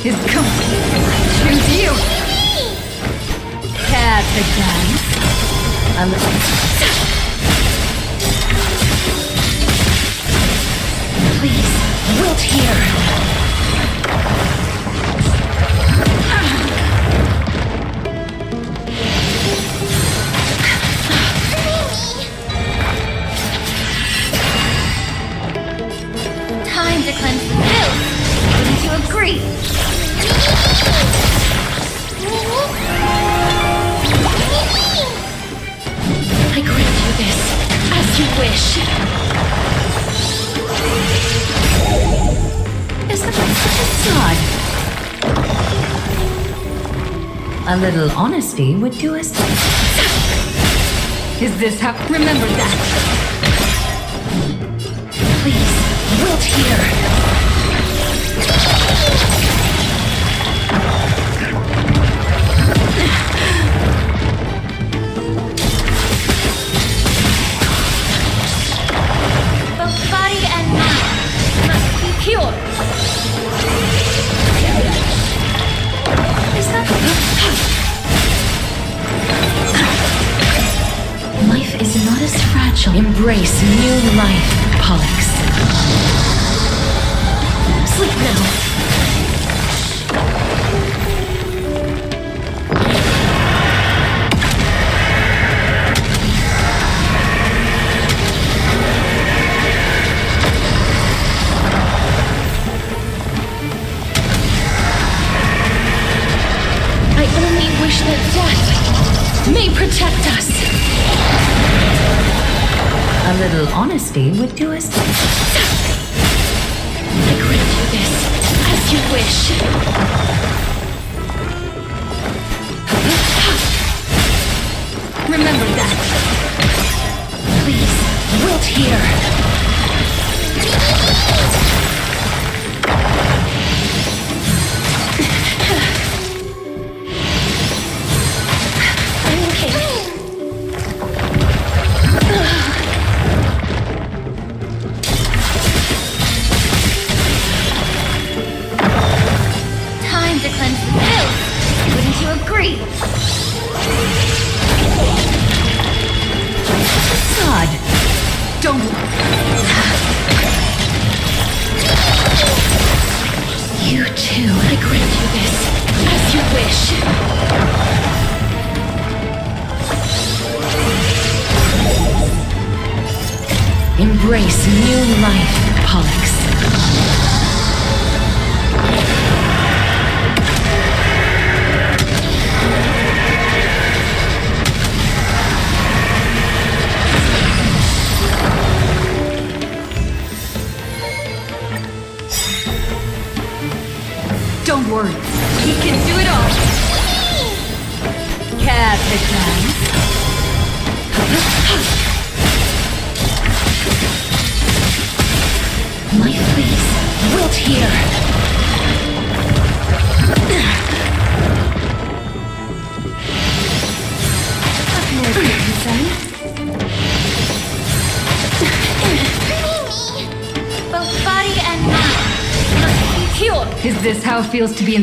is complete. Choose you. Cat again. A little. Please, wilt here. Time to cleanse the filth. Wouldn't you agree? I grant you this, as you wish. Is that a facade? A little honesty would do us. Is this how? Remember that. Please, wilt here. Both body and mind must be pure. Is that? Life is not as fragile. Embrace new life, Pollux. Sleep now. I only wish that death may protect us. A little honesty would do us. I grant you this, as you wish. Remember that. Please, wilt here. I'm okay. Time to cleanse the filth. Wouldn't you agree? Facade. Don't. You too. I grant you this, as you wish. Embrace new life, Pollux. Don't worry, he can do it all. Cat again. My face wilt here. Have no concern. Both body and mind must be pure. Is this how it feels to be in...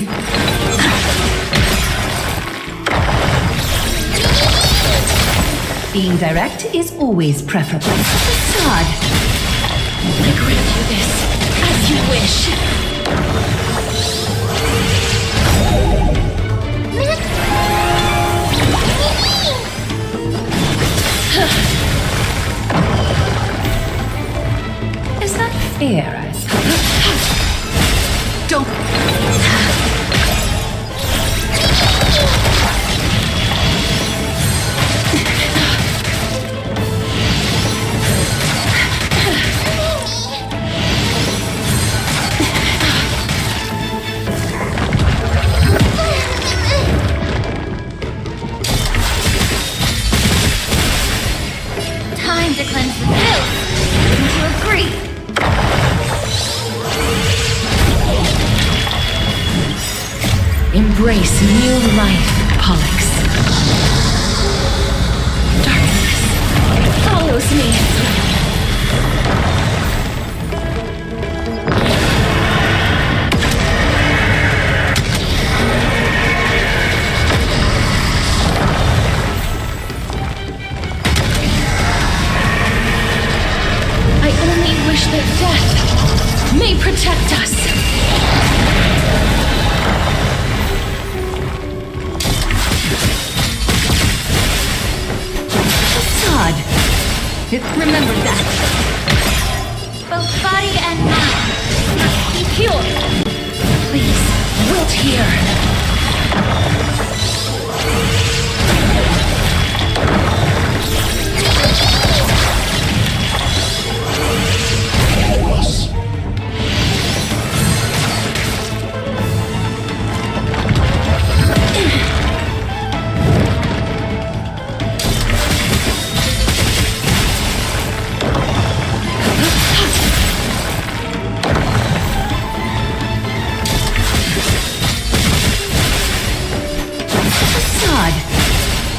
Being direct is always preferable. Facade. I grant you this, as you wish. Is that fair, I suppose? Don't... Time to cleanse the filth. Wouldn't you agree? Embrace new life, Pollux. Darkness follows me. Remember that. Both body and mind must be pure. Please, wilt here.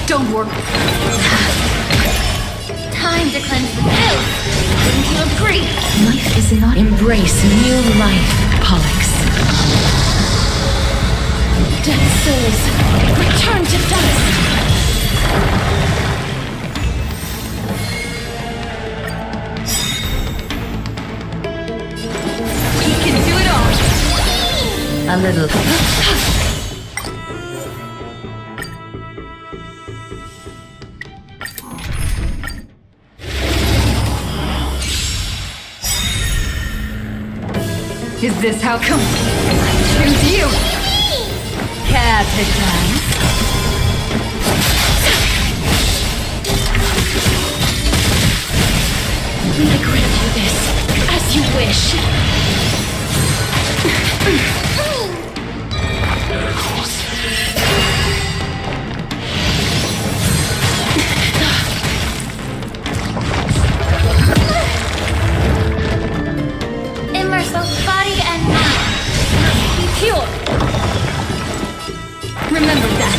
Don't worry. Time to cleanse the filth. Wouldn't you agree? Life is not. Embrace new life, Pollux. Dead souls, return to dust. We can do it all. A little. Is this how come? I choose you! Capitans. We grant you this, as you wish. Immerse both body and mind. Must be pure. Remember that.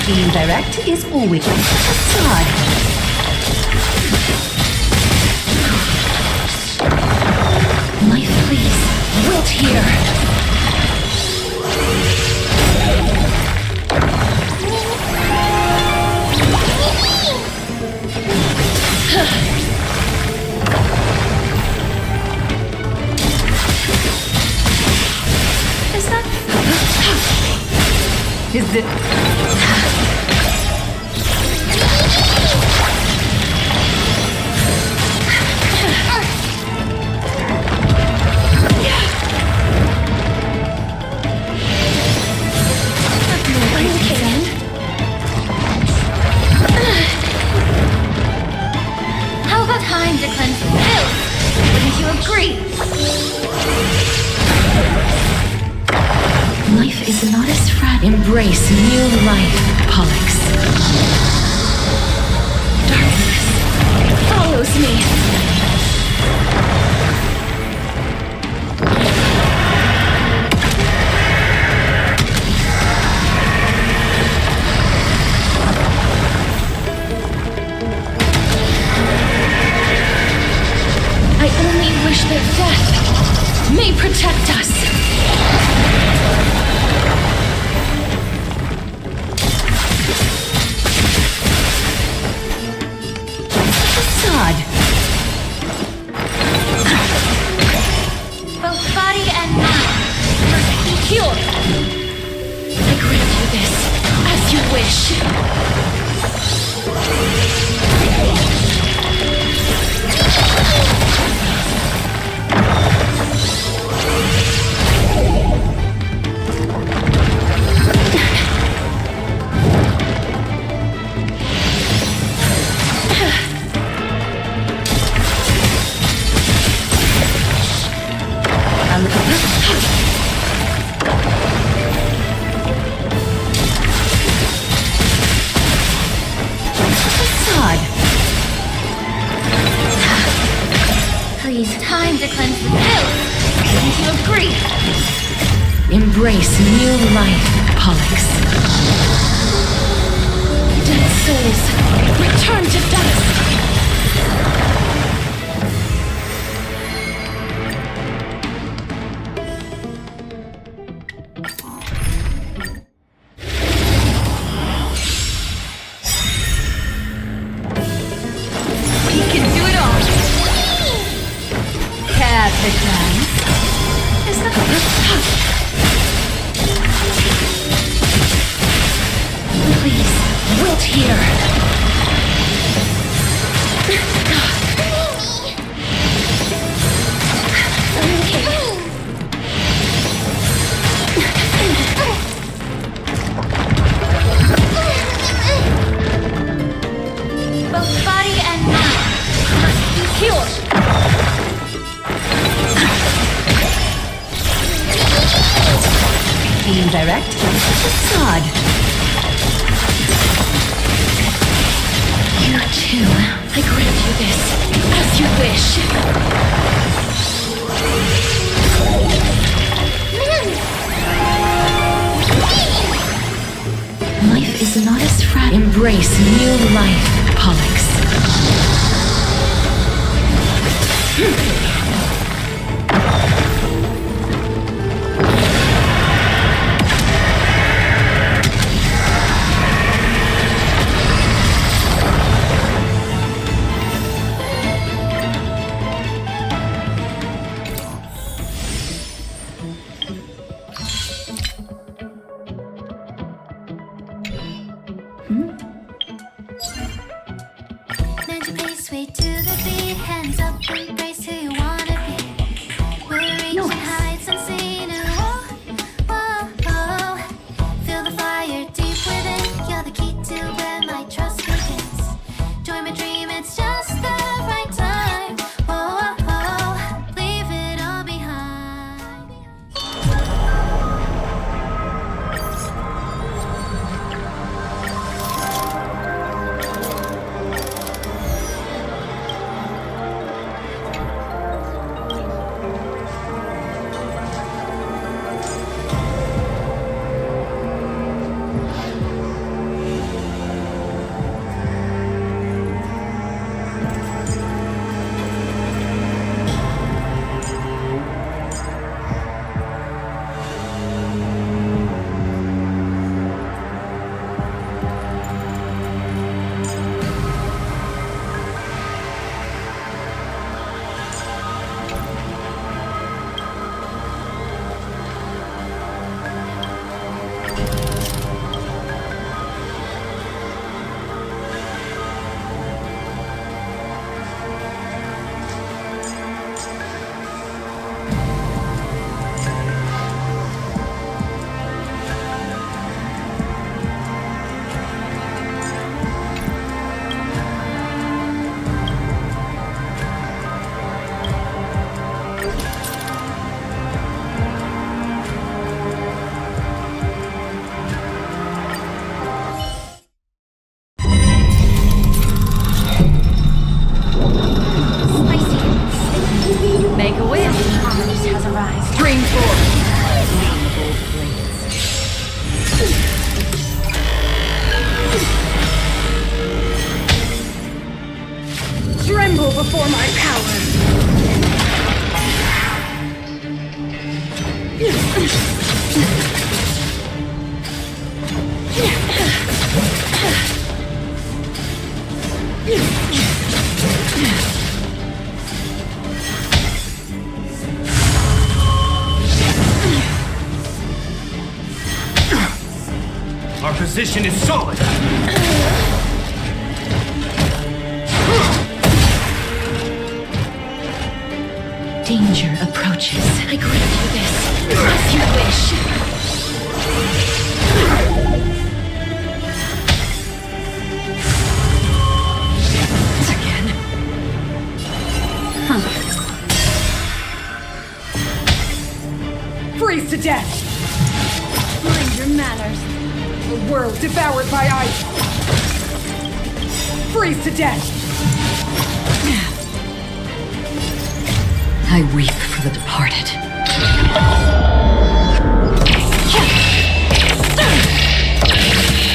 Being direct is always a facade. Life, please. Wilt here. Is that... Is it... How about time to cleanse the filth? Wouldn't you agree? Life is not as fragile. Embrace new life, Pollux. Darkness follows me. I only wish that death may protect us. Facade. Both body and mind must be pure. I grant you this, as you wish. Facade. Please, time to cleanse the filth. Wouldn't you agree? Embrace new life, Pollux. Dead souls, return to dust. We can do it all. Capitans. Is that... Please, wilt here. Both body and mind must be pure. Being direct? Facade. You too. I grant you this. As you wish. Life is not as fragile. Embrace new life, Pollux. Magic pace, way to the beat. Hands up, embrace who you wanna be. We're reaching heights unseen. Whoa, whoa, whoa. Feel the fire deep within. You're the key to where my trust begins. Join my dream, it's just the right time. Whoa, whoa, whoa. Leave it all behind. Make a wish. Amphoreus has arrived. Bring forth. Bold blades. Tremble before my power. Our position is solid! Danger approaches. I grant you this. As you wish. Again. Freeze to death! Mind your manners. A world devoured by ice! Freeze to death! I weep for the departed.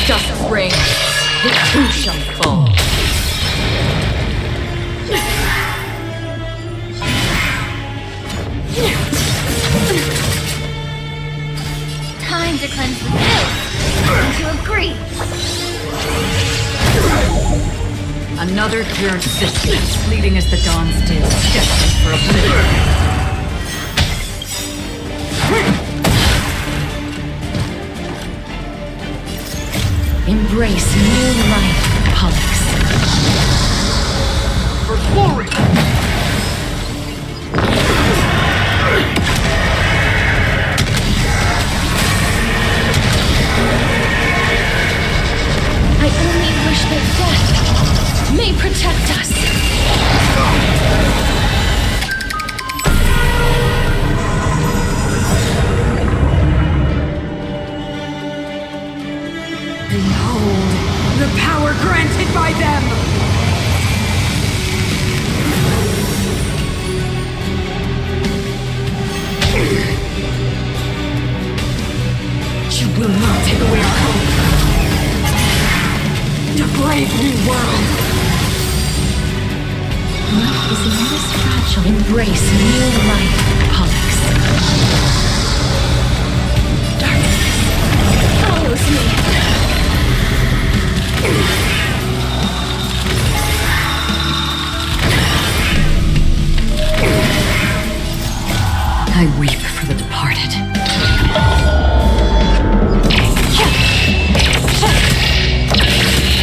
Dust rings, the two shall fall. Time to cleanse the filth. To agree. Another pure existence, fleeting as the dawn's dew, destined for oblivion. Embrace new life, Pollux. for glory! I only wish that death may protect us. Behold, the power granted by them! You will not take away our hope. To brave new world. Love is not as fragile. Embrace new life, Pollux. Darkness follows me. I weep for the departed.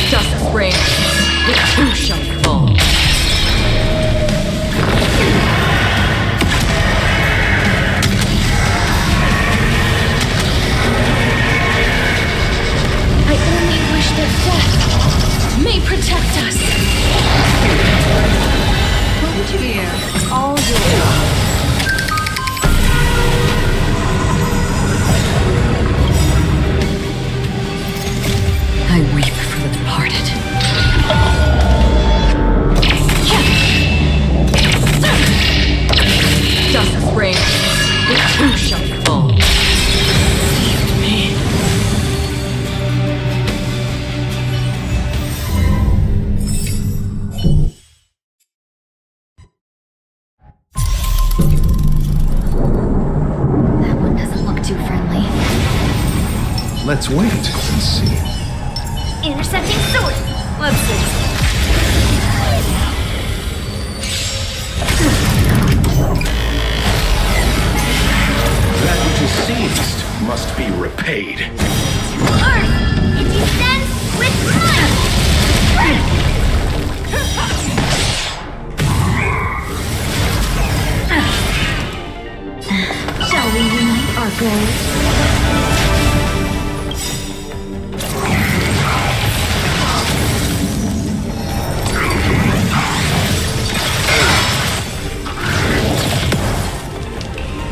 Justice reigns, the two shall fall. I only wish that death may protect us. Fear, all yours. I weep for the departed. Justice reigns, the two shall fall. Save me. That one doesn't look too friendly. Let's wait and see. Intercepting sword. Let's see. That which is seized must be repaid. Earth, it descends with mine. Shall we unite our goals?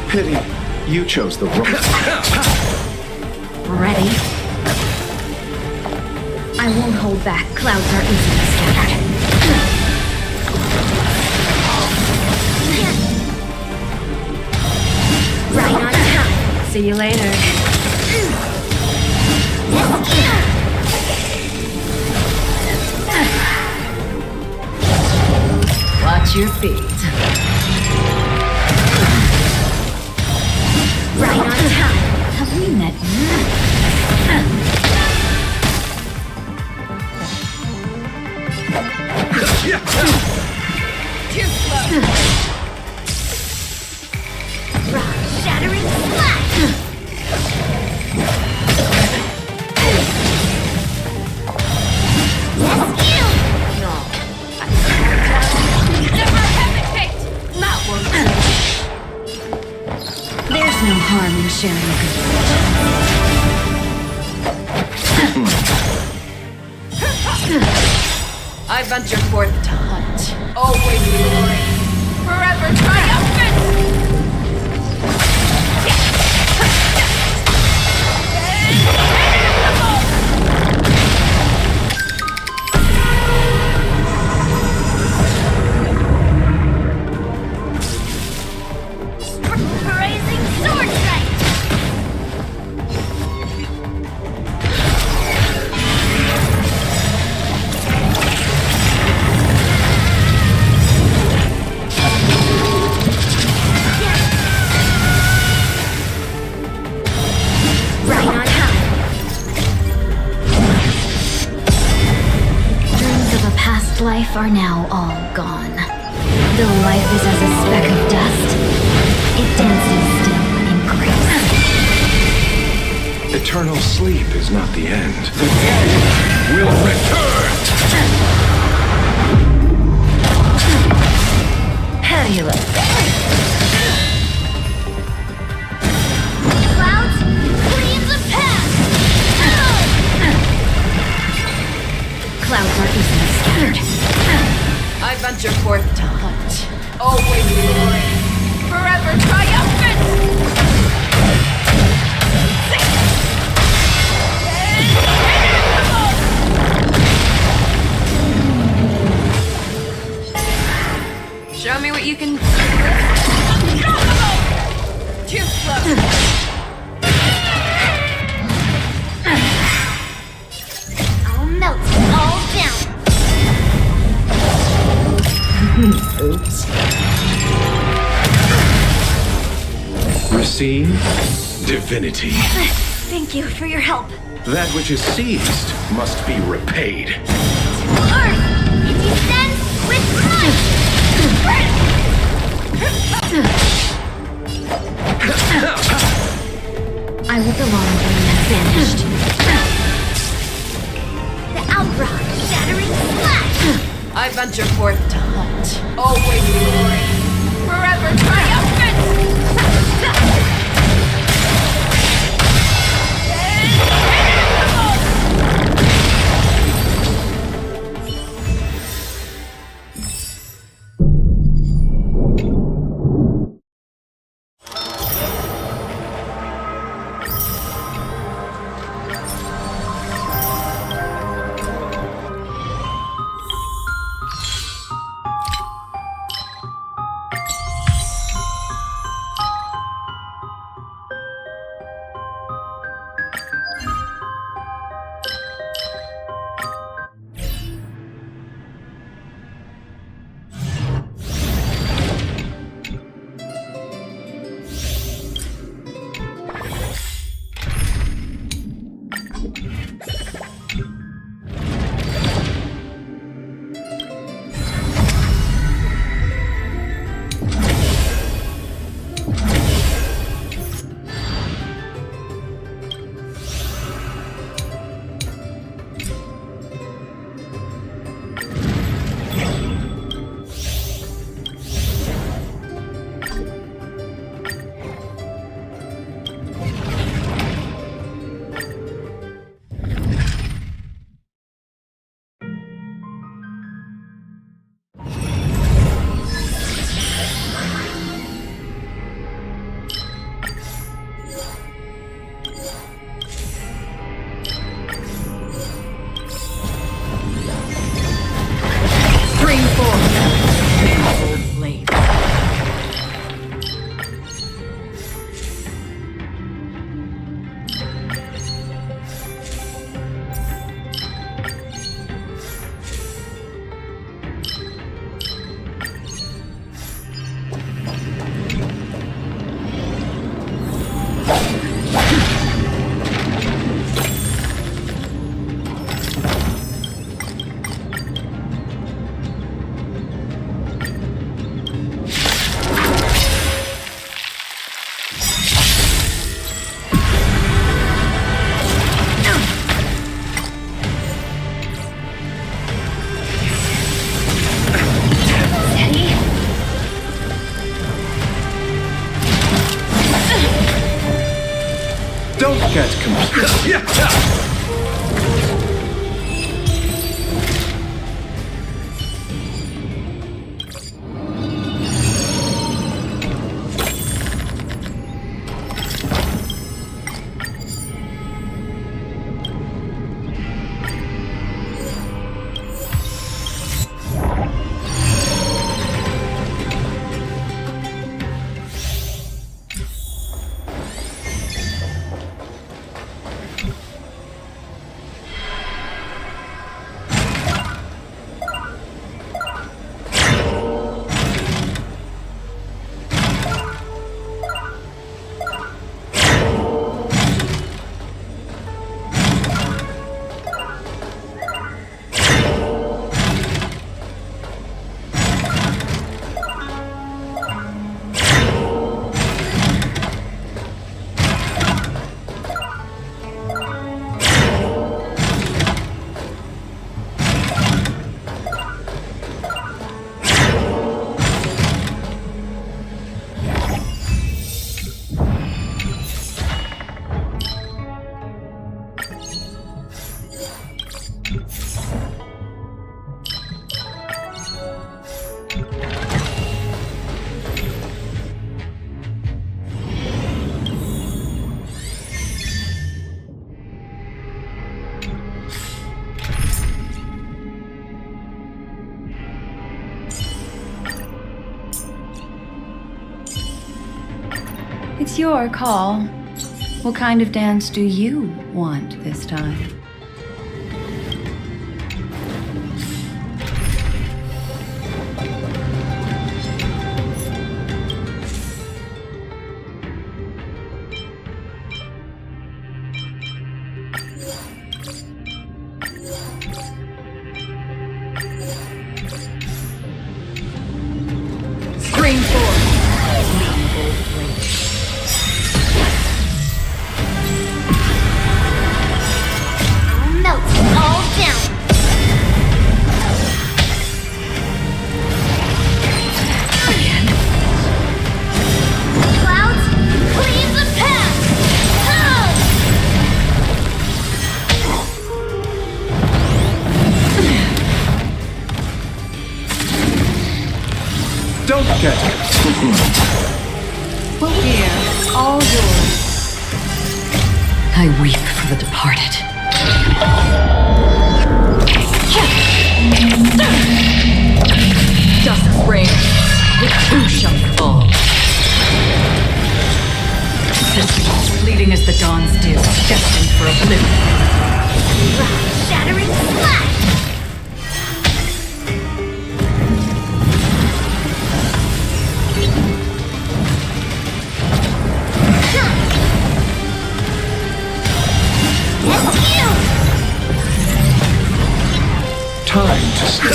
Pity you chose the wrong. Ready? I won't hold back. Clouds are easily scattered. Right on time. See you later. Watch your feet. Right on time. Have we met Rock shattering splash. Rescue. No. Never hesitate. That one. There's no harm in sharing good fortune. I venture forth to hunt. Always glory. Forever triumphant! Raising sword strike. Right on time. Dreams of a past life are now all gone. Though life is as a speck of dust, it dances still in grace. Eternal sleep is not the end. The dead will return! Clouds, clean the path! Clouds are easily scattered. I venture forth to hunt. Always glory. Forever triumphant! Show me what you can do. Too slow. I'll melt it all down. Oops. Receive divinity. Thank you for your help. That which is seized must be repaid. Earth, it descends with might. I will belong when you have vanished. The Outrock, shattering splash. I venture forth to hunt. Always glory. Forever triumphant! Don't get confused. It's your call. What kind of dance do you want this time? Scream forth! Melt it all down. Clouds, clean the path. Don't get it. Here, all yours. I weep for the departed. Dust reigns, the two shall fall. Fleeting as the dawn's dew, destined for oblivion. Shattering slash. Time to stop.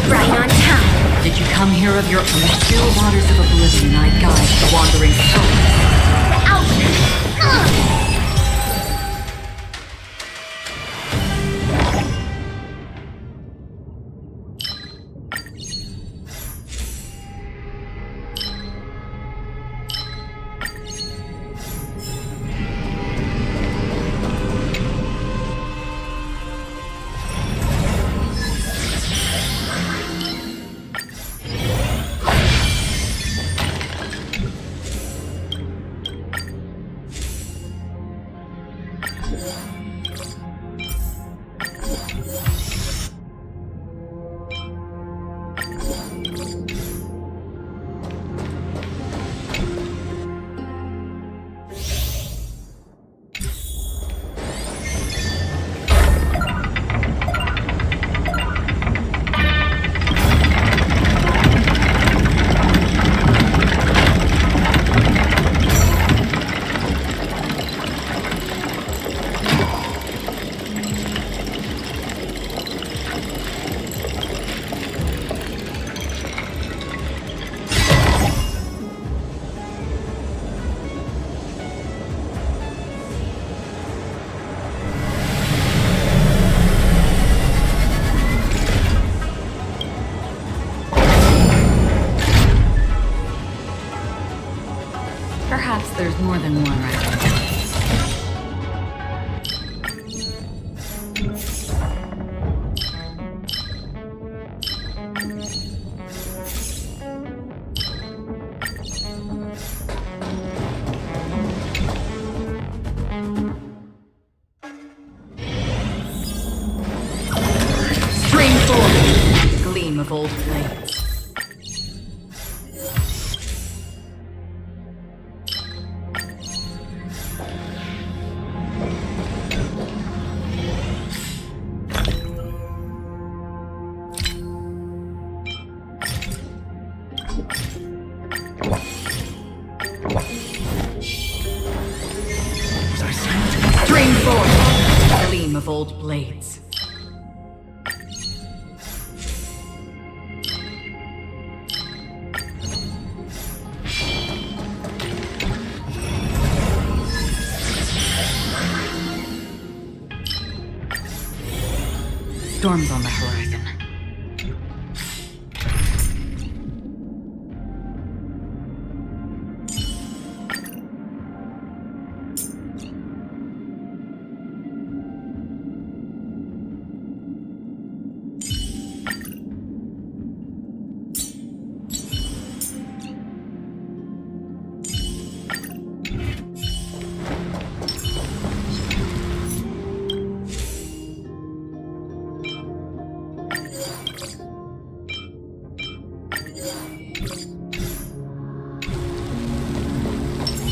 Right on time. Did you come here of your own? The still waters of oblivion I guide the wandering souls. Out. Perhaps there's more than one right now. Stream forth, gleam of old blades. Stream forth, gleam of old blades. Storms on the horizon.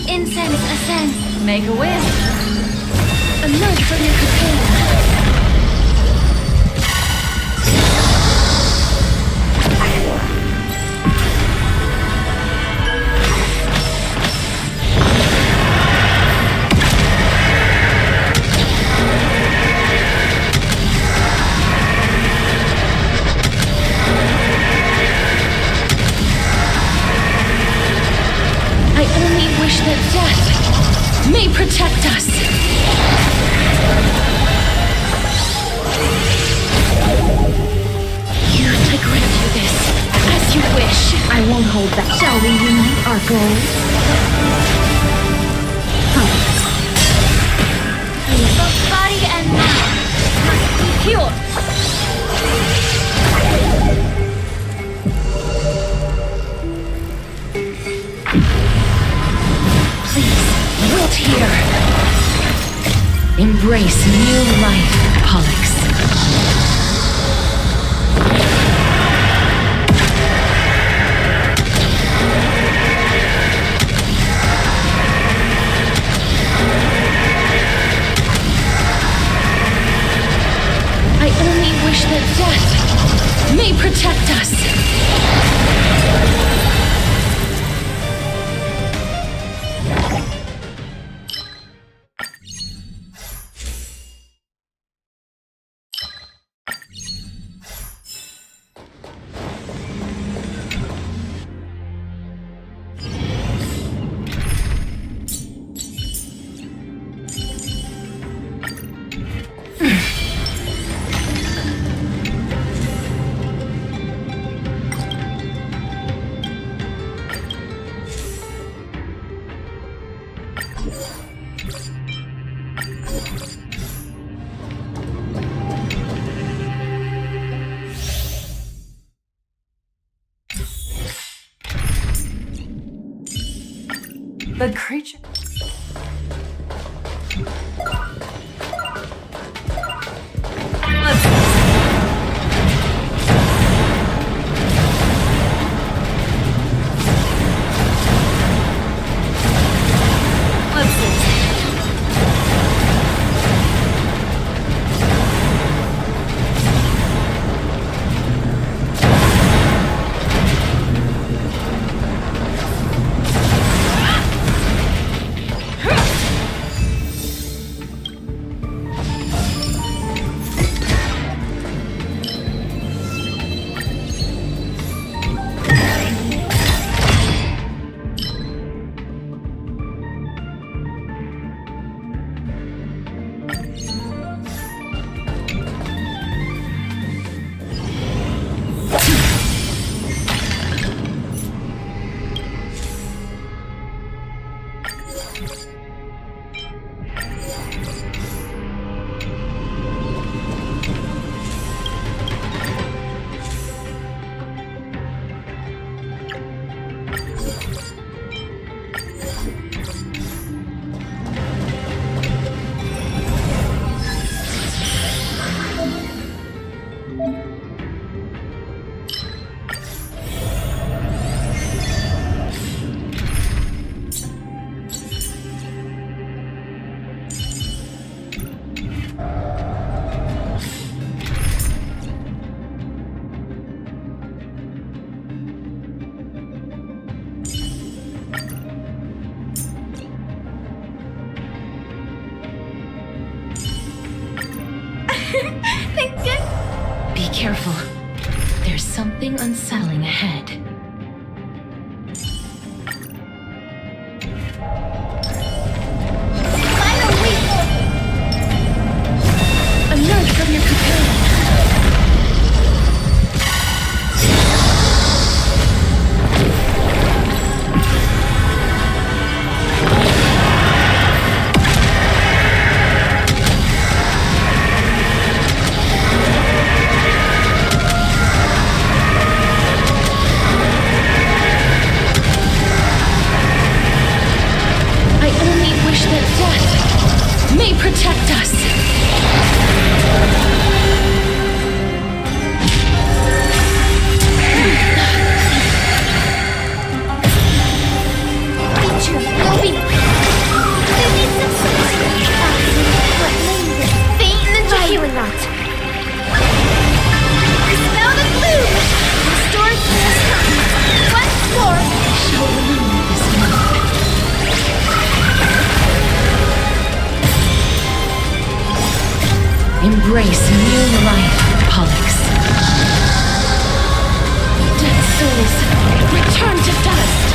Incense ascends. Make a wish. Emerge from your cocoon. I only wish that death may protect us. I grant you this, as you wish. I won't hold back. Shall we unite our goals? Both body and mind must be pure. Please, wilt here. Embrace new life, Pollux. I only wish that death may protect us. The creature. Thank you. Be careful. There's something unsettling ahead. Final week. Emerge from your cocoon. Embrace new life, Pollux. Dead souls, return to dust!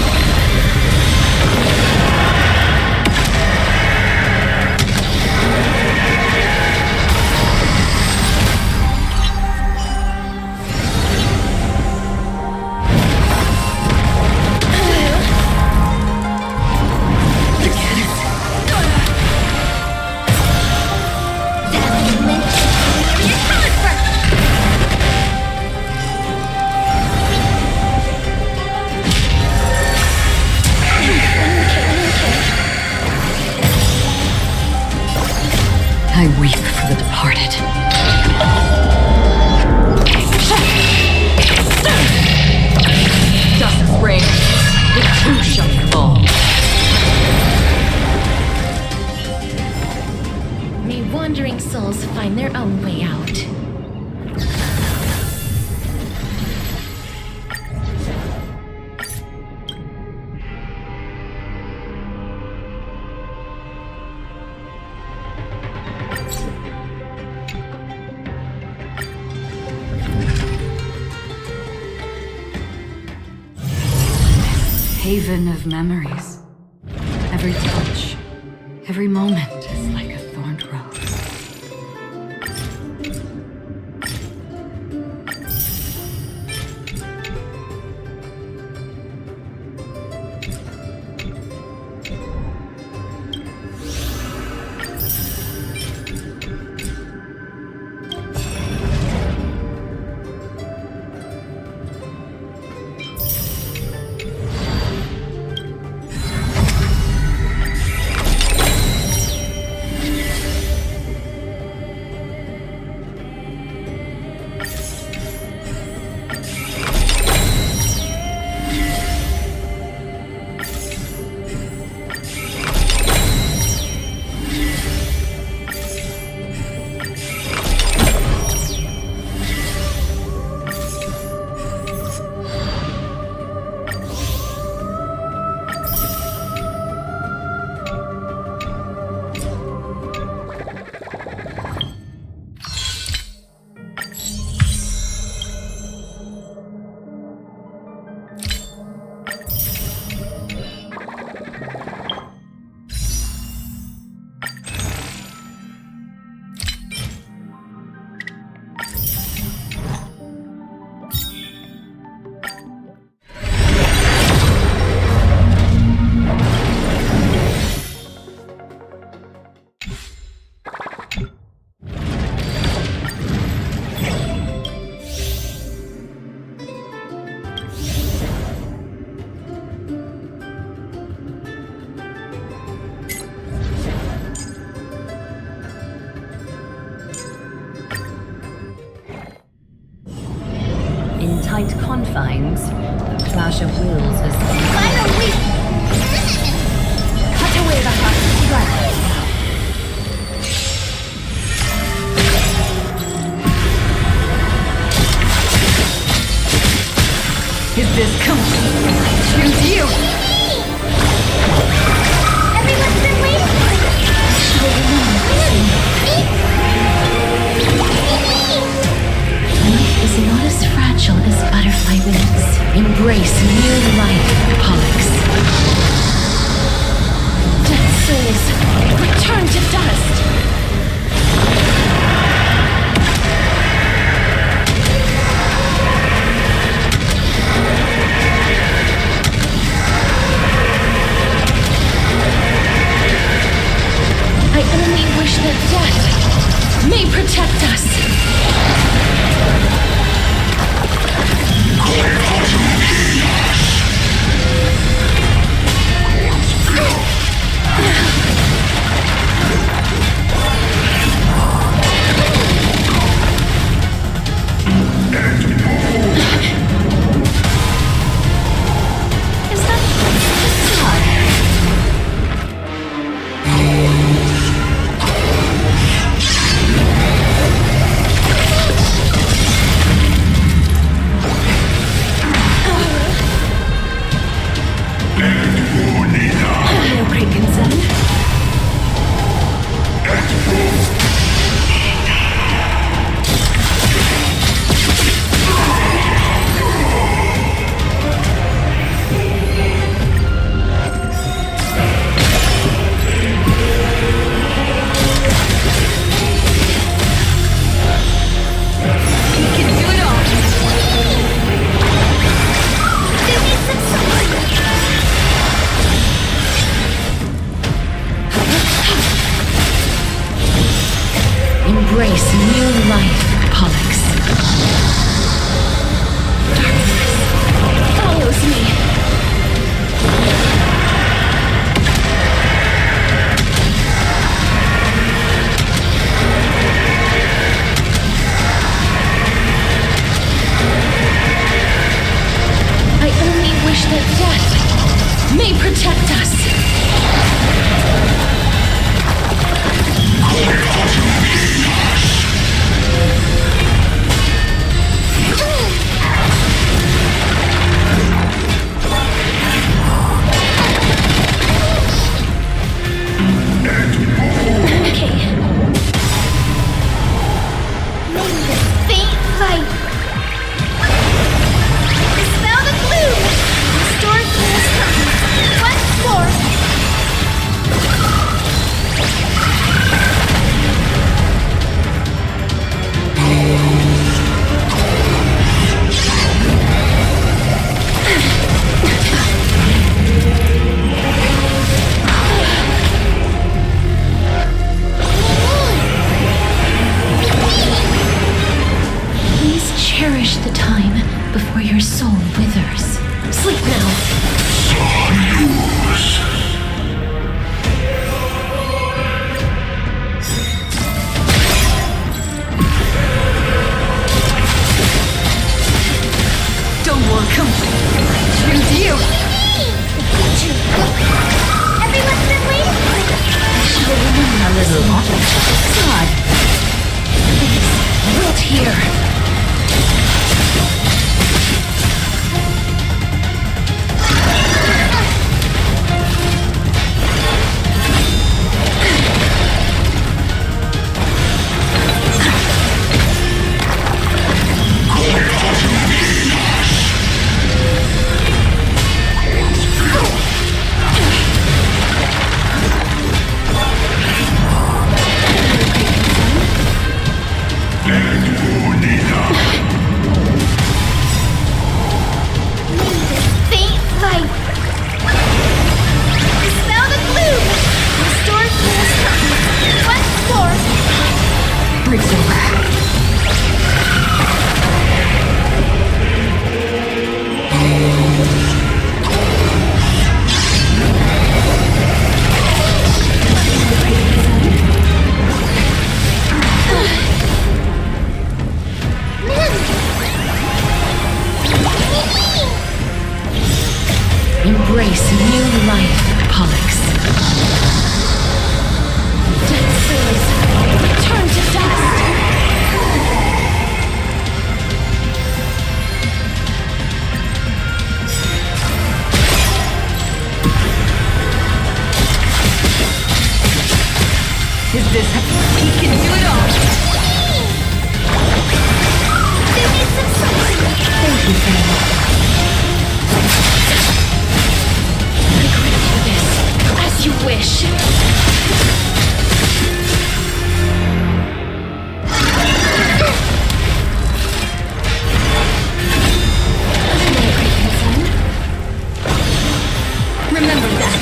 I weep for the departed. Dust's reign, it too shall fall. May wandering souls find their own way out. Haven of memories. Every touch, every moment is like a thorned rose. In tight confines, the clash of wills is... Finally! Cut away the hot strike! Is this complete? I choose you! Everyone's been Life is not as fragile as butterfly wings. Embrace new life, Pollux. Dead souls, return to dust! I only wish that death may protect us. Is that a star? They protect us. Cherish the time before your soul withers. Sleep now. Don't want company. Choose you. Everyone's been waiting for it. Should have remembered a little longer. God. Wilt here. Embrace new life, Pollux. Dead souls, turn to dust! Is this how he can do it all? They need some sauce. Thank you, Flame. As you wish. Remember that.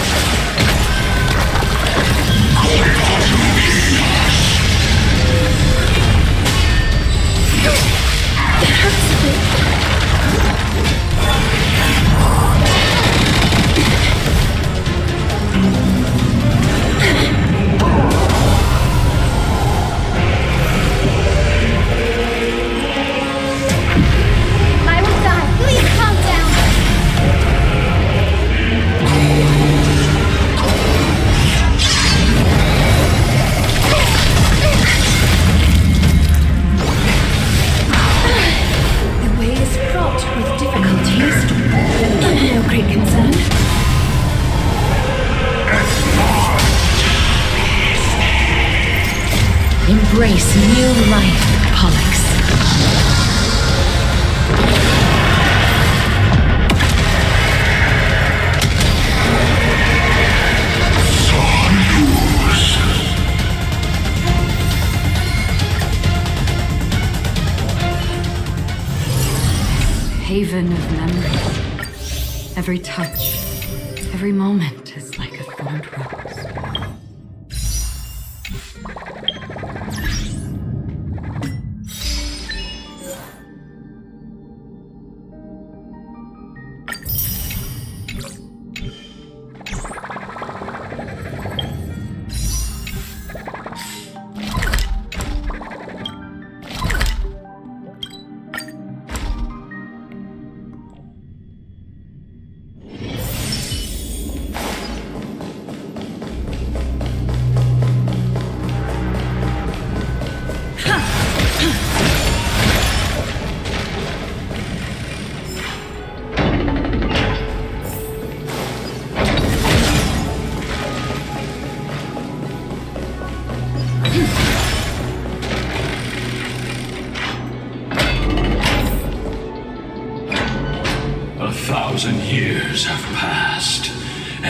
That hurts a bit. Embrace new life, Pollux. Haven of memories. Every touch, every moment is like a thorned rose.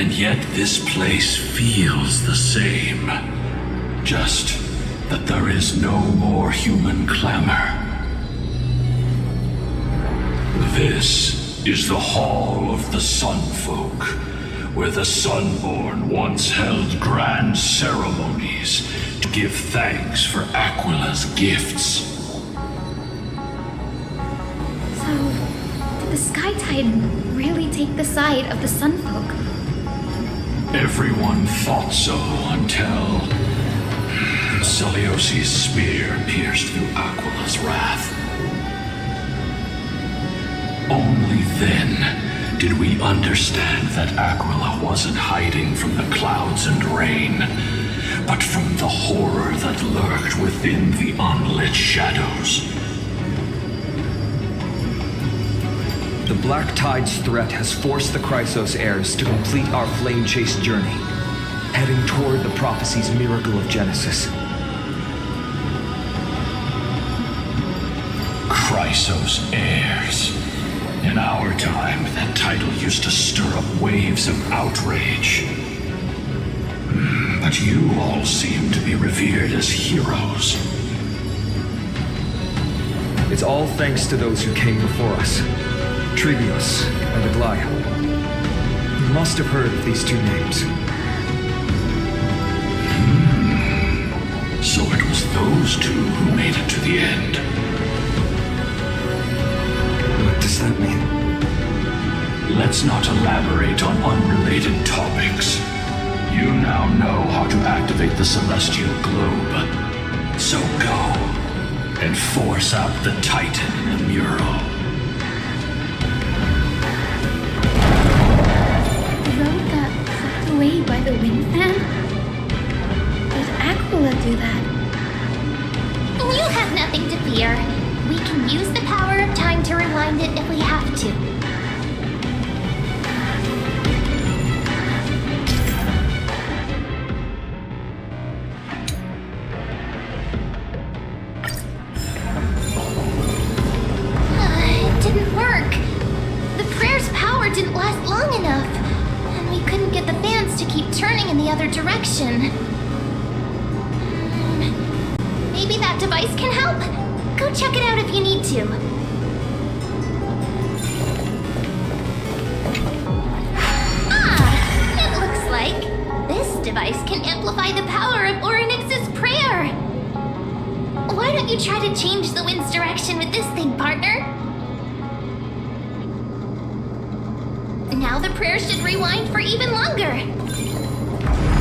And yet this place feels the same. Just that there is no more human clamor. This is the Hall of the Sunfolk, where the Sunborn once held grand ceremonies to give thanks for Aquila's gifts. So, did the Sky Tide really take the side of the Sunfolk? Everyone thought so until Celiosi's spear pierced through Aquila's wrath. Only then did we understand that Aquila wasn't hiding from the clouds and rain, but from the horror that lurked within the unlit shadows. The Black Tide's threat has forced the Chrysos heirs to complete our flame chase journey, heading toward the prophecy's miracle of Genesis. Chrysos heirs. In our time, that title used to stir up waves of outrage. But you all seem to be revered as heroes. It's all thanks to those who came before us, Trivios and Aglaia. You must have heard of these two names. So it was those two who made it to the end. What does that mean? Let's not elaborate on unrelated topics. You now know how to activate the celestial globe. So go and force out the Titan in the mural. The road that swept away by the wind fan? Did Aquila do that? You have nothing to fear. We can use the power of time to rewind it if we have to. It didn't work. The prayer's power didn't last long enough, and we couldn't get the fans to keep turning in the other direction. Maybe that device can help? Go check it out if you need to. It looks like this device can amplify the power of Orynyx's prayer. Why don't you try to change the wind's direction with this thing, partner? Now the prayer should rewind for even longer.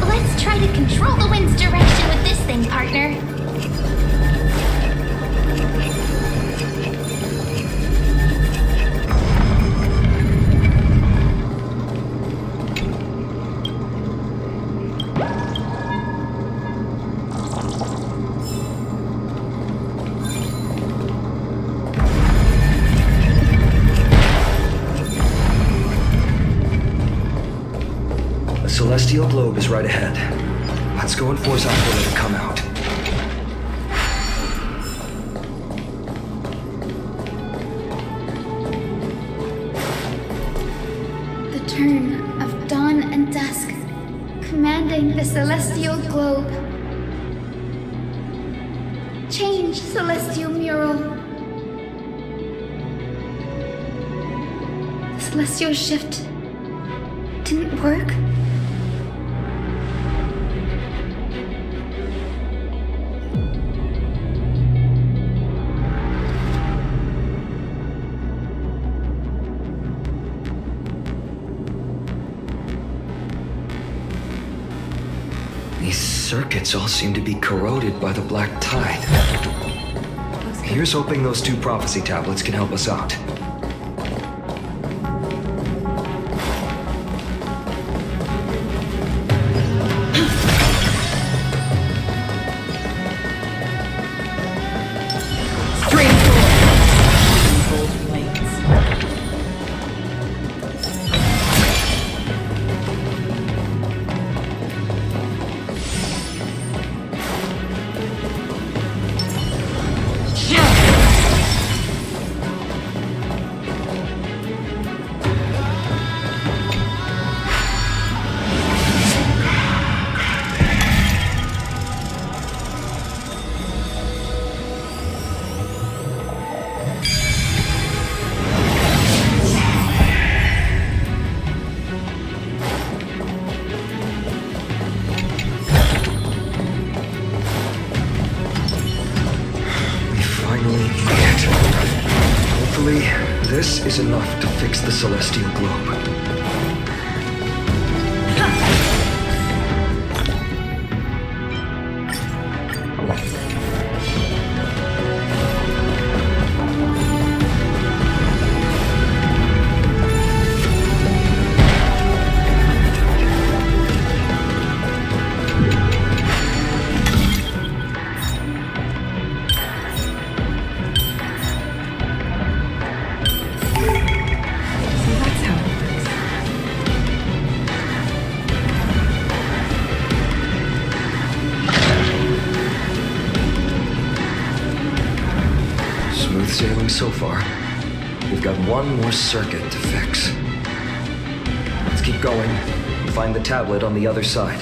Let's try to control the wind's direction with this thing, partner. Celestial globe is right ahead. Let's go and force Aquila to come out. The turn of dawn and dusk, commanding the celestial globe. Change, celestial mural. The celestial shift didn't work. These circuits all seem to be corroded by the Black Tide. Here's hoping those two prophecy tablets can help us out. This is enough to fix the celestial globe. Sailing so far. We've got one more circuit to fix. Let's keep going and find the tablet on the other side.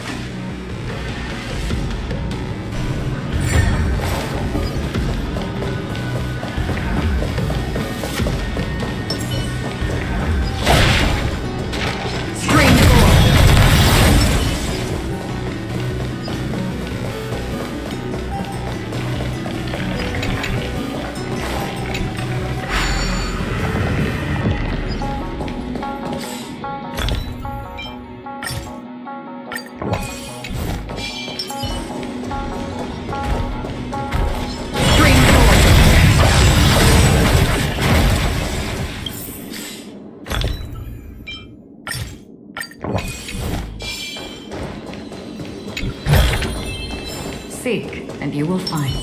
Seek, and you will find.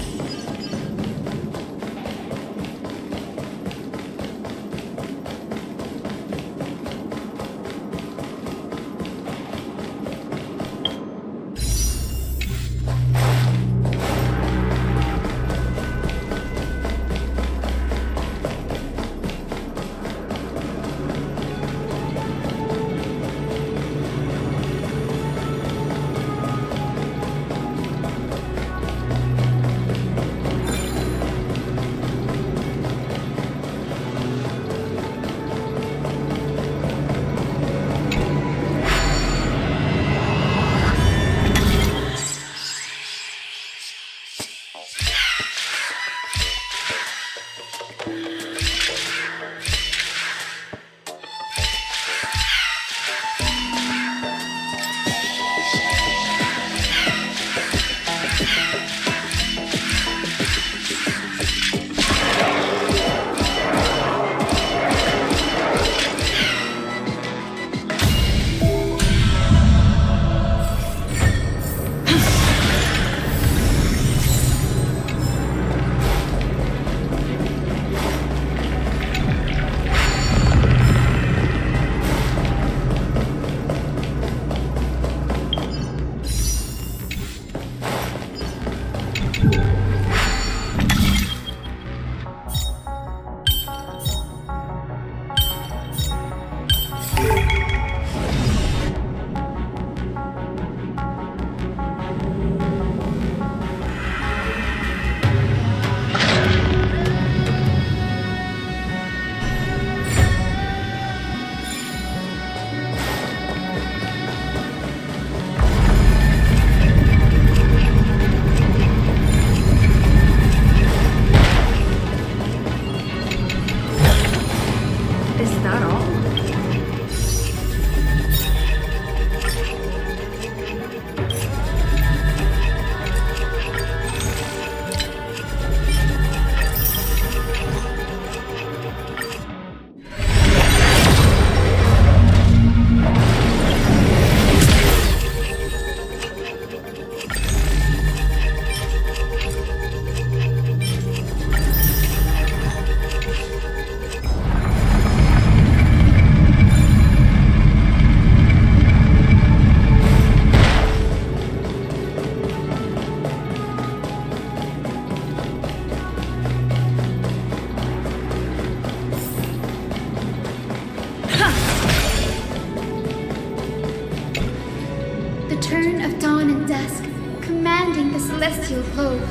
The turn of dawn and dusk, commanding the celestial globe.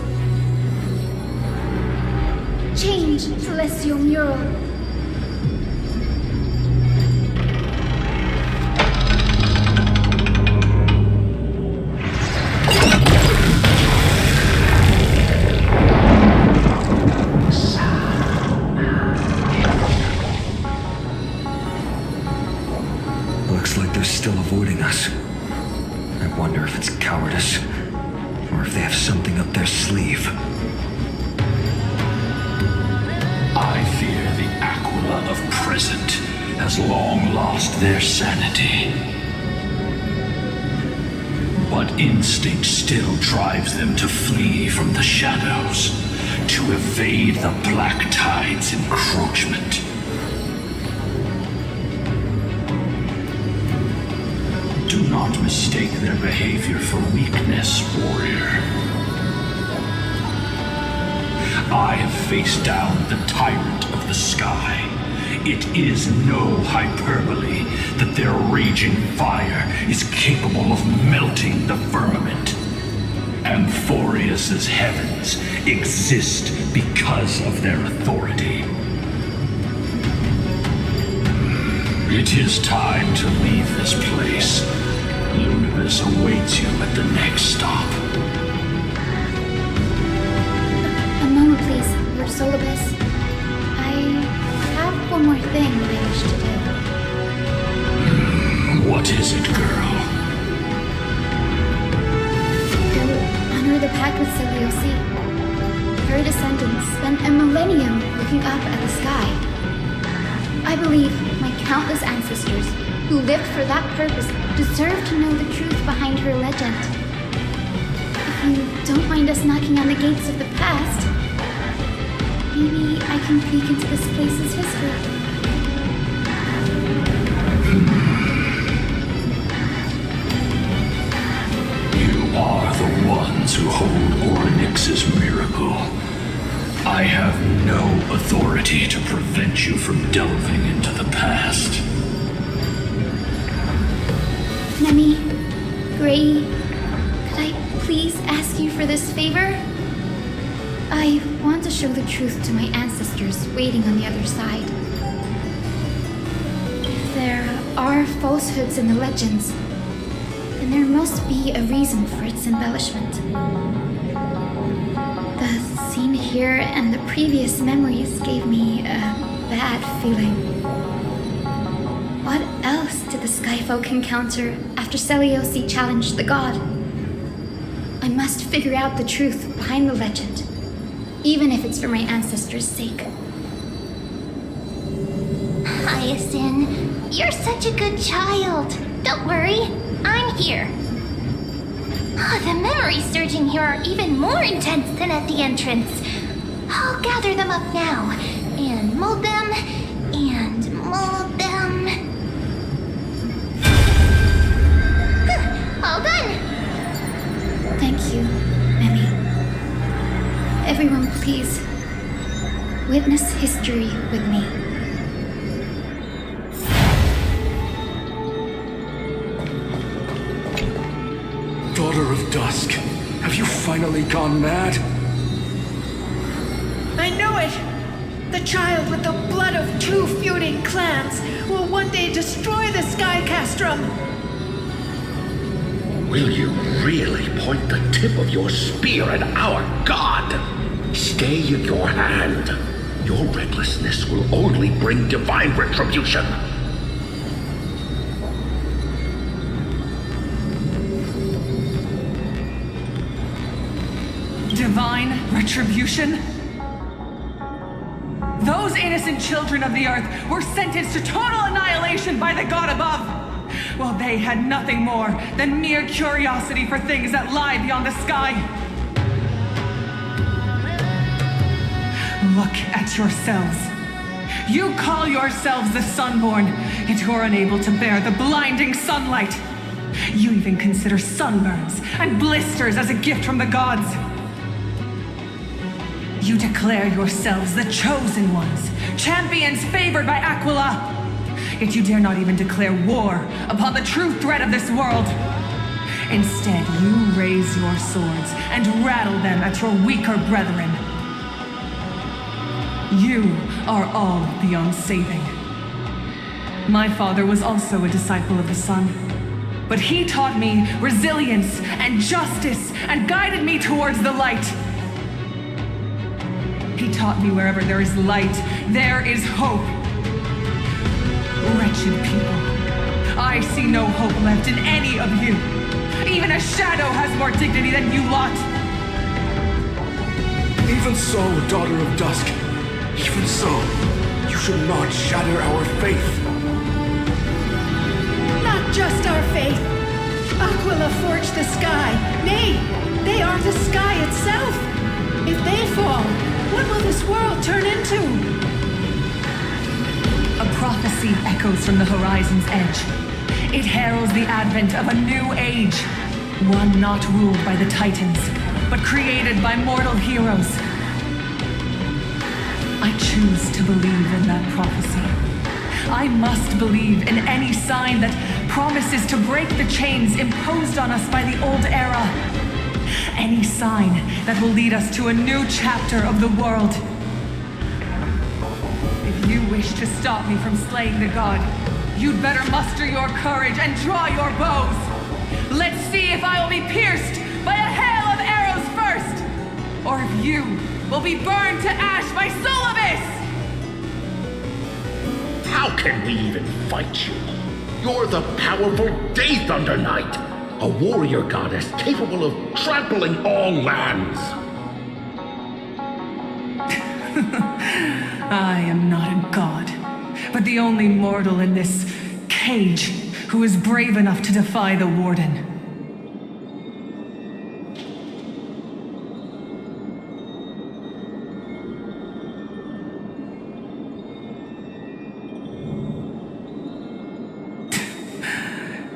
Change, celestial mural. I wonder if it's cowardice, or if they have something up their sleeve. I fear the Aquila of present has long lost their sanity. But instinct still drives them to flee from the shadows, to evade the Black Tide's encroachment. Do not mistake their behavior for weakness, warrior. I have faced down the tyrant of the sky. It is no hyperbole that their raging fire is capable of melting the firmament. Amphoreus's heavens exist because of their authority. It is time to leave this place. Lunibus awaits you at the next stop. A moment, please, Lord Solibus. I have one more thing that I wish to do. What is it, girl? To honor the pact with Seleuci. Her descendants spent a millennium looking up at the sky. I believe my countless ancestors who lived for that purpose deserve to know the truth behind her legend. If you don't mind us knocking on the gates of the past, maybe I can peek into this place's history. You are the ones who hold Orynyx's miracle. I have no authority to prevent you from delving into the past. Nemi, Gray, could I please ask you for this favor? I want to show the truth to my ancestors waiting on the other side. If there are falsehoods in the legends, then there must be a reason for its embellishment. The scene here and the previous memories gave me a bad feeling. What else did the Skyfolk encounter after Seleuci challenged the god? I must figure out the truth behind the legend, even if it's for my ancestors' sake. Hyacinth, you're such a good child. Don't worry, I'm here. The memories surging here are even more intense than at the entrance. I'll gather them up now, and mold them, and mold them. All done! Thank you, Memi. Everyone, please, witness history with me. Daughter of Dusk, have you finally gone mad? I know it! The child with the blood of two feuding clans will one day destroy the Sky Castrum! Will you really point the tip of your spear at our god? Stay in your hand. Your recklessness will only bring divine retribution. Divine retribution? Those innocent children of the earth were sentenced to total annihilation by the god above, while they had nothing more than mere curiosity for things that lie beyond the sky. Look at yourselves. You call yourselves the Sunborn, yet you're unable to bear the blinding sunlight. You even consider sunburns and blisters as a gift from the gods. You declare yourselves the chosen ones, champions favored by Aquila. Yet you dare not even declare war upon the true threat of this world. Instead, you raise your swords and rattle them at your weaker brethren. You are all beyond saving. My father was also a disciple of the sun, but he taught me resilience and justice and guided me towards the light. He taught me wherever there is light, there is hope. Wretched people, I see no hope left in any of you. even a shadow has more dignity than you lot. Even so, Daughter of Dusk, even so, you should not shatter our faith. Not just our faith. Aquila forged the sky. Nay, they are the sky itself. If they fall, what will this world turn into? A prophecy echoes from the horizon's edge. It heralds the advent of a new age. One not ruled by the Titans, but created by mortal heroes. I choose to believe in that prophecy. I must believe in any sign that promises to break the chains imposed on us by the old era. Any sign that will lead us to a new chapter of the world. If you wish to stop me from slaying the god, you'd better muster your courage and draw your bows. Let's see if I will be pierced by a hail of arrows first, or if you will be burned to ash by Solibus! How can we even fight you? You're the powerful Day Thunder Knight, a warrior goddess capable of trampling all lands. I am not a god, but the only mortal in this cage who is brave enough to defy the Warden.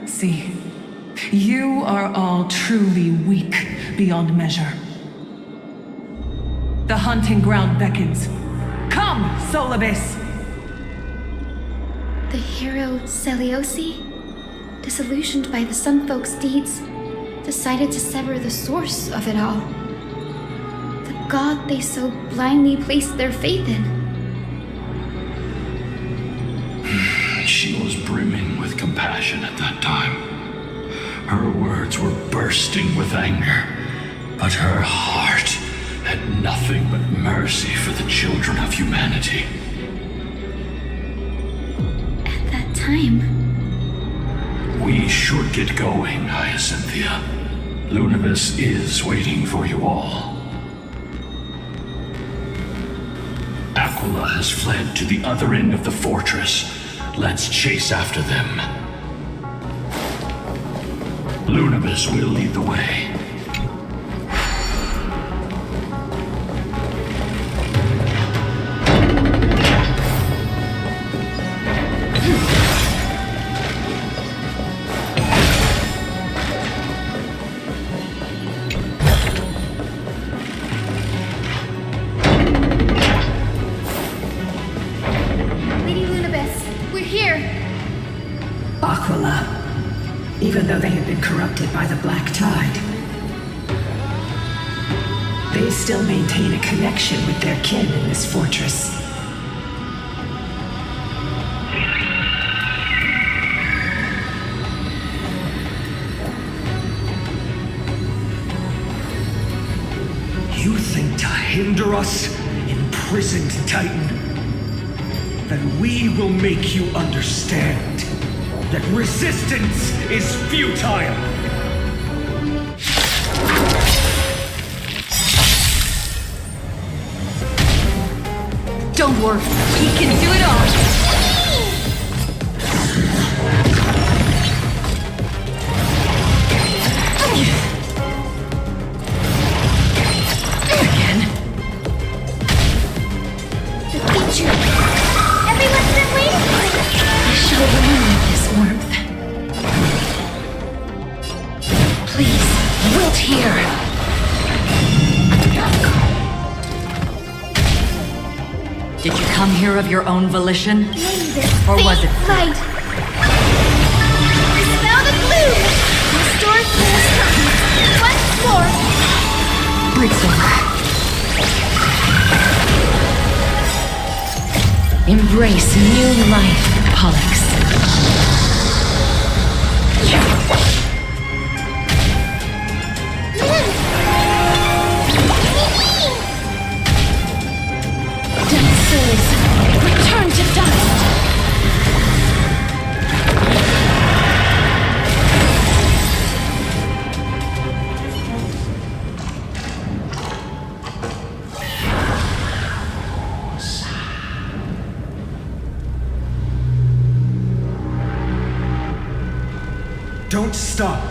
See, you are all truly weak beyond measure. The hunting ground beckons. Come, Solibus! The hero Celiosi, disillusioned by the Sun Folk's deeds, decided to sever the source of it all. The god they so blindly placed their faith in. She was brimming with compassion at that time. Her words were bursting with anger, but her heart had nothing but mercy for the children of humanity. At that time... We should get going, Hyacinthia. Lunibus is waiting for you all. Aquila has fled to the other end of the fortress. Let's chase after them. Lunibus will lead the way. Even though they have been corrupted by the Black Tide, they still maintain a connection with their kin in this fortress. You think to hinder us, imprisoned Titan? Then we will make you understand that resistance is futile! Don't worry, he can do it all! Again? Defeat you! Everyone's been waiting for it! I shall remember this warmth. Please, wilt here! Did you come here of your own volition? Or was it light? Dispel the gloom! Restore Phil's once more! Breaks over. Embrace new life, Pollux. Dead souls, return to dust! Don't stop.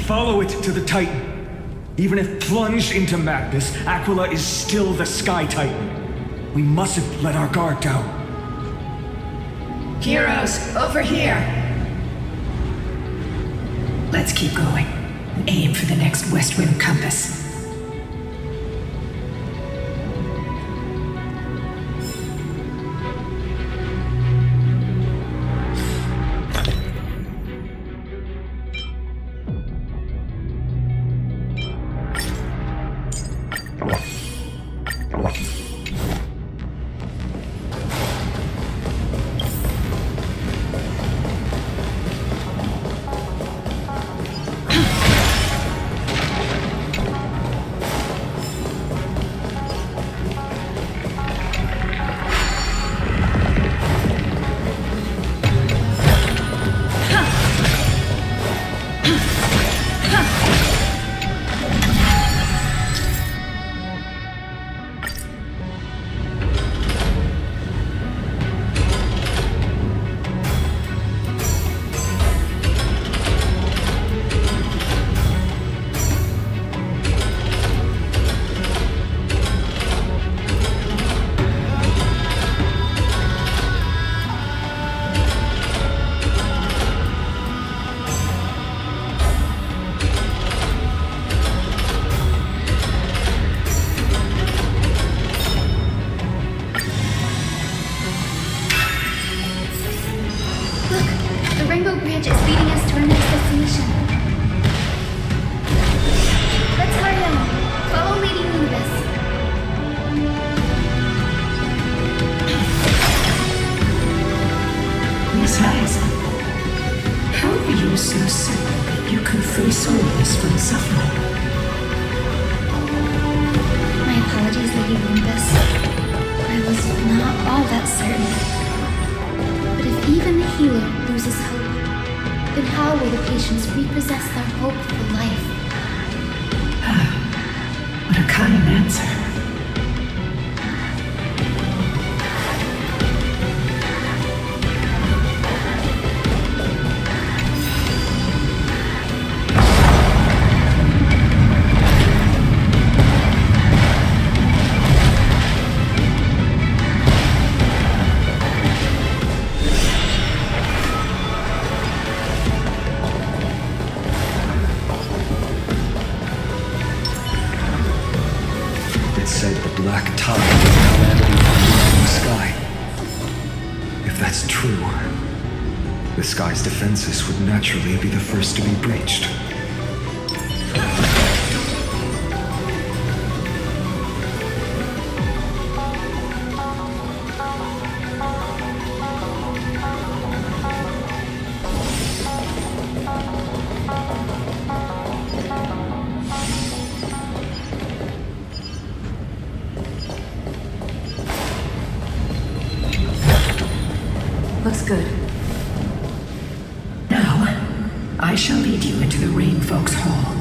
Follow it to the Titan. Even if plunged into madness, Aquila is still the Sky Titan. We mustn't let our guard down. Heroes, over here! Let's keep going and aim for the next west wind compass. Defenses would naturally be the first to be breached. Looks good. I shall lead you into the Rain Folk's Hall.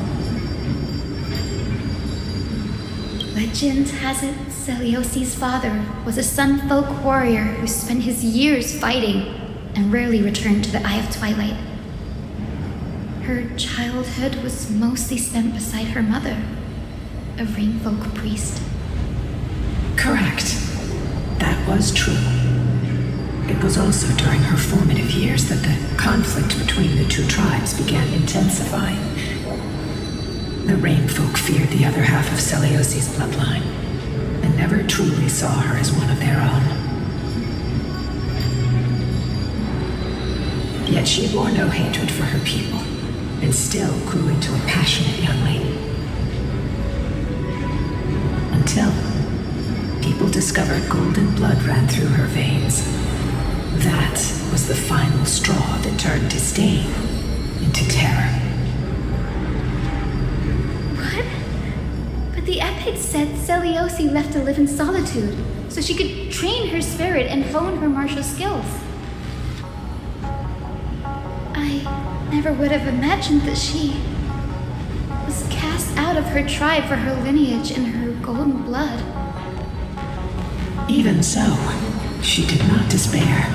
Legend has it Celiosi's father was a Sun Folk warrior who spent his years fighting and rarely returned to the Eye of Twilight. Her childhood was mostly spent beside her mother, a Rain Folk priest. Correct. That was true. It was also during her formative years that the conflict between the two tribes began intensifying. The Rain Folk feared the other half of Celiosi's bloodline, and never truly saw her as one of their own. Yet she bore no hatred for her people, and still grew into a passionate young lady. Until people discovered golden blood ran through her veins. That was the final straw that turned disdain into terror. What? But the epic said Celiosi left to live in solitude, so she could train her spirit and hone her martial skills. I never would have imagined that she was cast out of her tribe for her lineage and her golden blood. Even so, she did not despair.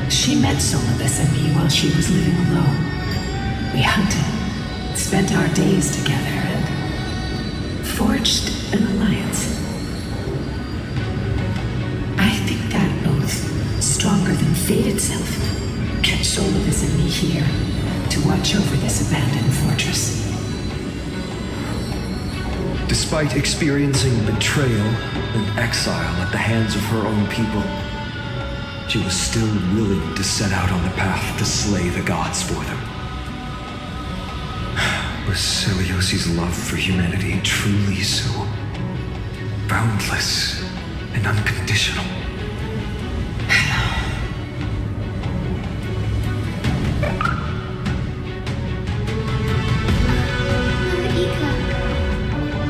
She met Solibus and me while she was living alone, We hunted, spent our days together, and forged an alliance. I think that oath, stronger than fate itself, kept Solovus and me here to watch over this abandoned fortress. Despite experiencing betrayal and exile at the hands of her own people, she was still willing to set out on the path to slay the gods for them. Was Celiosi's love for humanity truly so boundless and unconditional?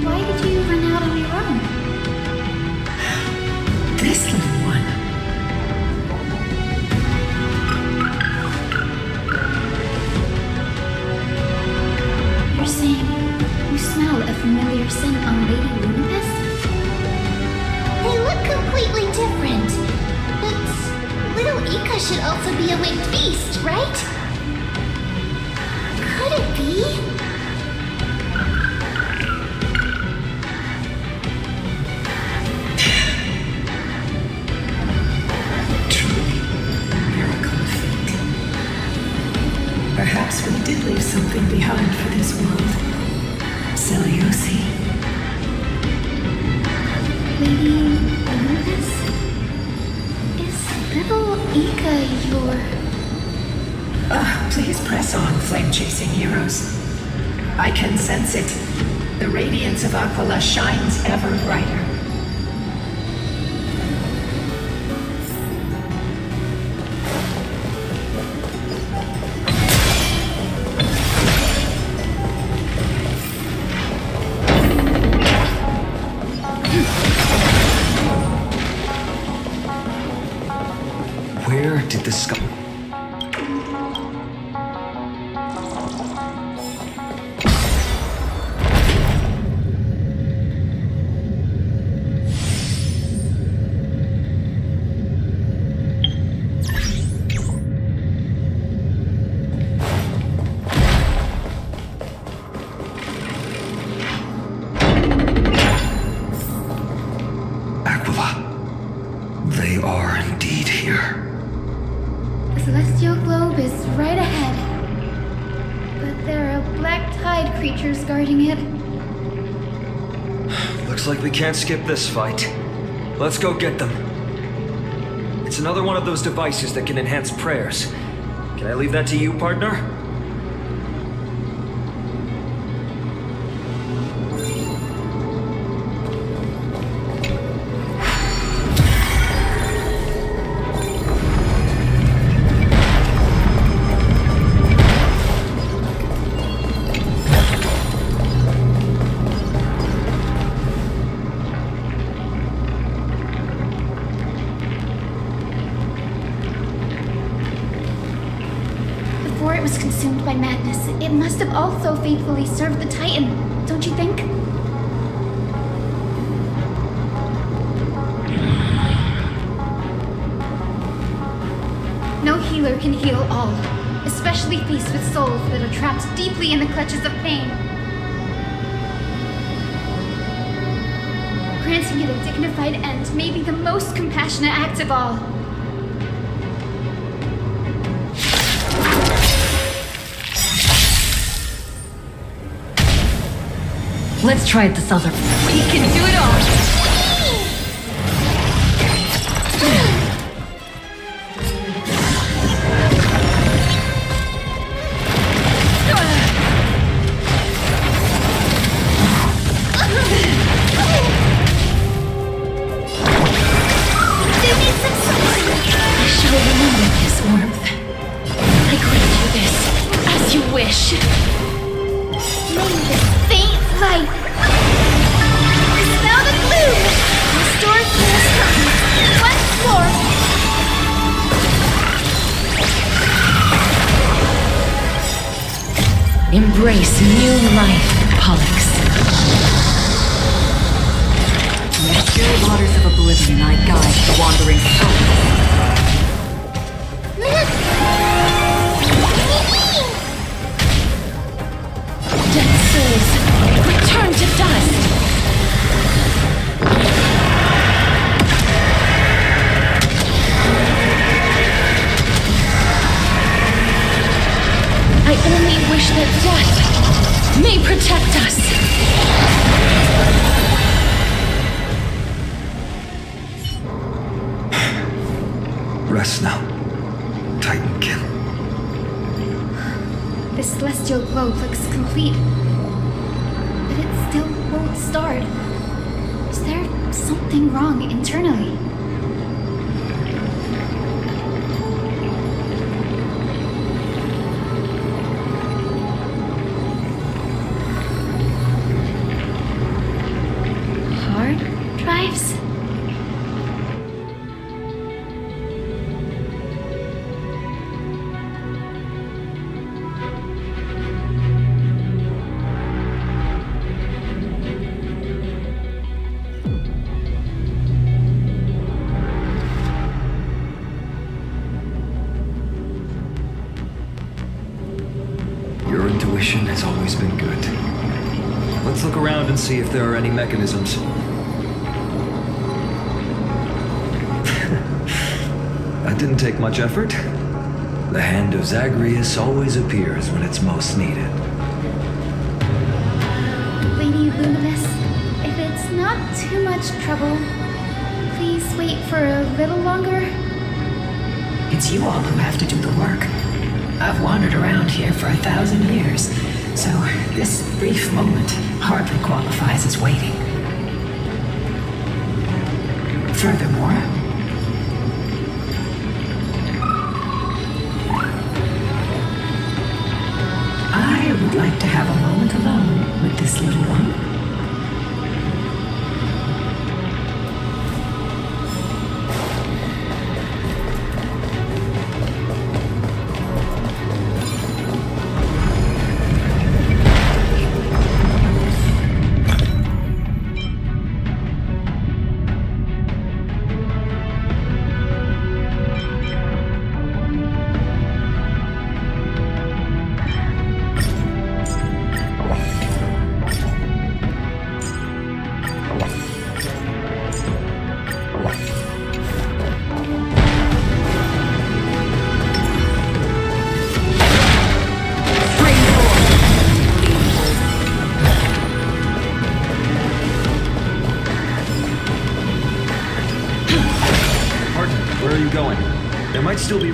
Why did you run out on your own? This little one. You're saying you smell a familiar scent on Lady Lunibus? They look completely different. But little Ika should also be a winged beast, right? Could it be? Perhaps we did leave something behind for this world. Celiosi. Lady Lunibus? Is little Ika your... Please press on, flame-chasing heroes. I can sense it. The radiance of Aquila shines ever brighter. Where did the sky... They are indeed here. The celestial globe is right ahead. But there are black tide creatures guarding it. Looks like we can't skip this fight. Let's go get them. It's another one of those devices that can enhance prayers. Can I leave that to you, partner? Before it was consumed by madness, it must have also faithfully served the Titan, don't you think? No healer can heal all, especially beasts with souls that are trapped deeply in the clutches of pain. Granting it a dignified end may be the most compassionate act of all. Let's try it this other. We can do it all! I shall remember this warmth. I grant you this, as you wish. May this faint light dispel the gloom, restore King's time once more. Embrace new life, Pollux. In the still waters of oblivion, I guide the wandering souls. dust. I only wish that death may protect us. Rest now, Titankin. The celestial globe looks complete, but it still won't start. Is there something wrong internally? Hard drives? Your intuition has always been good. Let's look around and see if there are any mechanisms. That didn't take much effort. The hand of Zagreus always appears when it's most needed. Lady Luminous, if it's not too much trouble, please wait for a little longer. It's you all who have to do the work. I've wandered around here for 1,000 years, so this brief moment hardly qualifies as waiting. Furthermore, I would like to have a moment alone with this little one. Where are you going? There might still be...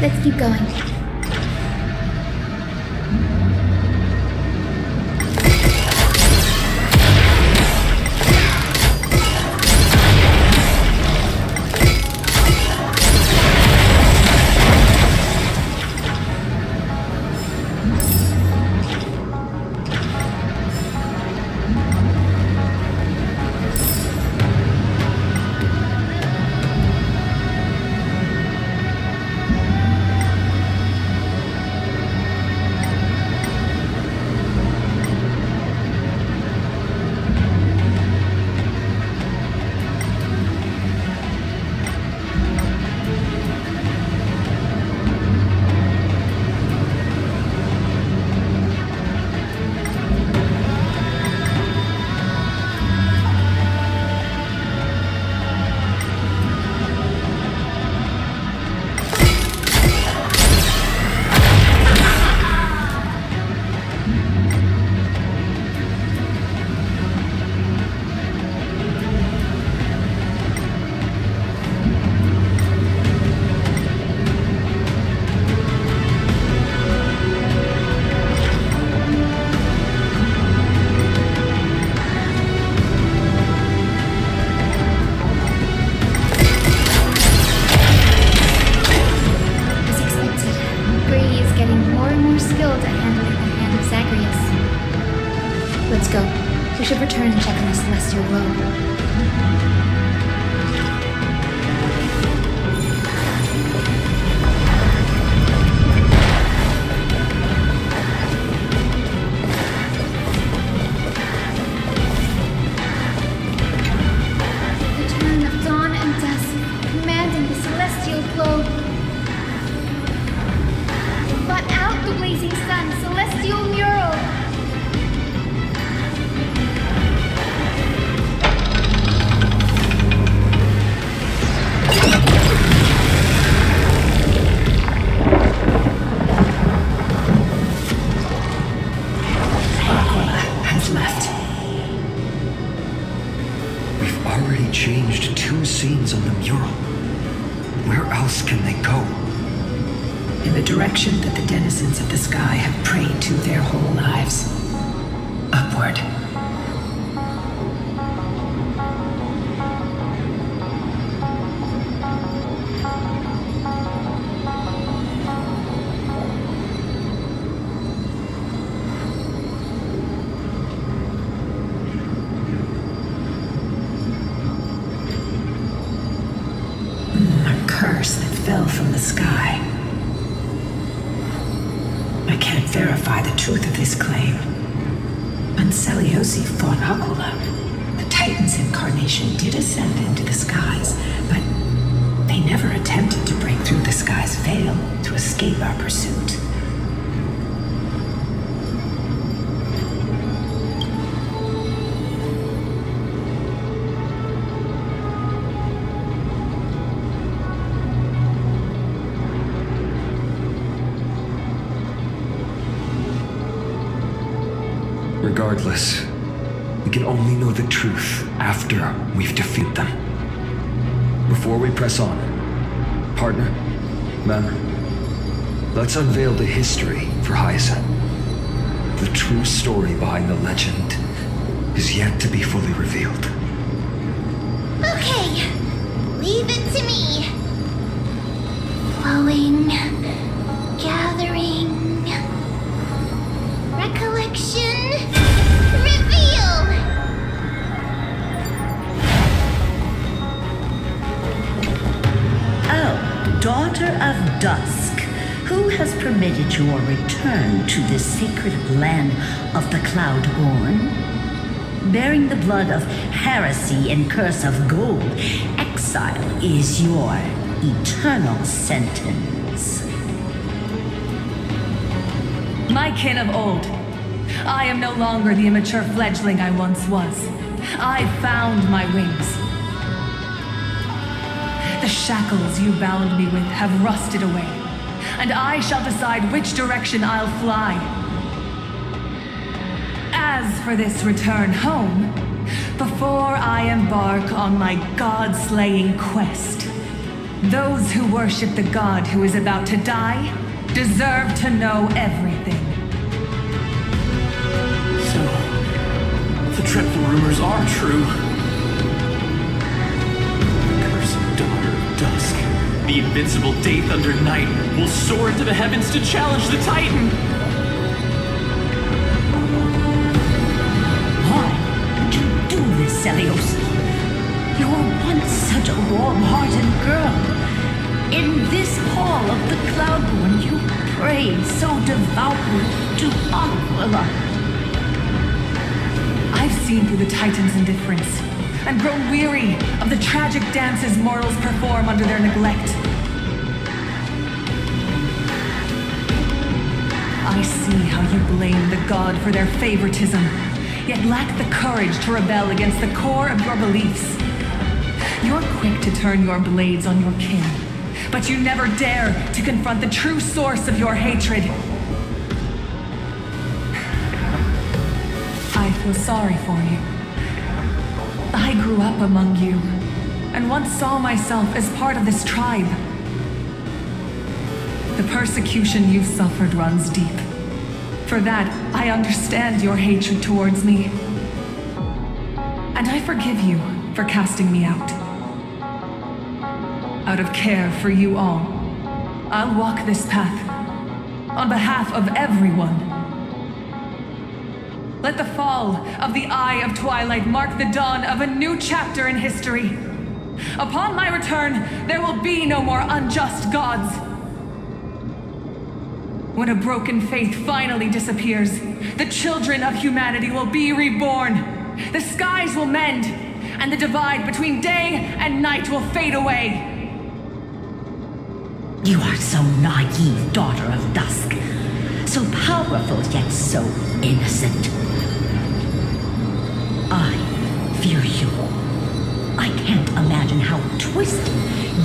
Let's keep going. Let's go. We should return and check on the celestial globe. Changed 2 scenes on the mural. Where else can they go? In the direction that the denizens of the sky have prayed to their whole lives. Upward. Fell from the sky. I can't verify the truth of this claim. Anseliosi fought Aquila. The Titan's incarnation did ascend into the skies, but they never attempted to break through the sky's veil to escape our pursuit. Regardless, we can only know the truth after we've defeated them. Before we press on, partner, man, let's unveil the history for Hyacinth. The true story behind the legend is yet to be fully revealed. Okay, leave it to me. Flowing, gathering, recollection. Daughter of Dusk, who has permitted your return to this sacred land of the Cloudborn? Bearing the blood of heresy and curse of gold, exile is your eternal sentence. My kin of old, I am no longer the immature fledgling I once was. I found my wings. The shackles you bound me with have rusted away, and I shall decide which direction I'll fly. As for this return home, before I embark on my god-slaying quest, Those who worship the god who is about to die deserve to know everything. So, the dreadful rumors are true. The cursed daughter of dusk. The invincible Day Thunder Knight will soar into the heavens to challenge the Titan! Why would you do this, Celios? You were once such a warm-hearted girl. In this hall of the Cloudborn, you prayed so devoutly to Aquila. I've seen through the Titan's indifference and grown weary of the tragic dances mortals perform under their neglect. I see how you blame the god for their favoritism, yet lack the courage to rebel against the core of your beliefs. You're quick to turn your blades on your kin, but you never dare to confront the true source of your hatred. I feel sorry for you. I grew up among you, and once saw myself as part of this tribe. The persecution you've suffered runs deep. For that, I understand your hatred towards me. And I forgive you for casting me out. Out of care for you all, I'll walk this path on behalf of everyone. Let the fall of the Eye of Twilight mark the dawn of a new chapter in history. Upon my return, there will be no more unjust gods. When a broken faith finally disappears, the children of humanity will be reborn. The skies will mend, and the divide between day and night will fade away. You are so naive, daughter of dusk. So powerful, yet so innocent. I fear you. I can't imagine how twisted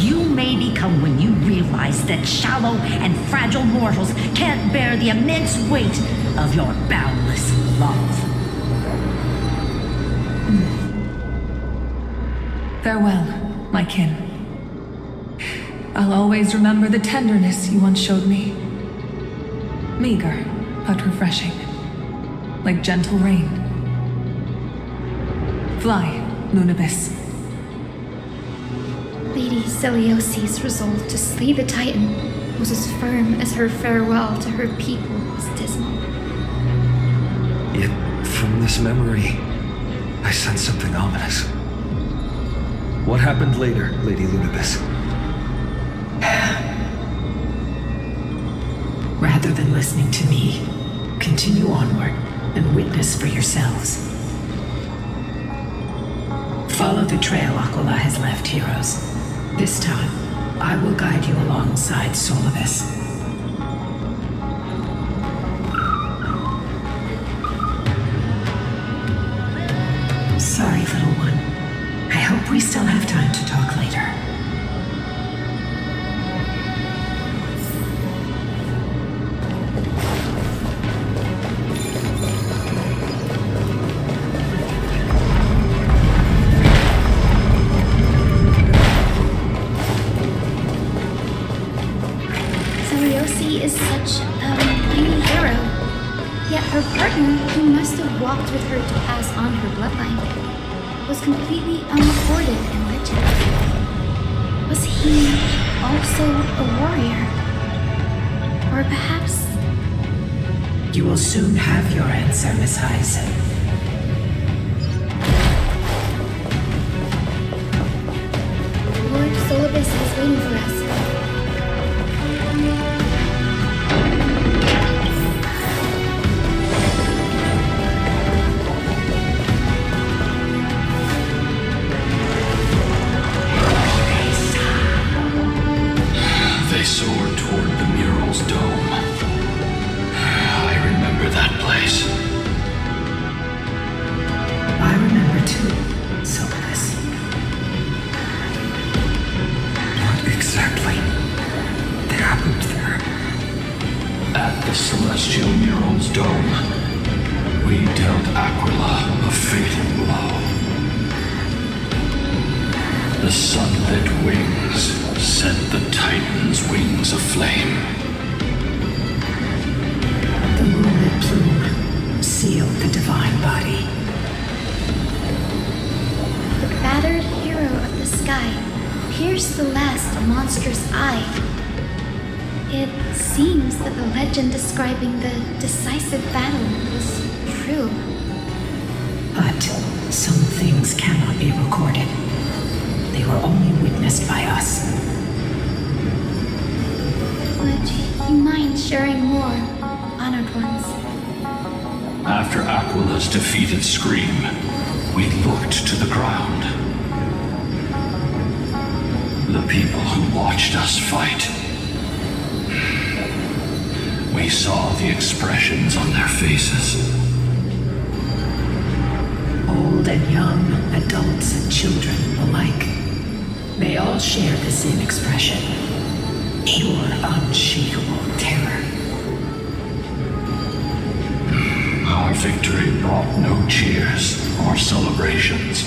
you may become when you realize that shallow and fragile mortals can't bear the immense weight of your boundless love. Farewell, my kin. I'll always remember the tenderness you once showed me. Meager, but refreshing. Like gentle rain. Fly, Lunibis. Lady Celios's resolve to slay the Titan was as firm as her farewell to her people was dismal. Yet, from this memory, I sense something ominous. What happened later, Lady Lunibis? Rather than listening to me, continue onward and witness for yourselves. Follow the trail Aquila has left, heroes. This time, I will guide you alongside Solibus. Sorry, little one. I hope we still have time to talk later. Is such a mighty hero. Yet her partner, who must have walked with her to pass on her bloodline, was completely unrecorded in legend. Was he also a warrior? Or perhaps... You will soon have your answer, Miss Hyson. Lord Solibus is waiting for us. They soared toward the mural's dome. I remember that place. I remember too, Solibus. What exactly happened there? At the celestial mural's dome, we dealt Aquila a fatal blow. The sunlit wings sent the Titans wings of flame. The moonlit plume sealed the divine body. The battered hero of the sky pierced the last monstrous eye. It seems that the legend describing the decisive battle was true. But some things cannot be recorded. They were only witnessed by us. Would you mind sharing more, honored ones? After Aquila's defeated scream, we looked to the ground. The people who watched us fight. We saw the expressions on their faces. Old and young, adults and children alike. They all shared the same expression. Pure, unshakable terror. Our victory brought no cheers or celebrations.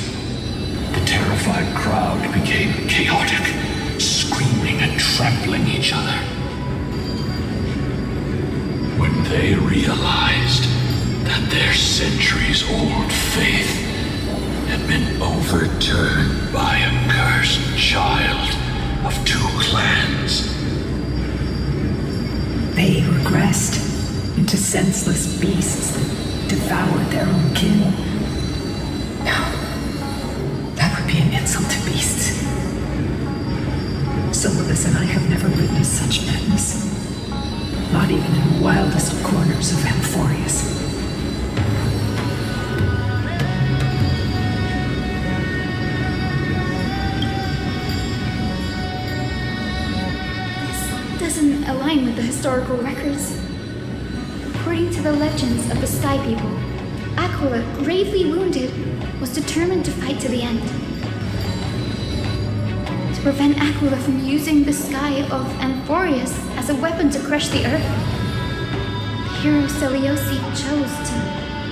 The terrified crowd became chaotic, screaming and trampling each other. When they realized that their centuries-old faith had been overturned by a cursed child of two clans. They regressed into senseless beasts that devoured their own kin. No, that would be an insult to beasts. Solovis and I have never witnessed such madness. Not even in the wildest corners of Amphoreus. Doesn't align with the historical records. According to the legends of the Sky People, Aquila, gravely wounded, was determined to fight to the end. To prevent Aquila from using the sky of Amphoreus as a weapon to crush the earth, the hero Selioci chose to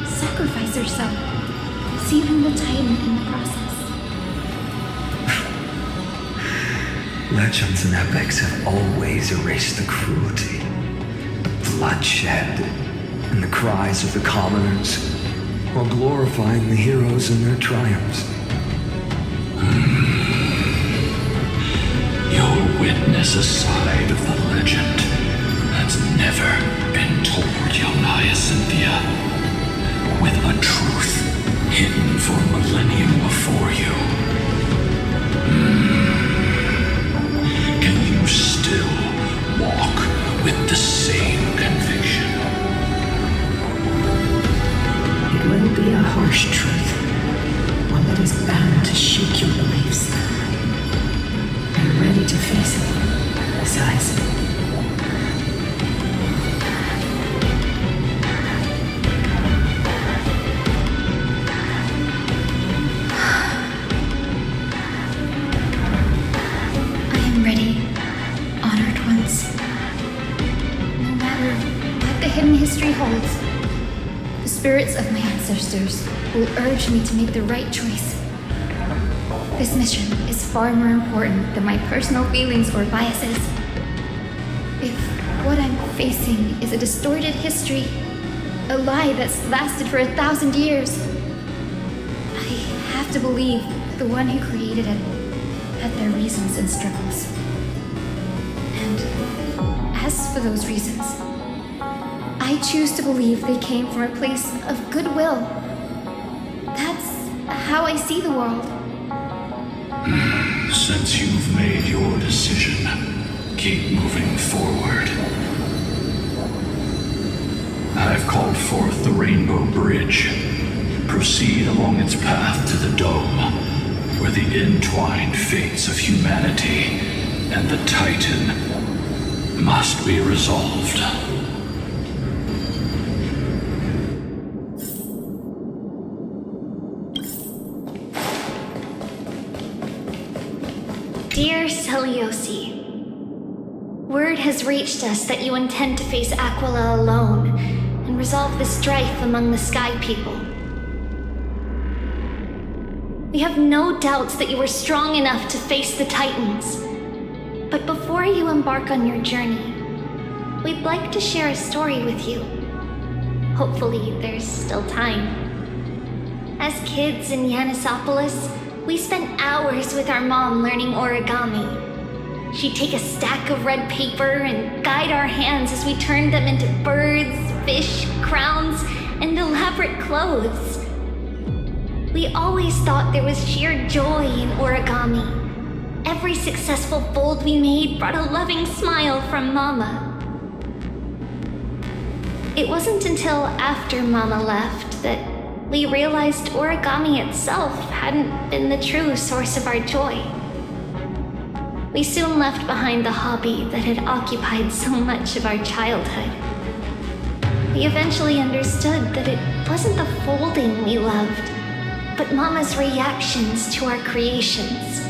sacrifice herself, sealing the Titan in the process. Legends and epics have always erased the cruelty, the bloodshed, and the cries of the commoners, while glorifying the heroes and their triumphs. You'll witness a side of the legend that's never been told, young Hyacinthia, with a truth hidden for a millennium before you. Can you still walk with the same conviction? It will be a harsh truth, one that is bound to shake your beliefs. Are you ready to face it? Besides, hidden history holds, the spirits of my ancestors will urge me to make the right choice. This mission is far more important than my personal feelings or biases. If what I'm facing is a distorted history, a lie that's lasted for 1,000 years, I have to believe the one who created it had their reasons and struggles. And as for those reasons, I choose to believe they came from a place of goodwill. That's how I see the world. Since you've made your decision, keep moving forward. I've called forth the Rainbow Bridge. Proceed along its path to the Dome, where the entwined fates of humanity and the Titan must be resolved. Dear Selioci, word has reached us that you intend to face Aquila alone and resolve the strife among the Sky People. We have no doubts that you are strong enough to face the Titans. But you embark on your journey, we'd like to share a story with you. Hopefully, there's still time. As kids in Yanisopolis, we spent hours with our mom learning origami. She'd take a stack of red paper and guide our hands as we turned them into birds, fish, crowns, and elaborate clothes. We always thought there was sheer joy in origami. Every successful fold we made brought a loving smile from Mama. It wasn't until after Mama left that we realized origami itself hadn't been the true source of our joy. We soon left behind the hobby that had occupied so much of our childhood. We eventually understood that it wasn't the folding we loved, but Mama's reactions to our creations.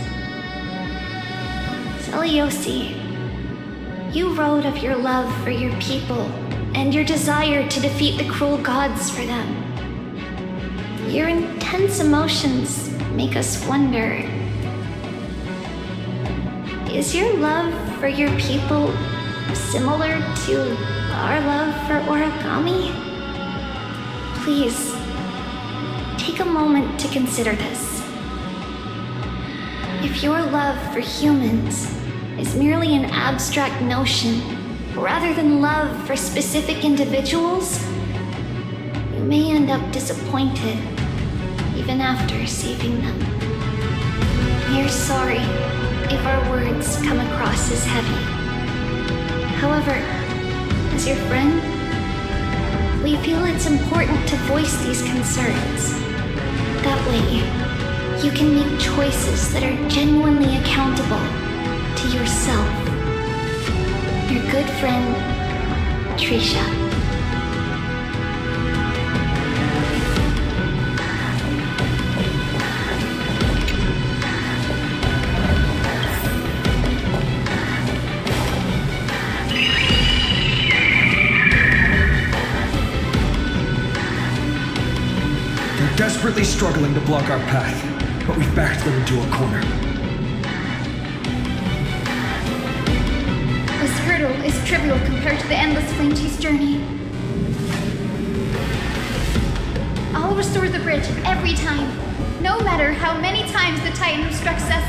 Celiosi, you wrote of your love for your people and your desire to defeat the cruel gods for them. Your intense emotions make us wonder, is your love for your people similar to our love for origami? Please, take a moment to consider this. If your love for humans is merely an abstract notion, rather than love for specific individuals, you may end up disappointed even after saving them. We're sorry if our words come across as heavy. However, as your friend, we feel it's important to voice these concerns. That way, you can make choices that are genuinely accountable to yourself. Your good friend, Trisha. They're desperately struggling to block our path, but we've backed them into a corner. This hurdle is trivial compared to the endless flame chase journey. I'll restore the bridge every time, no matter how many times the Titan obstructs us.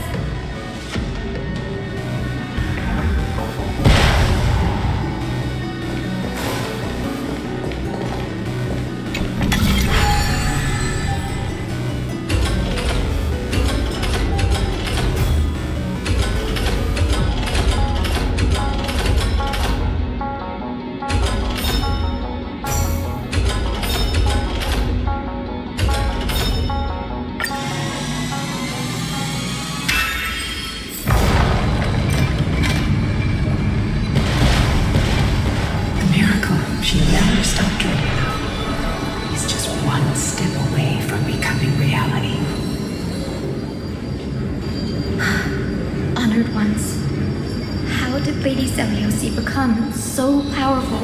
Become so powerful.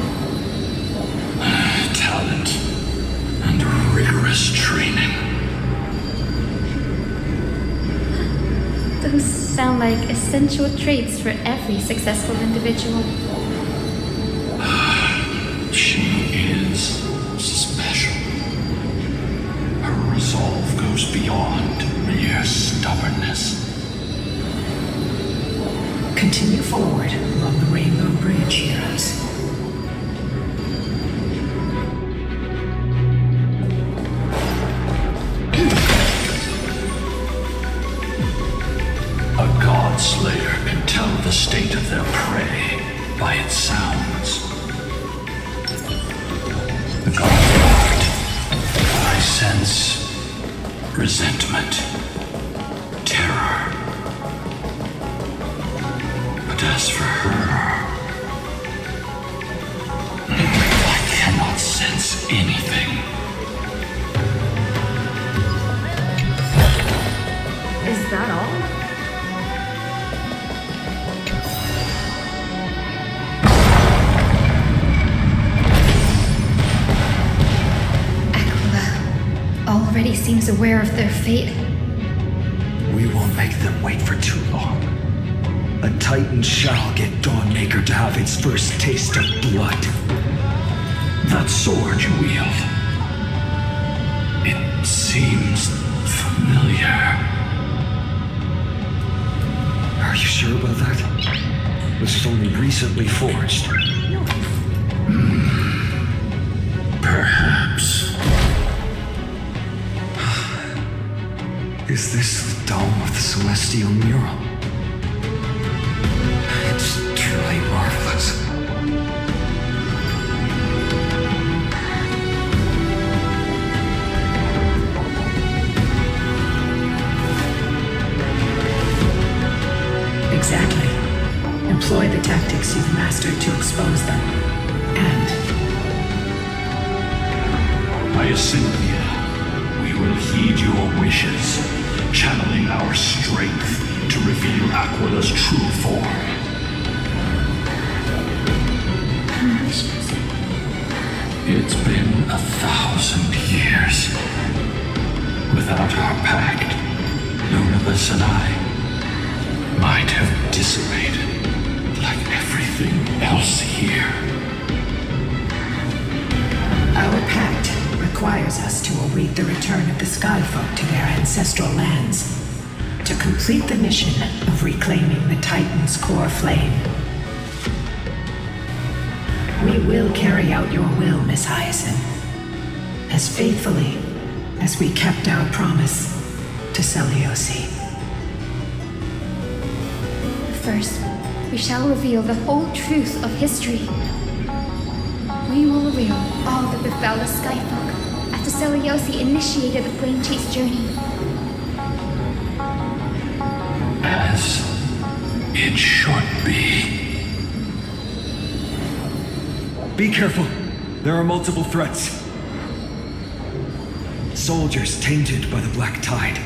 Talent and rigorous training. Those sound like essential traits for every successful individual. She is special. Her resolve goes beyond mere stubbornness. Continue forward along the Rainbow Bridge, heroes. A god slayer can tell the state of their prey by its sounds. The god laughed. I sense resentment, terror. As for her, I cannot sense anything. Is that all? Aquila already seems aware of their fate. We won't make them wait for too long. A Titan shall get Dawnmaker to have its first taste of blood. That sword you wield. It seems familiar. Are you sure about that? This is only recently forged. Perhaps. Is this the dome of the celestial mural? It's truly marvelous. Exactly. Employ the tactics you've mastered to expose them. And Hyacinthia, we will heed your wishes, channeling our strength to reveal Aquila's true form. Wishes. It's been 1,000 years. Without our pact, Lunabus and I might have dissipated like everything else here. our pact requires us to await the return of the Skyfolk to their ancestral lands, to complete the mission of reclaiming the Titan's core flame. We will carry out your will, Miss Hyacinth, as faithfully as we kept our promise to Seliosi. First, we shall reveal the whole truth of history. We will reveal all that befell the Skyfolk after Seliosi initiated the Flame Chase journey. As it should be. Be careful. There are multiple threats. Soldiers tainted by the Black Tide.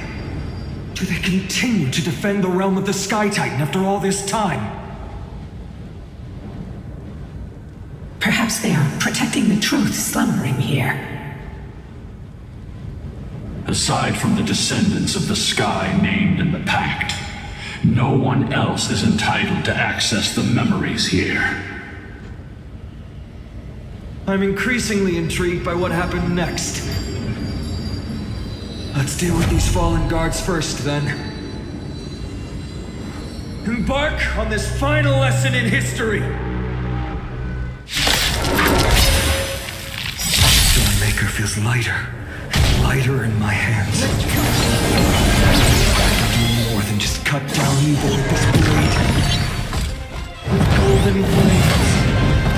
Do they continue to defend the realm of the Sky Titan after all this time? Perhaps they are protecting the truth slumbering here. Aside from the descendants of the Sky named in the Pact, no one else is entitled to access the memories here. I'm increasingly intrigued by what happened next. Let's deal with these fallen guards first, then. Embark on this final lesson in history! Dawnmaker feels lighter and lighter in my hands. I can do more than just cut down evil with this blade. With golden flames,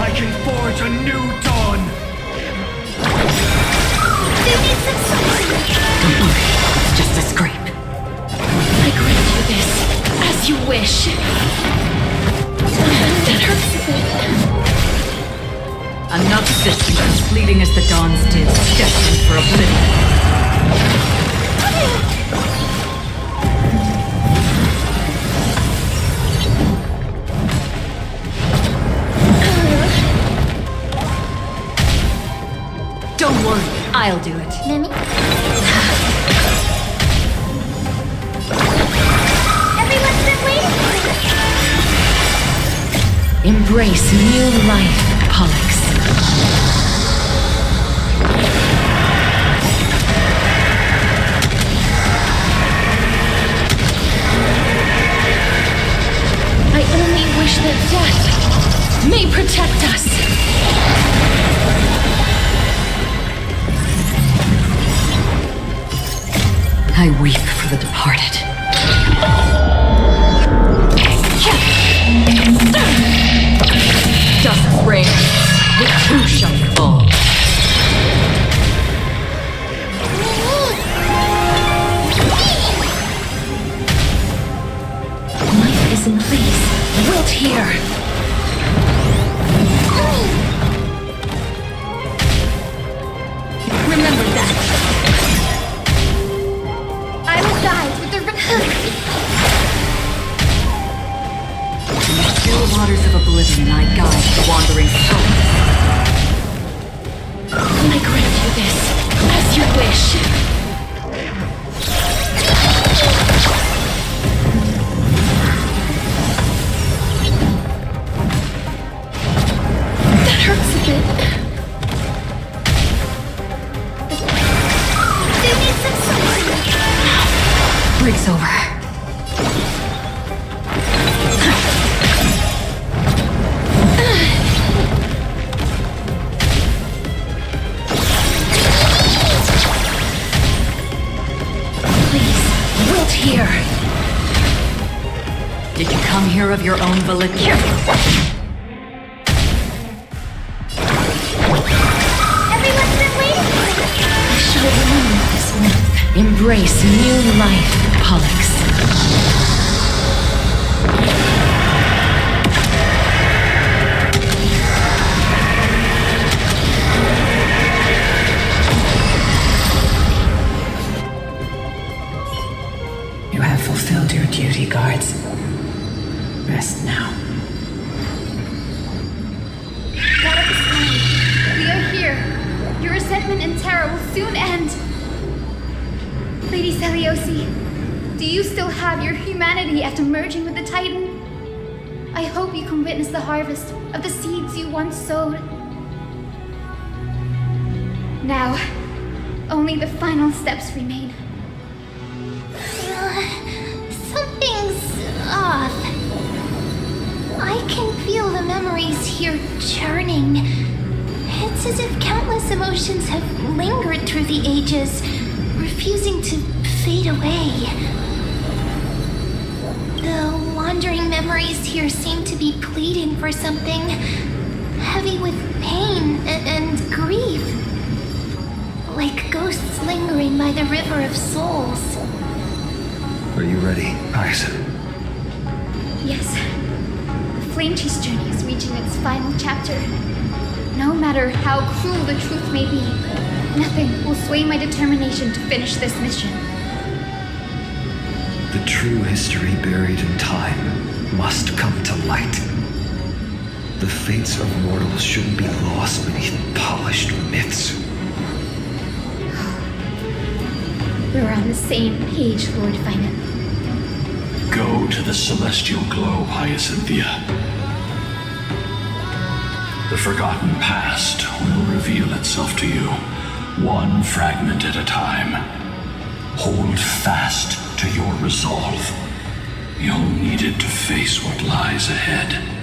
I can forge a new dawn! It's just a scrape. I grant you this, as you wish. That hurts a bit. Enough systems fleeting as the dawns did, destined for oblivion. Don't worry, I'll do it. Nemi? Everyone's been waiting for it! Embrace new life, Pollux. I only wish that death may protect us. I weep for the departed. Dusk reigns, the two shall fall. Life is in place, wilt here. Remember that. I will guide with the In the still waters of oblivion, I guide the wandering souls. I grant you this, as you wish. matter of your own volition. Everyone's been waiting for it. I should have remembered this warmth. Embrace new life, Pollux. You have fulfilled your duty, guards. Rest now. God of the Sky, we are here. Your resentment and terror will soon end. Lady Celiosi, do you still have your humanity after merging with the Titan? I hope you can witness the harvest of the seeds you once sowed. Now, only the final steps remain. Something's off. I can feel the memories here churning. It's as if countless emotions have lingered through the ages, refusing to fade away. The wandering memories here seem to be pleading for something heavy with pain and grief. Like ghosts lingering by the river of souls. Are you ready, Ice? Yes. The Flame Chase journey is reaching its final chapter. No matter how cruel the truth may be, nothing will sway my determination to finish this mission. The true history buried in time must come to light. The fates of mortals shouldn't be lost beneath polished myths. We're on the same page, Lord Finan. Go to the celestial glow, Hyacinthia. The forgotten past will reveal itself to you, one fragment at a time. Hold fast to your resolve. You'll need it to face what lies ahead.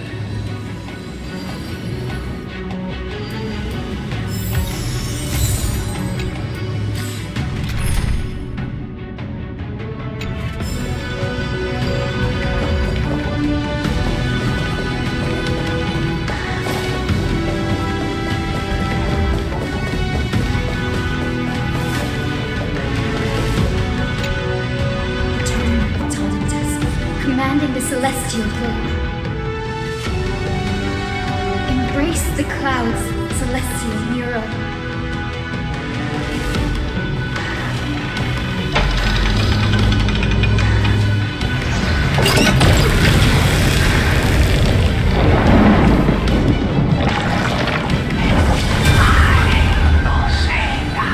Celestial glow. Embrace the clouds, celestial mural.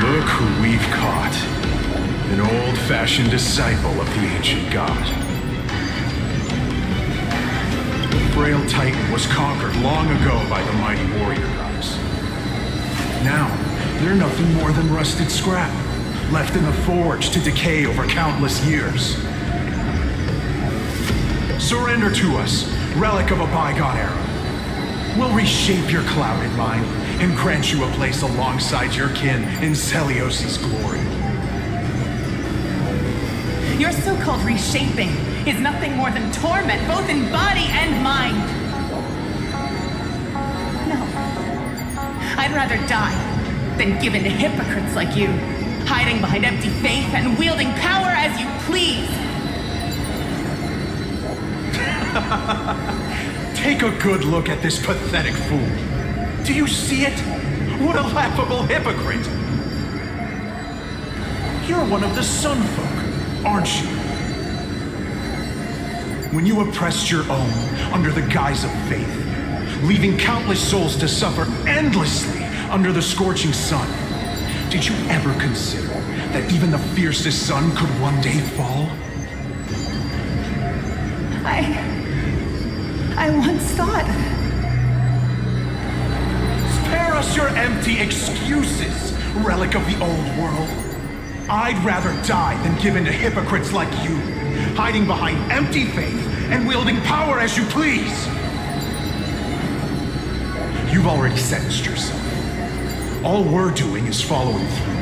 Look who we've caught. An old-fashioned disciple of the ancient god. Frail Titan was conquered long ago by the mighty warrior gods. Now, they're nothing more than rusted scrap, left in the forge to decay over countless years. Surrender to us, relic of a bygone era. We'll reshape your clouded mind and grant you a place alongside your kin in Celiosi's glory. Your so-called reshaping is nothing more than torment, both in body and mind. No. I'd rather die than give in to hypocrites like you, hiding behind empty faith and wielding power as you please. Take a good look at this pathetic fool. Do you see it? What a laughable hypocrite! You're one of the Sun Folk, aren't you? When you oppressed your own under the guise of faith, leaving countless souls to suffer endlessly under the scorching sun, did you ever consider that even the fiercest sun could one day fall? I once thought. Spare us your empty excuses, relic of the old world. I'd rather die than give in to hypocrites like you, hiding behind empty faith and wielding power as you please. You've already sentenced yourself. All we're doing is following through.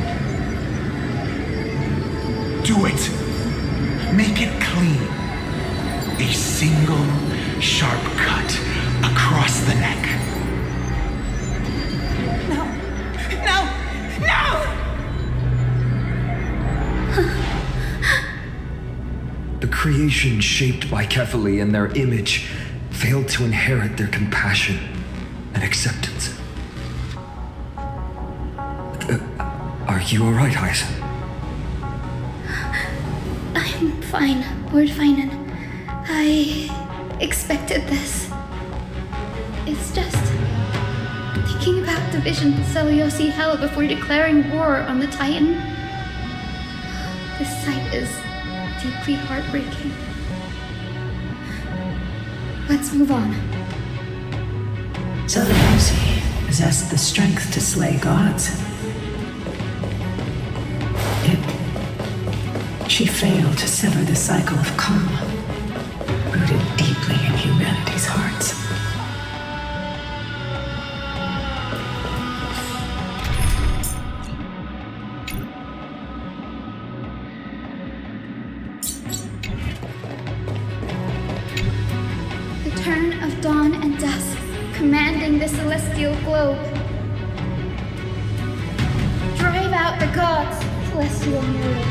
Do it. Make it clean. A single Sharp cut across the neck. No! No! No! The creation shaped by Kefali and their image failed to inherit their compassion and acceptance. Are you alright, Hyacin? I'm fine, Lord Finan. I expected this. It's just thinking about Division Seliosi Hell before declaring war on the Titan. This sight is deeply heartbreaking. Let's move on. Seliosi possessed the strength to slay gods. She failed to sever the cycle of karma, rooted deeply in humanity's hearts. The turn of dawn and dusk, commanding the celestial globe. Drive out the gods, celestial mirror.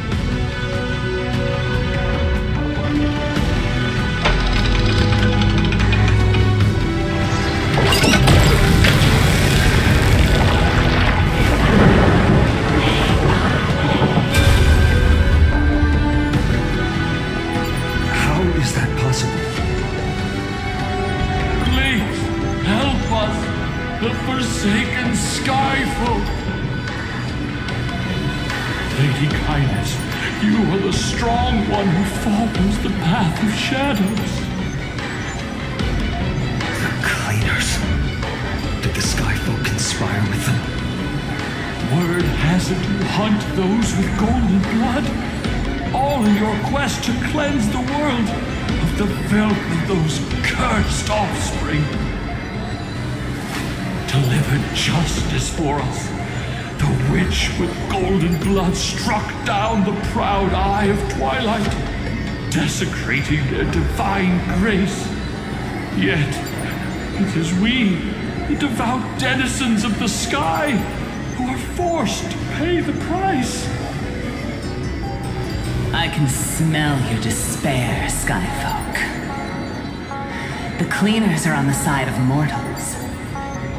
How is that possible? Please, help us, the forsaken Skyfolk. Lady Kindness, you are the strong one who follows the path of shadows. The Cleaners. Did the Skyfolk conspire with them? Word has it you hunt those with golden blood, all in your quest to cleanse the world of the filth of those cursed offspring. Deliver justice for us. The witch with golden blood struck down the proud eye of twilight, desecrating their divine grace. Yet, it is we, the devout denizens of the sky, who are forced to pay the price. I can smell your despair, Skyfolk. The Cleaners are on the side of mortals.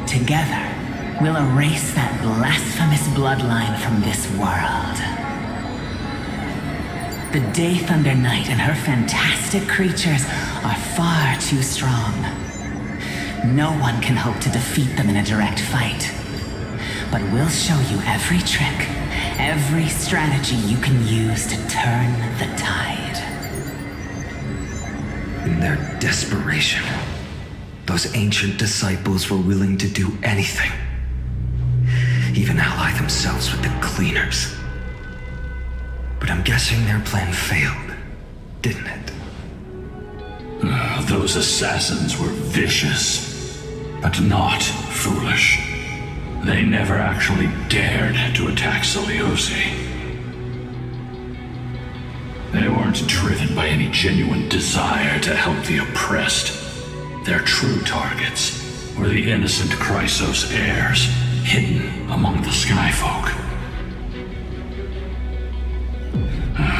Together, we'll erase that blasphemous bloodline from this world. The Day Thunder Knight and her fantastic creatures are far too strong. No one can hope to defeat them in a direct fight. But we'll show you every trick, every strategy you can use to turn the tide. In their desperation, those ancient disciples were willing to do anything. Even ally themselves with the Cleaners. But I'm guessing their plan failed, didn't it? Those assassins were vicious, but not foolish. They never actually dared to attack Seliosi. They weren't driven by any genuine desire to help the oppressed. Their true targets were the innocent Chrysos heirs, hidden among the Skyfolk.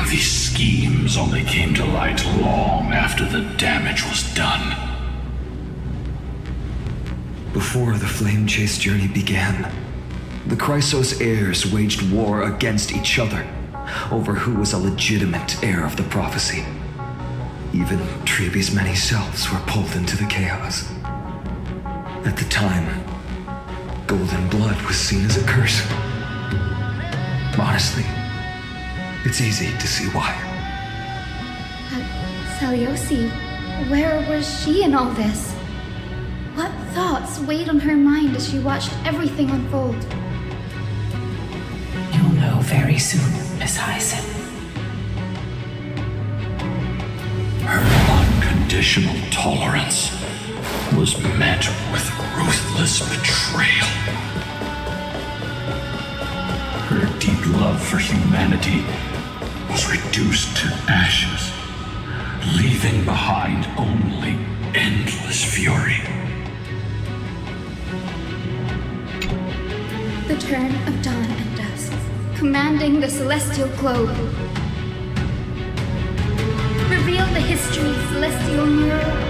These schemes only came to light long after the damage was done. Before the Flame Chase journey began, the Chrysos heirs waged war against each other over who was a legitimate heir of the prophecy. Even Treeby's many selves were pulled into the chaos. At the time, golden blood was seen as a curse. Honestly, it's easy to see why. Seliosi, where was she in all this? What thoughts weighed on her mind as she watched everything unfold? You'll know very soon, Miss Hyacin. Her unconditional tolerance was met with ruthless betrayal. Her deep love for humanity was reduced to ashes, leaving behind only endless fury. The turn of dawn and dusk, commanding the celestial globe. Reveal the history, celestial mirror.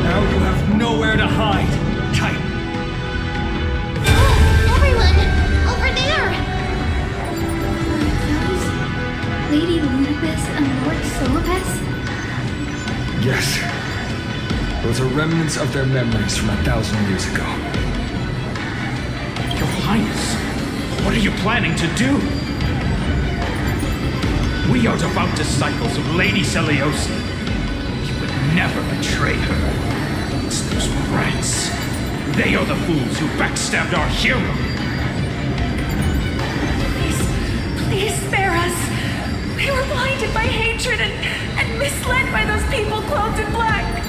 Now you have nowhere to hide, Titan. Everyone! Over there! Those Lady Lunibus and Lord Solibus? Yes. Those are remnants of their memories from 1,000 years ago. Your Highness, what are you planning to do? We are devout disciples of Lady Seliosi. You would never betray her. It's those rats. They are the fools who backstabbed our hero. Please spare us. We were blinded by hatred and misled by those people clothed in black.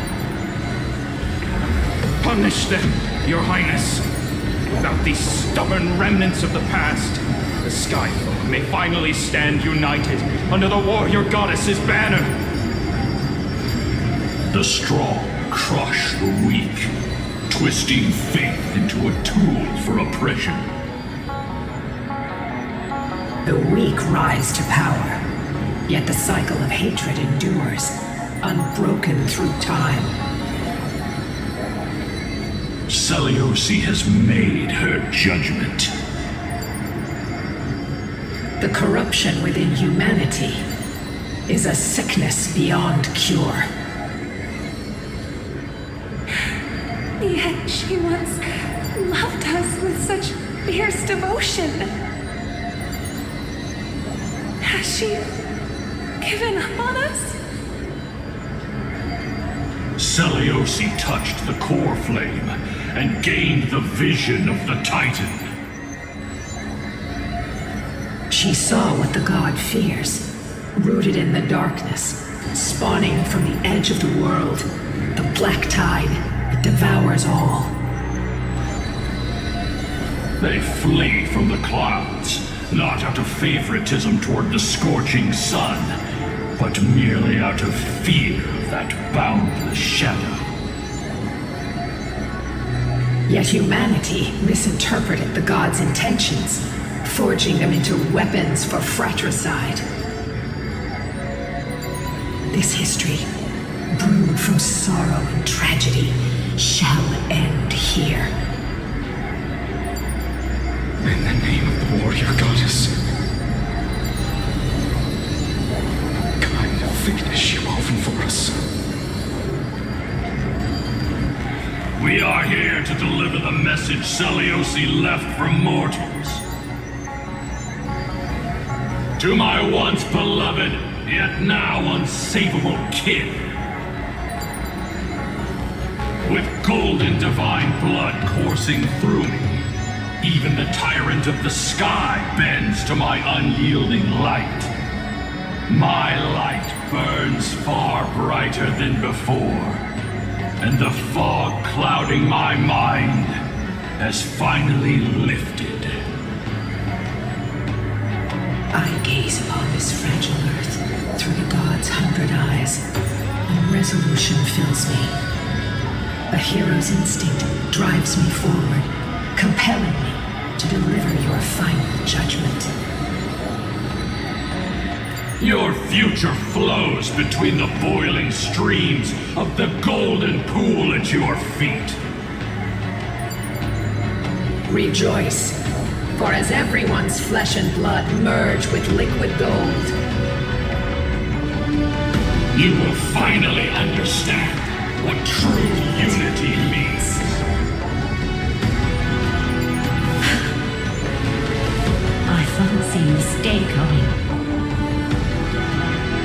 Punish them, Your Highness. Without these stubborn remnants of the past, the Skyfolk may finally stand united under the warrior goddess's banner. The strong crush the weak, twisting faith into a tool for oppression. The weak rise to power, yet the cycle of hatred endures, unbroken through time. Seliosi has made her judgment. The corruption within humanity is a sickness beyond cure. Yet she once loved us with such fierce devotion. Has she given up on us? Seliosi touched the core flame and gained the vision of the Titan. She saw what the god fears, rooted in the darkness, spawning from the edge of the world, the black tide that devours all. They flee from the clouds, not out of favoritism toward the scorching sun, but merely out of fear of that boundless shadow. Yet humanity misinterpreted the god's intentions, forging them into weapons for fratricide. This history, brewed from sorrow and tragedy, shall end here. In the name of the warrior goddess. What kind of fate is she woven for us? We are here to deliver the message Seliosi left for mortals. To my once beloved, yet now unsavable kin. With golden divine blood coursing through me, even the tyrant of the sky bends to my unyielding light. My light burns far brighter than before, and the fog clouding my mind has finally lifted. I gaze upon this fragile earth through the god's 100 eyes, and resolution fills me. A hero's instinct drives me forward, compelling me to deliver your final judgment. Your future flows between the boiling streams of the golden pool at your feet. Rejoice, for as everyone's flesh and blood merge with liquid gold, you will finally understand what true unity means. I fancy a mistake coming.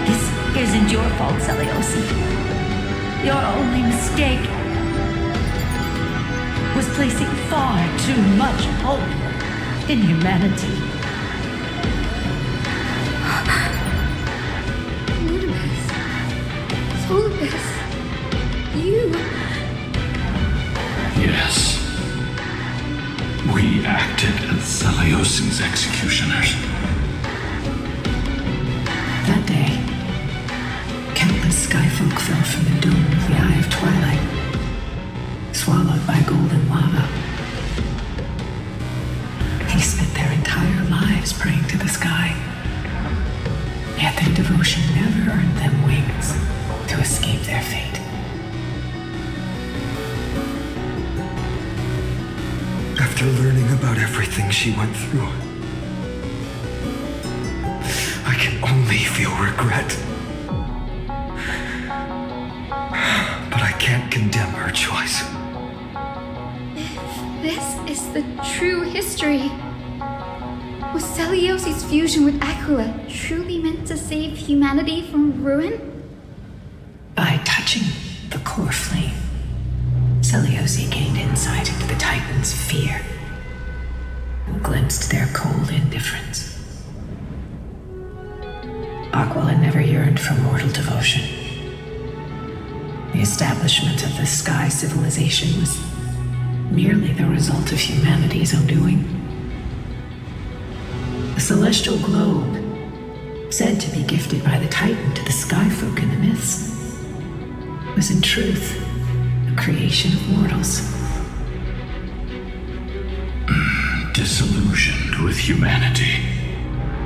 This isn't your fault, Seliosi. Your only mistake was placing far too much hope in humanity. Solibus, you... Yes, We acted as Celiosi's executioners. That day, countless skyfolk fell from the dome of the Eye of Twilight, swallowed by golden lava. They spent their entire lives praying to the sky, yet their devotion never earned them wings to escape their fate. After learning about everything she went through, I can only feel regret. But I can't condemn her choice. This is the true history. Was Celiosi's fusion with Aquila truly meant to save humanity from ruin? By touching the core flame, Celiosi gained insight into the Titans' fear and glimpsed their cold indifference. Aquila never yearned for mortal devotion. The establishment of the Sky civilization was merely the result of humanity's undoing. The celestial globe, said to be gifted by the Titan to the Skyfolk in the myths, was in truth a creation of mortals. Disillusioned with humanity,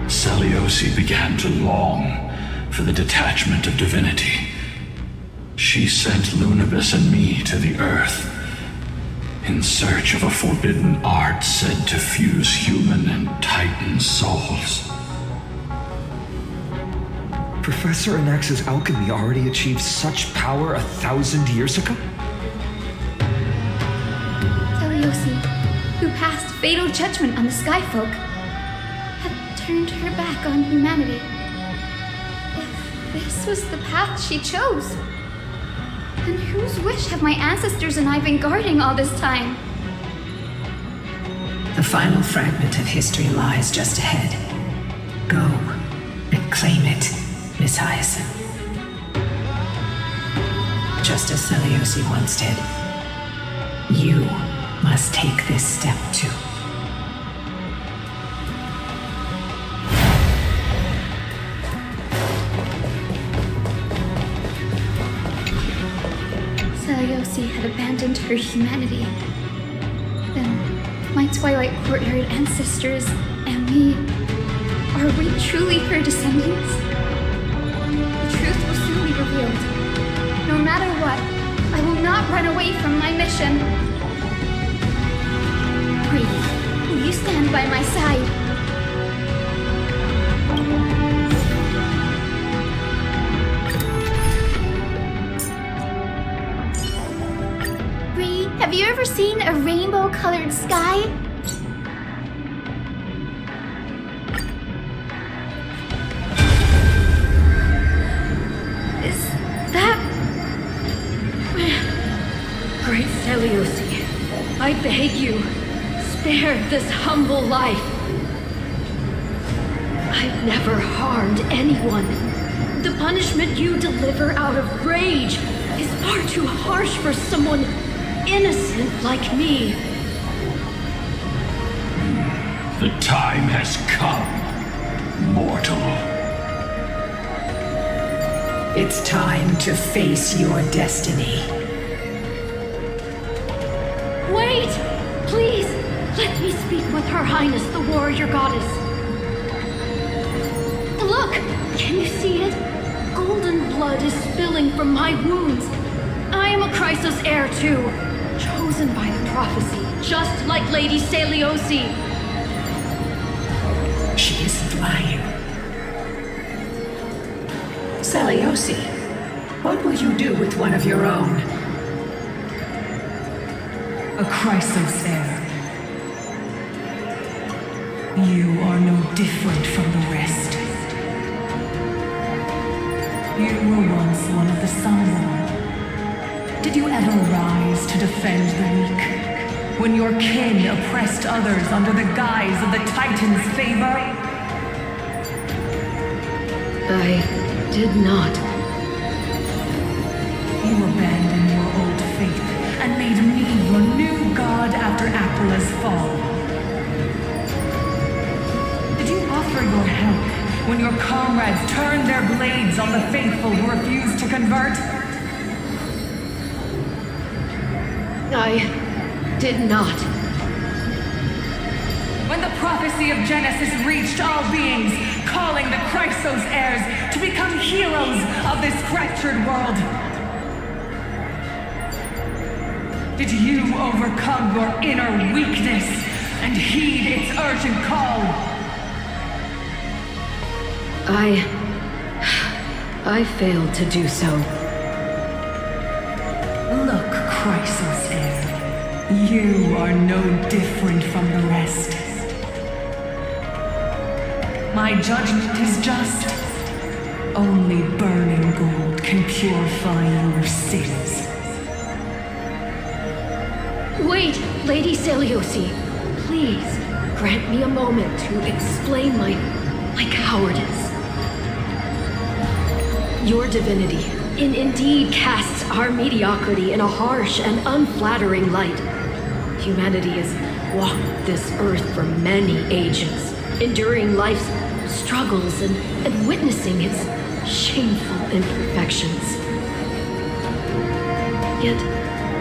Celiosi began to long for the detachment of divinity. She sent Lunibus and me to the Earth in search of a forbidden art said to fuse human and Titan souls. Professor Anax's alchemy already achieved such power 1,000 years ago? Celiosi, who passed fatal judgment on the Skyfolk, had turned her back on humanity. If this was the path she chose, then whose wish have my ancestors and I been guarding all this time? The final fragment of history lies just ahead. Go and claim it, Miss Hyacinth. Just as Celiosi once did, you must take this step too. Celiosi had abandoned her humanity. Then, my Twilight Courtyard ancestors and me, are we truly her descendants? The truth will soon be revealed. No matter what, I will not run away from my mission. Breathe, will you stand by my side? Have you ever seen a rainbow-colored sky? Is that... Great Celiosi, I beg you, spare this humble life. I've never harmed anyone. The punishment you deliver out of rage is far too harsh for someone innocent like me. The time has come, mortal. It's time to face your destiny. Wait! Please, let me speak with Her Highness, the warrior goddess. Look! Can you see it? Golden blood is spilling from my wounds. I am a Chrysos heir too. Chosen by the prophecy, just like Lady Celiosi. She isn't lying. Celiosi, what will you do with one of your own? A Chrysos heir. You are no different from the rest. You were once one of the Sunborn. Did you ever rise to defend the weak? When your kin oppressed others under the guise of the Titan's favor? I did not. You abandoned your old faith and made me your new god after Aquila's fall. when your comrades turned their blades on the faithful who refused to convert? I did not. When the prophecy of Genesis reached all beings, calling the Chrysos heirs to become heroes of this fractured world, did you overcome your inner weakness and heed its urgent call? I failed to do so. Look, Chrysos heir, you are no different from the rest. My judgment is just. Only burning gold can purify your sins. Wait, Lady Seliosi. Please, grant me a moment to explain my cowardice. Your divinity indeed casts our mediocrity in a harsh and unflattering light. Humanity has walked this earth for many ages, enduring life's struggles and witnessing its shameful imperfections. Yet,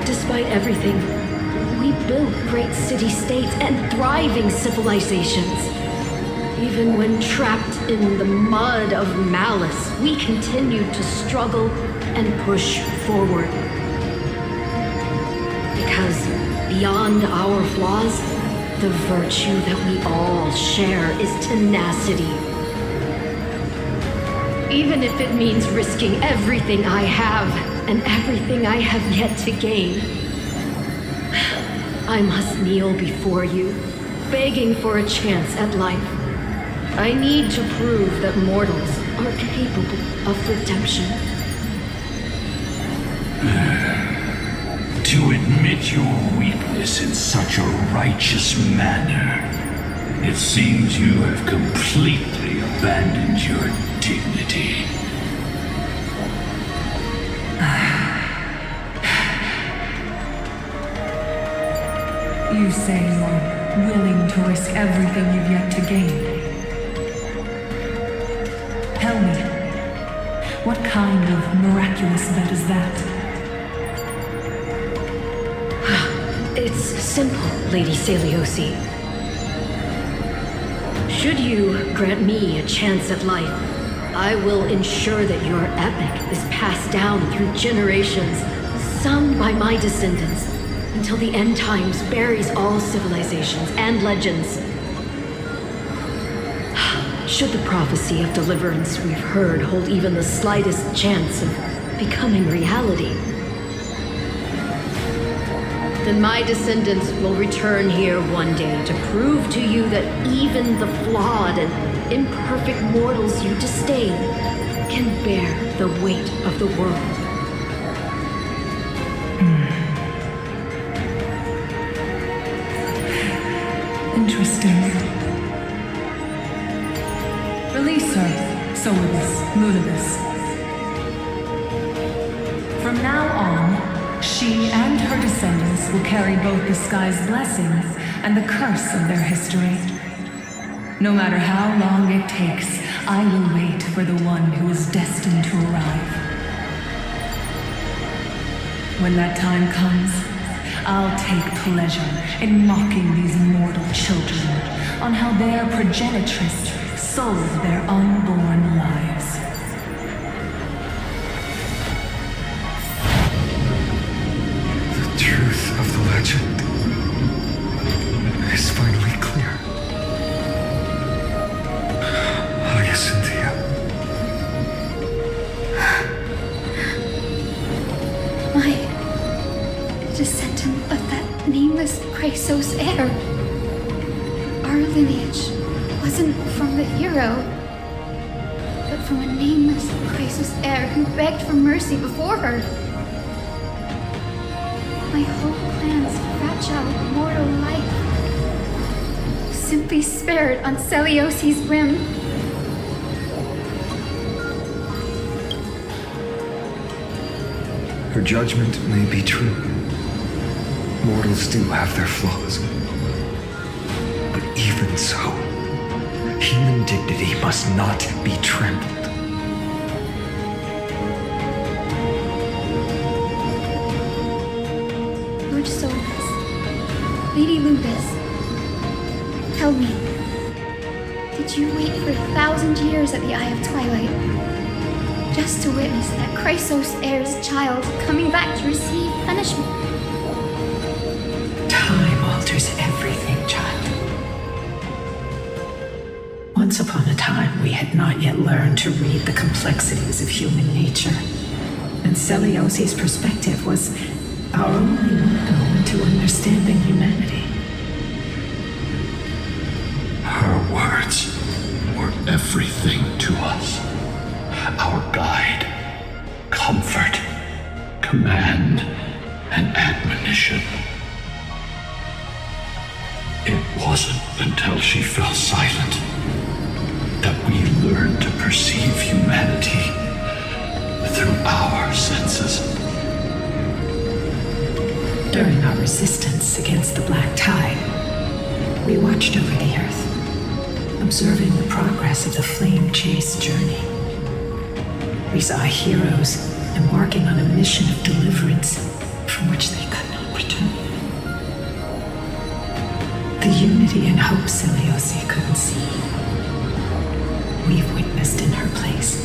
despite everything, we built great city-states and thriving civilizations. Even when trapped in the mud of malice, we continued to struggle and push forward. Because beyond our flaws, the virtue that we all share is tenacity. Even if it means risking everything I have and everything I have yet to gain. I must kneel before you, begging for a chance at life. I need to prove that mortals are capable of redemption. To admit your weakness in such a righteous manner, it seems you have completely abandoned your dignity. You say you're willing to risk everything you've yet to gain. Tell me, what kind of miraculous bet is that? It's simple, Lady Seliosi. Should you grant me a chance at life, I will ensure that your epic is passed down through generations, sung by my descendants, until the end times buries all civilizations and legends. Should the prophecy of deliverance we've heard hold even the slightest chance of becoming reality, then my descendants will return here one day to prove to you that even the flawed and imperfect mortals you disdain can bear the weight of the world. Interesting. Release her, Solidus, Ludibus. From now on, she and her descendants will carry both the sky's blessings and the curse of their history. No matter how long it takes, I will wait for the one who is destined to arrive. When that time comes, I'll take pleasure in mocking these mortal children on how their progenitress sold their unborn lives. The truth of the legend is finally clear. Hyacinthia. My descendant of that nameless Chrysos heir. Our lineage wasn't from the hero, but from a nameless Chrysos heir who begged for mercy before her. My whole clan's fragile mortal life simply spared on Seliosi's whim. Her judgment may be true. Mortals do have their flaws. But even so, human dignity must not be trampled. Lord Solus, Lady Lupus, tell me, did you wait for 1,000 years at the Eye of Twilight just to witness that Chrysos heir's child coming back to receive punishment? Time alters everything, child. Once upon a time, we had not yet learned to read the complexities of human nature, and Celiosi's perspective was our only window into understanding humanity. Her words were everything to us. Our guide, comfort, command, and admonition. It wasn't until she fell silent that we learned to perceive humanity through our senses. During our resistance against the Black Tide, we watched over the Earth, observing the progress of the Flame Chase journey. We saw heroes embarking on a mission of deliverance from which they could not return. The unity and hope Celiosi couldn't see, we've witnessed in her place.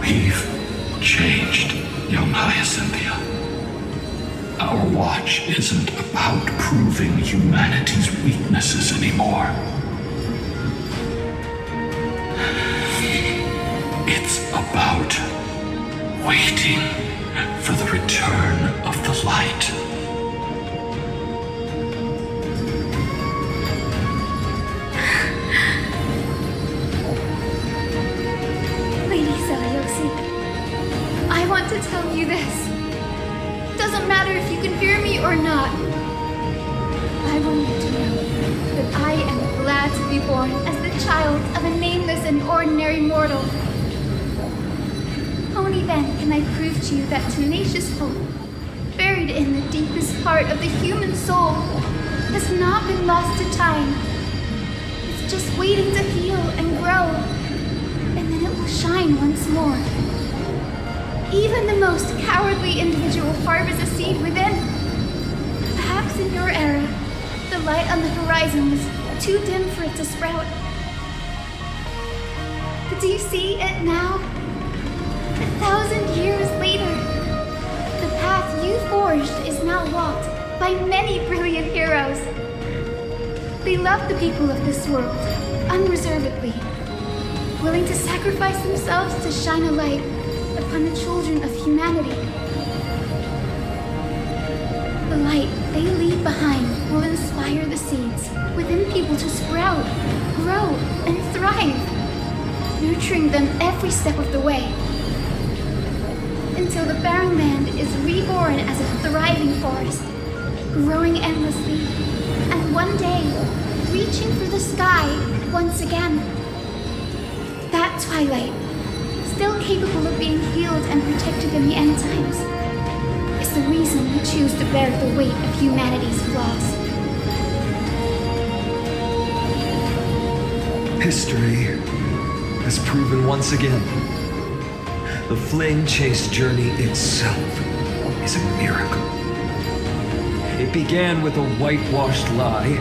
We've changed, young Hyacinthia. Our watch isn't about proving humanity's weaknesses anymore. It's about waiting for the return of the light. Lady Celiosi, I want to tell you this. Doesn't matter if you can hear me or not. I want you to know that I am glad to be born as the child of a nameless and ordinary mortal. Only then can I prove to you that tenacious hope, buried in the deepest part of the human soul, has not been lost to time. It's just waiting to heal and grow, and then it will shine once more. Even the most cowardly individual harbors a seed within. Perhaps in your era, the light on the horizon was too dim for it to sprout. But do you see it now? 1,000 years later, the path you forged is now walked by many brilliant heroes. They love the people of this world, unreservedly, willing to sacrifice themselves to shine a light upon the children of humanity. The light they leave behind will inspire the seeds within people to sprout, grow, and thrive, nurturing them every step of the way, until the barren land is reborn as a thriving forest, growing endlessly, and one day reaching for the sky once again. That twilight, still capable of being healed and protected in the end times, is the reason we choose to bear the weight of humanity's flaws. History has proven once again, the Flame Chase journey itself is a miracle. It began with a whitewashed lie,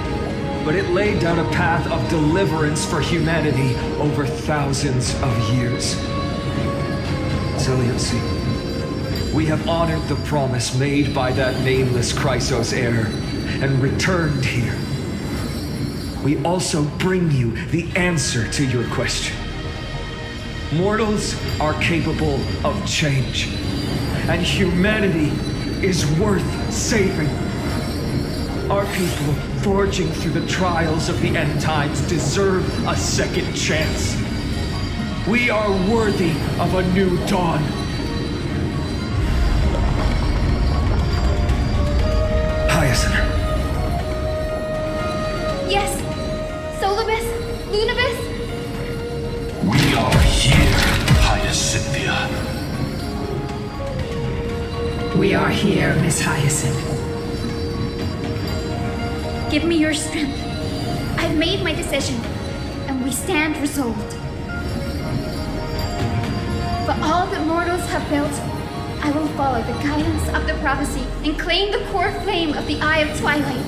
but it laid down a path of deliverance for humanity over thousands of years. Celiosi, we have honored the promise made by that nameless Chrysos heir and returned here. We also bring you the answer to your question. Mortals are capable of change, and humanity is worth saving. Our people, forging through the trials of the end times, deserve a second chance. We are worthy of a new dawn. Hyacinth. Yes, Solibus, Lunibus. We are here, Hyacinthia. We are here, Miss Hyacinth. Give me your strength. I've made my decision, and we stand resolved. For all that mortals have built, I will follow the guidance of the prophecy and claim the core flame of the Eye of Twilight.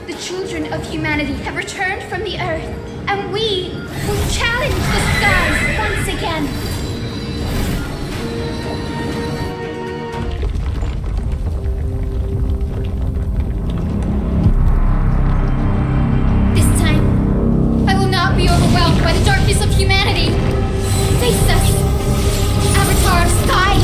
The children of humanity have returned from the earth, and we will challenge the skies once again. This time, I will not be overwhelmed by the darkness of humanity. Face us, Avatar of Sky!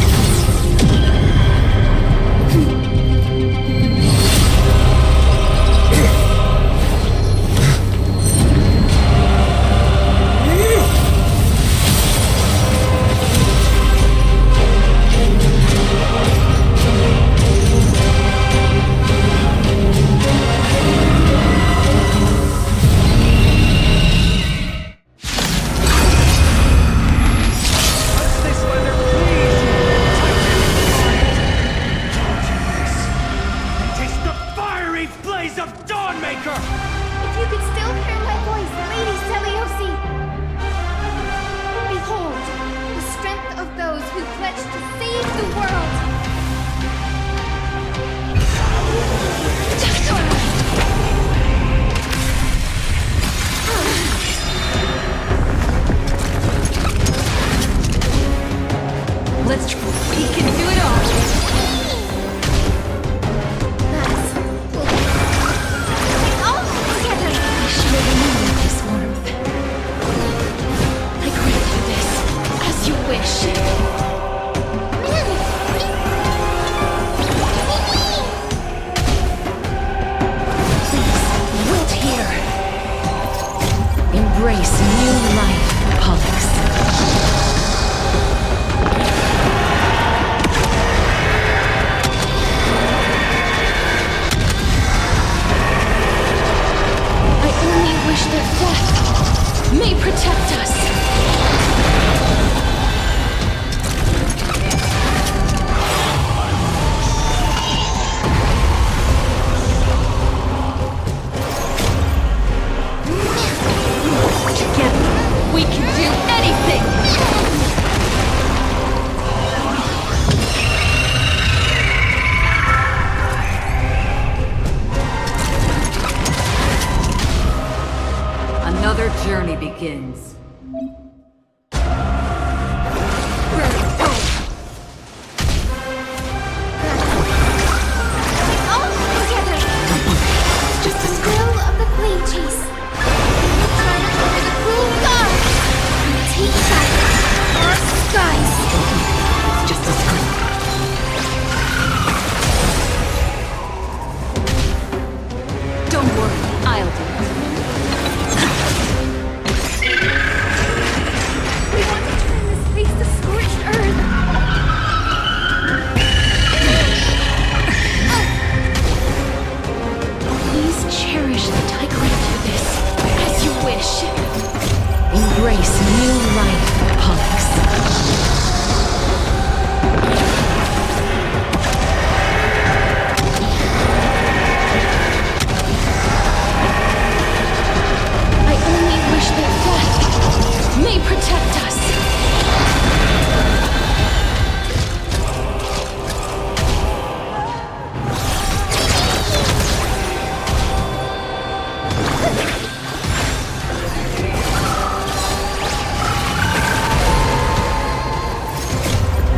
Journey begins.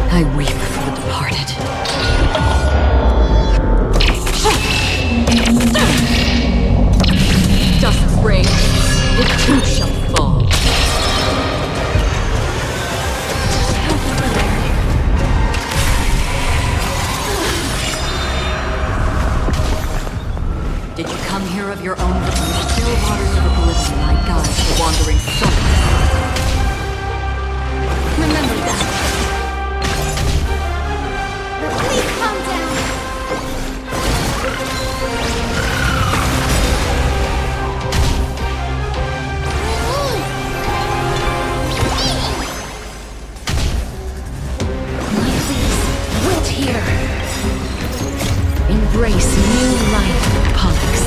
I weep for the departed. Dusk reigns, it too shall fall. Did you come here of your own volition? The still waters of oblivion I guide the wandering soul. Remember that. Please calm down. My please, wilt here. Embrace new life, Pollux.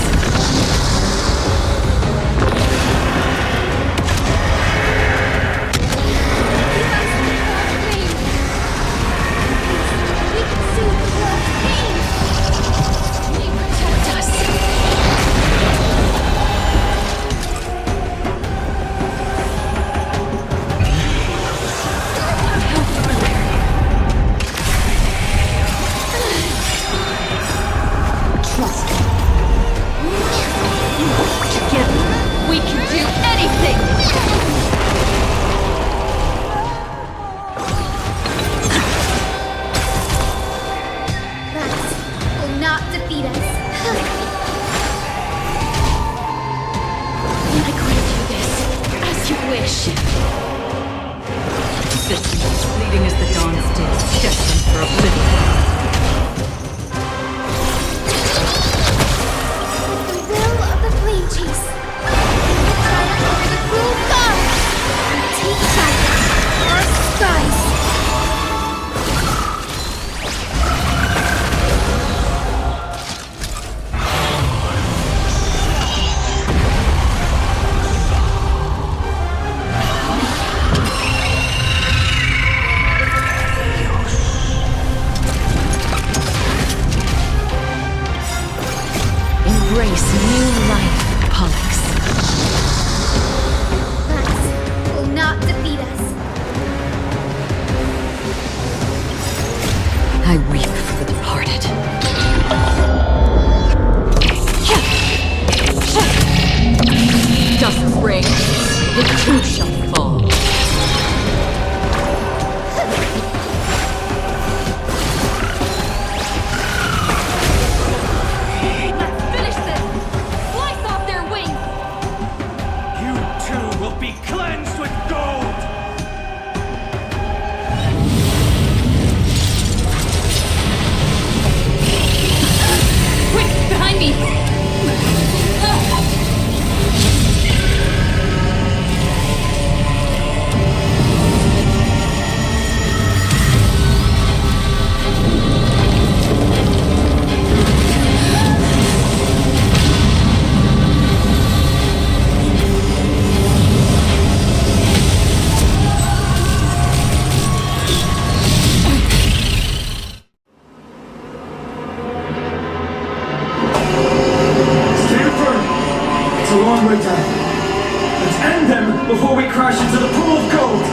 Embrace new life, Pollux. That will not defeat us. I weep for the departed. Dust rings, it too shall fall. Before we crash into the pool of gold!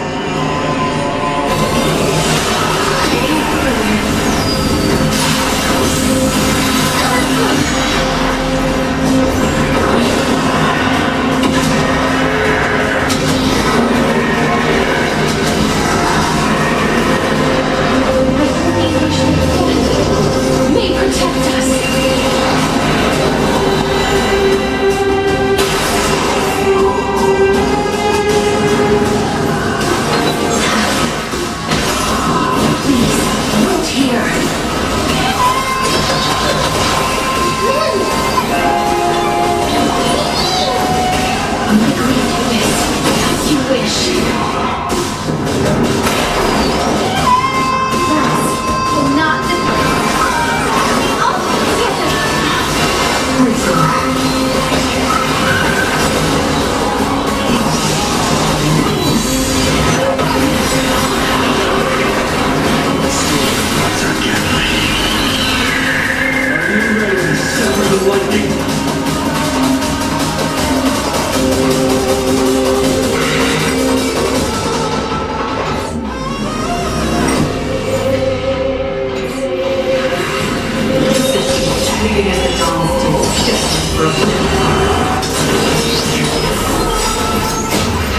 May protect us!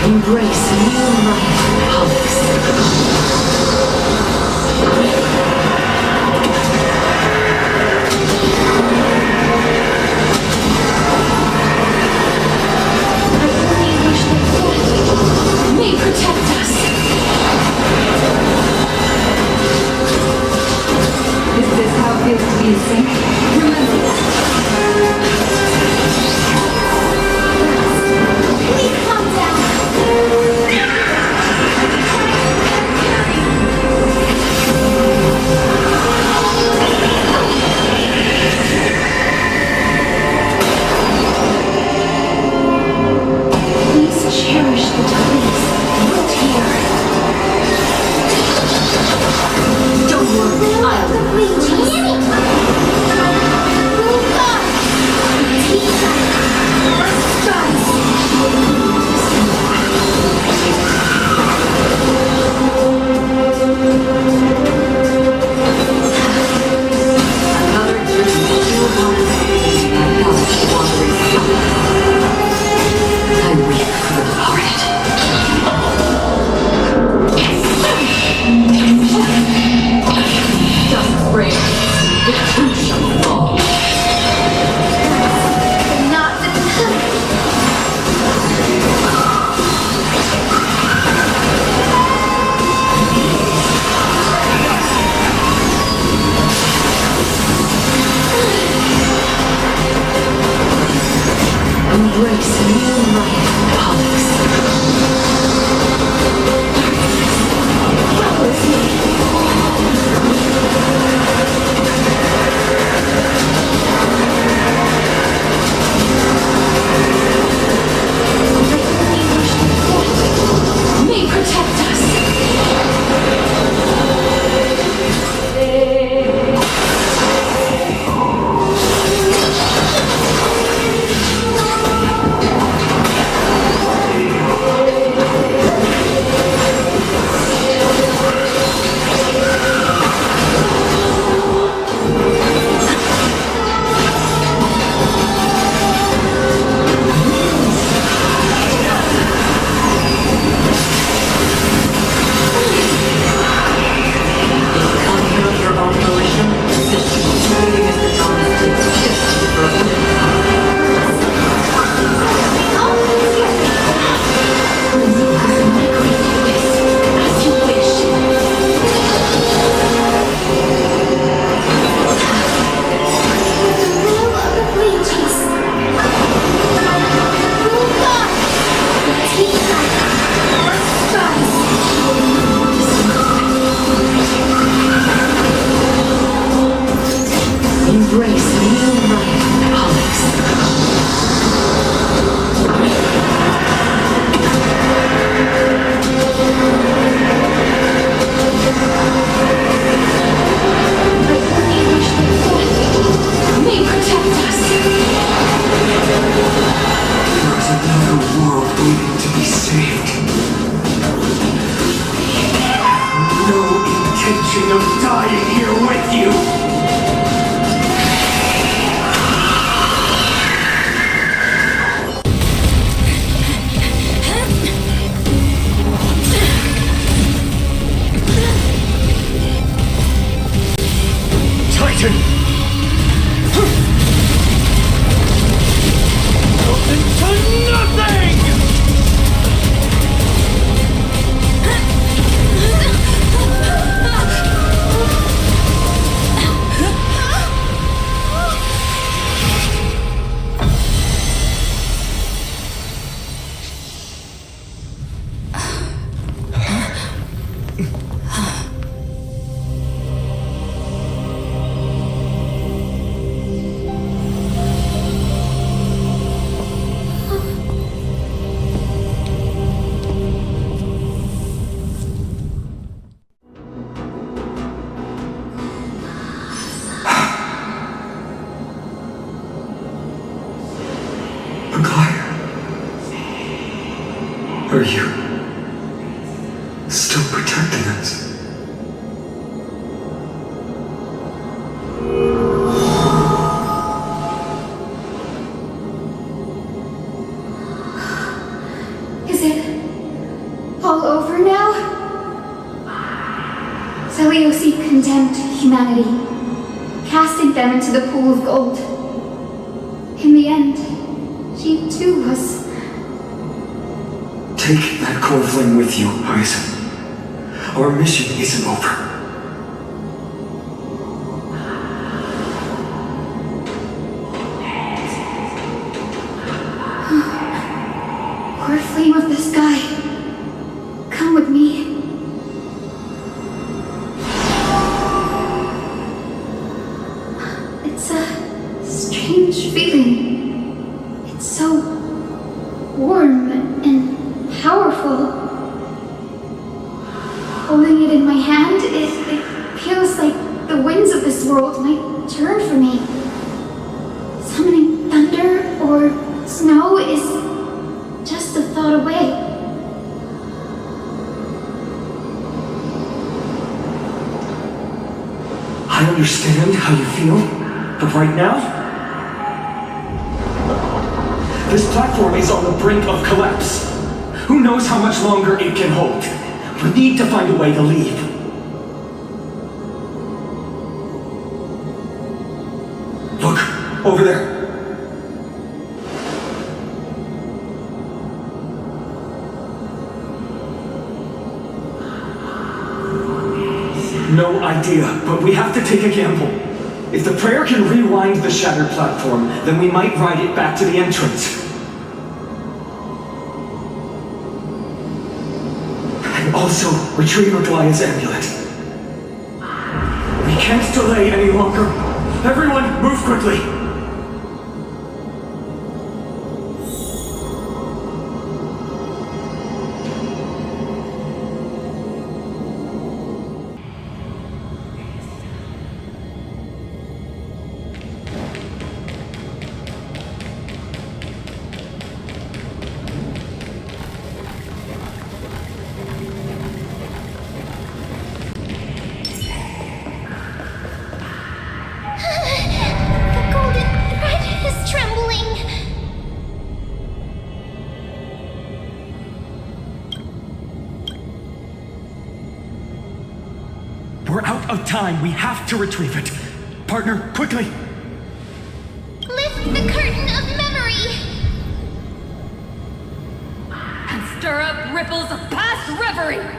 Embrace new life, Pollux. May protect us! Is this how it feels to be a saint? Remember that. Please calm down. Embrace new life, Pollux. Follows me. May protect us. Are you still protecting us? Is it all over now? Seleuci condemned humanity, casting them into the pool of gold. In the end, she too was... Take that core flame with you, Aizen. Our mission isn't over. Core flame of the sky, come with me. It's a strange feeling. It's so warm and powerful. Holding it in my hand, it feels like the winds of this world might turn for me. Summoning thunder or snow is just a thought away. I understand how you feel, but right now, this platform is on the brink of collapse. Who knows how much longer it can hold? We need to find a way to leave. Look, over there. No idea, but we have to take a gamble. If the prayer can rewind the shattered platform, then we might ride it back to the entrance. also retrieve Aglaya's amulet. We can't delay any longer. Everyone, move quickly! The golden thread is trembling. We're out of time. We have to retrieve it. Partner, quickly! Lift the curtain of memory. And stir up ripples of past reverie!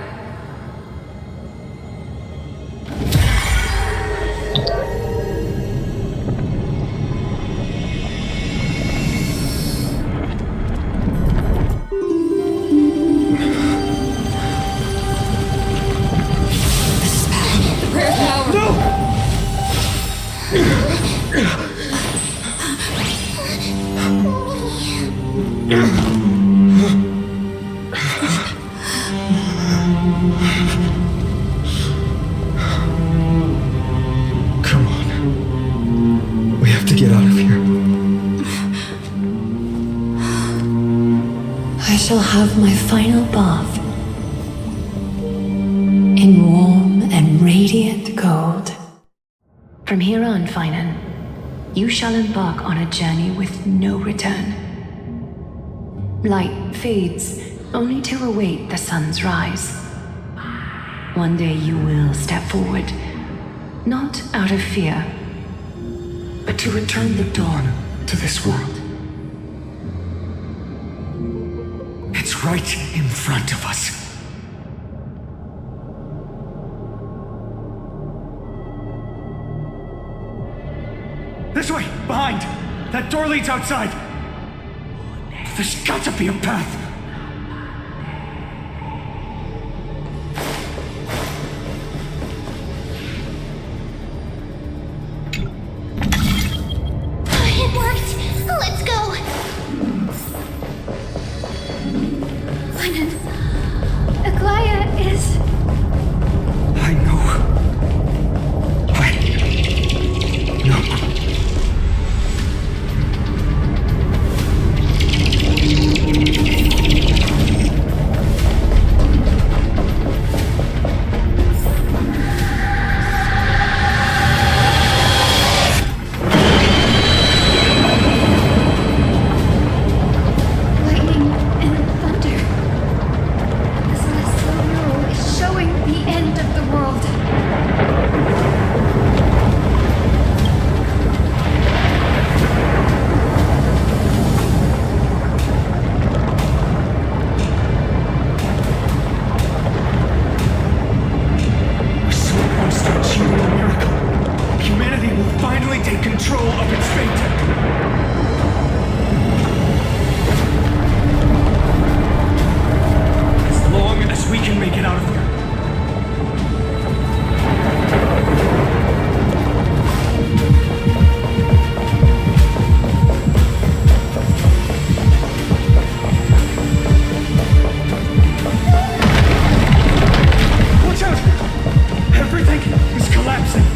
Come on. We have to get out of here. I shall have my final bath in warm and radiant gold. From here on, Finan, you shall embark on a journey with no return. Light fades, only to await the sun's rise. One day you will step forward, not out of fear, but to return the dawn to this world. It's right in front of us. This way! Behind! That door leads outside! There's got to be a path! It worked. Let's go. Finan, Aglaya is... I know. lightning and thunder. The celestial mural is showing the end of the world. We're so close to achieving a miracle. Humanity will finally take control of its fate. As long as we can make it out of here. Watch out! Everything is collapsing,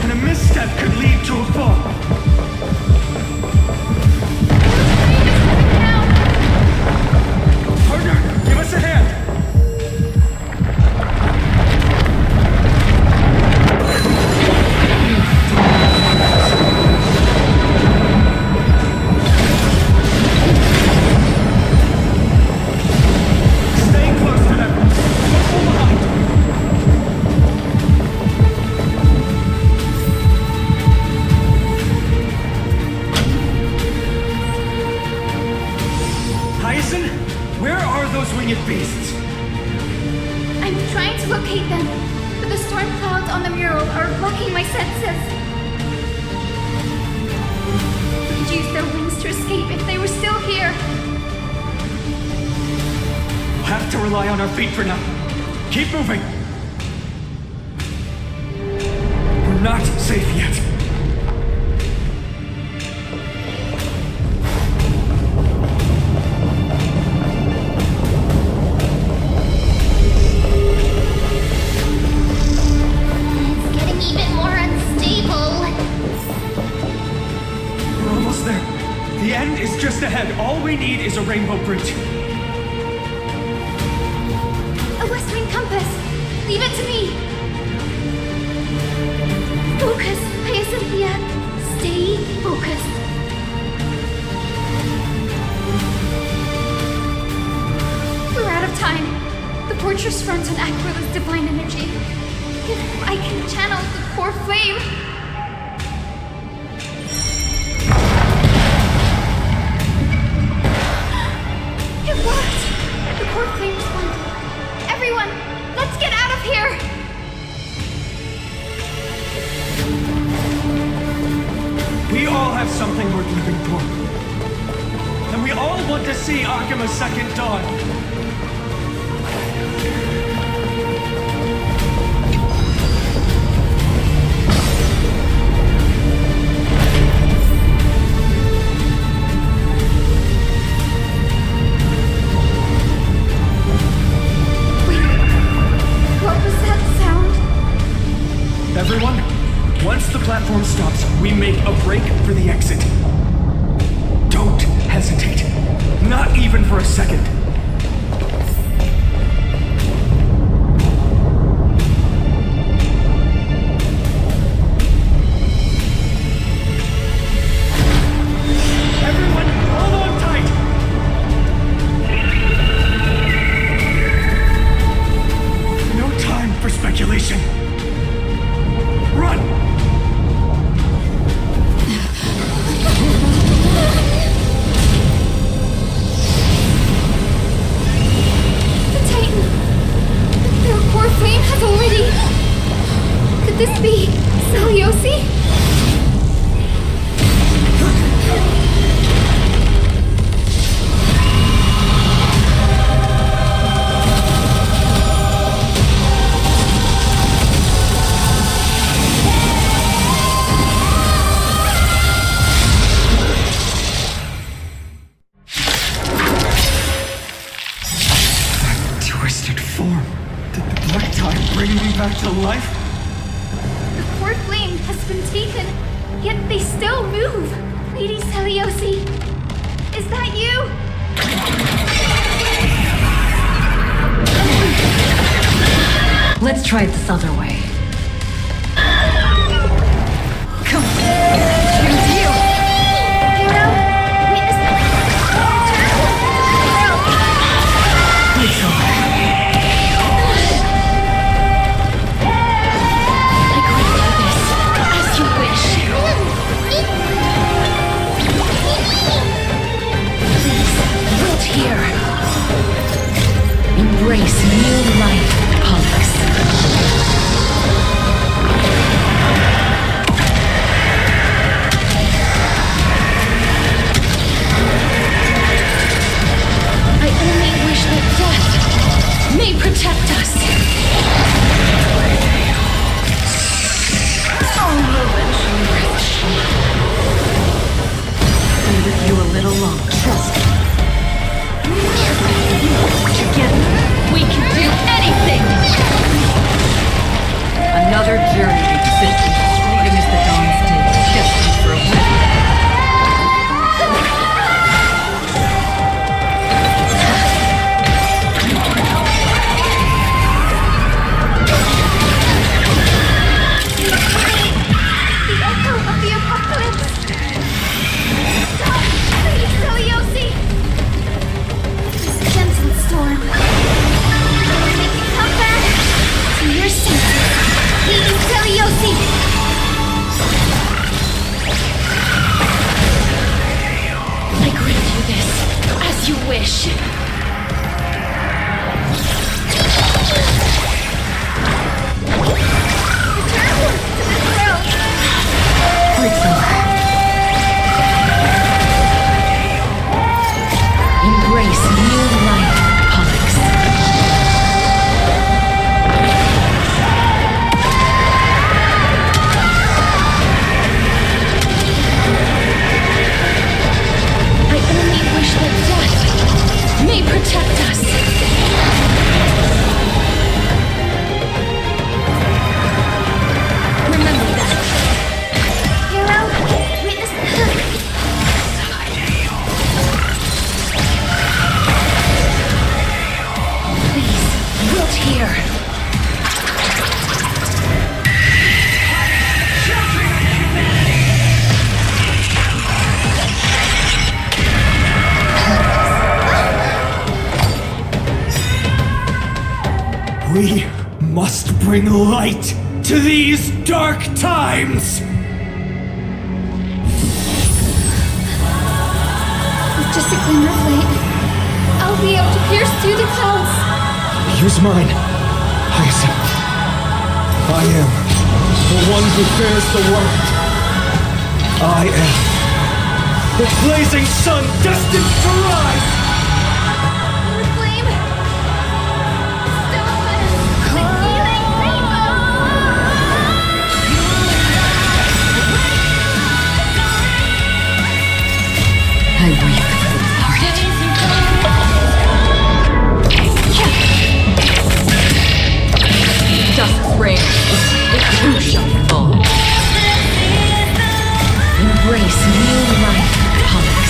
and a misstep could lead to a fall. Partner, give us a hand! Stay close to them. Don't fall behind. Hyacinth, where are those winged beasts? I'm trying to locate them, but the storm clouds on the mural are blocking my senses. We could use their wings to escape if they were still here. We'll have to rely on our feet for now. Keep moving! We're not safe yet. It's getting even more unstable. We're almost there. The end is just ahead. All we need is a rainbow bridge. A West Wing compass! Leave it to me! Focus, Hyacinthia! Stay focused! We're out of time. The fortress runs on Aquila's divine energy. If I can channel the core flame... It worked! The core flame responded. Everyone, let's get out of here! We all have something worth living for. And we all want to see Akima's second dawn. What was that sound? Everyone, once the platform stops, we make a break for the exit. Don't hesitate. Not even for a second. Everyone, hold on tight! No time for speculation. Run! The Titan! Their core flame has already... Could this be Seliosi? Twisted form. Did the black tide bring me back to life? The core flame has been taken, yet they still move. Lady Seliosi, is that you? Let's try it this other way. Come on. Here's you. Hero, witness the It's over. I grant you this, as you wish. Please, wait here. Embrace new life, Pollux. I only wish that death may protect us. I'll eventually reach. Be with you a little longer. Trust me. Together, We can do anything! another journey to existence as fleeting as the dawn's day, destined for oblivion. The echo of the apocalypse! Stop! Lady Seliosi! This gentle storm. Come back to your senses, Lady Seliosi! I grant you this, as you wish. It's over. Embrace new life, Pollux. bring light to these dark times! With just a glimmer of light, I'll be able to pierce through the clouds. Use mine, Hyacinth. I am the one who bears the world. I am the blazing sun destined to rise! The flame! Stop it! The healing rainbow! I weep for the departed. Dust reigns, it too shall fall. Embrace new life, Pollux.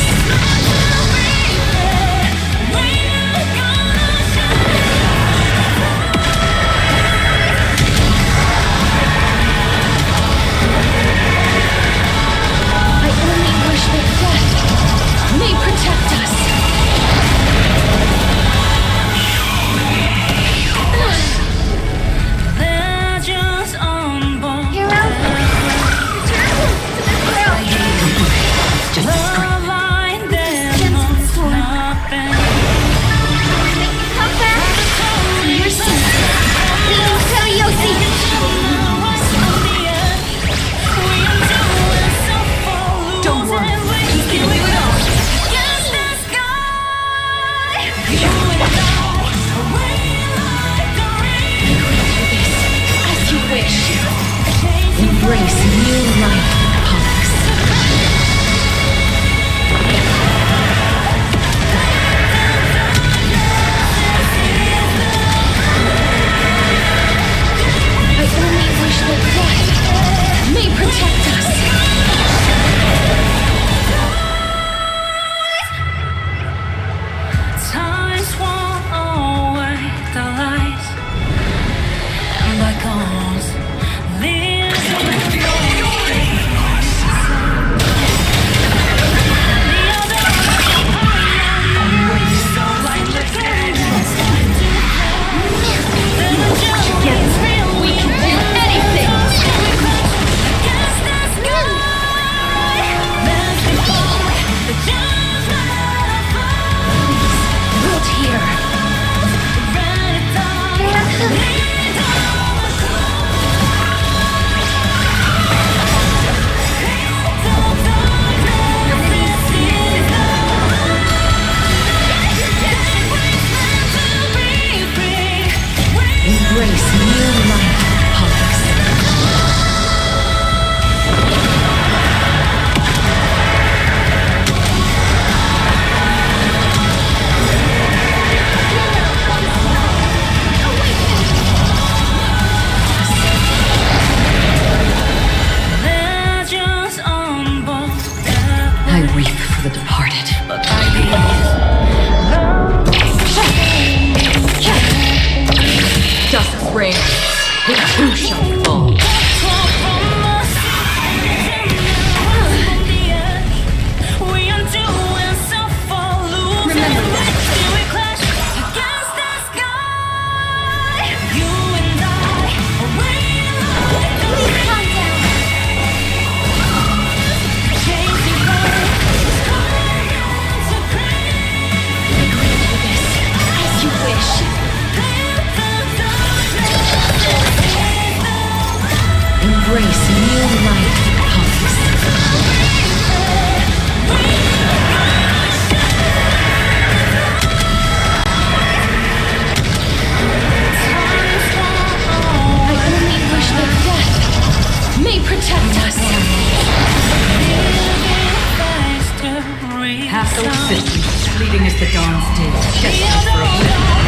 I only wish that death may protect us. Don't worry, he can do it all. As you wish. Embrace new life, Pollux. I only wish that death may protect us. Times won't away the light, and by calls, We can do anything! Hold here. Embrace new life, Pollux. I weep for the departed. Dust reigns, it too shall fall. Remember that. Calm down. As you wish. Embrace new life, Pollux. I only wish that death may protect us. Half the existence, fleeting as the dawn's day, destined for oblivion.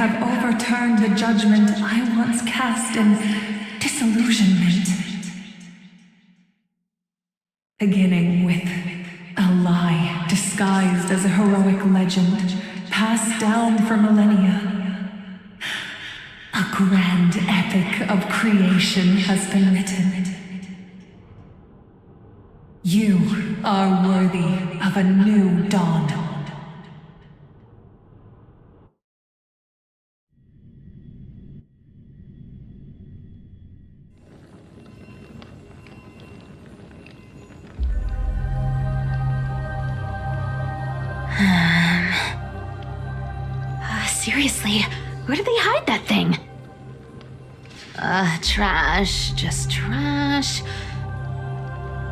have overturned the judgment I once cast in disillusionment. Beginning with a lie disguised as a heroic legend, passed down for millennia. A grand epic of creation has been written. You are worthy of a new dawn. Seriously, where did they hide that thing? Trash. Just trash.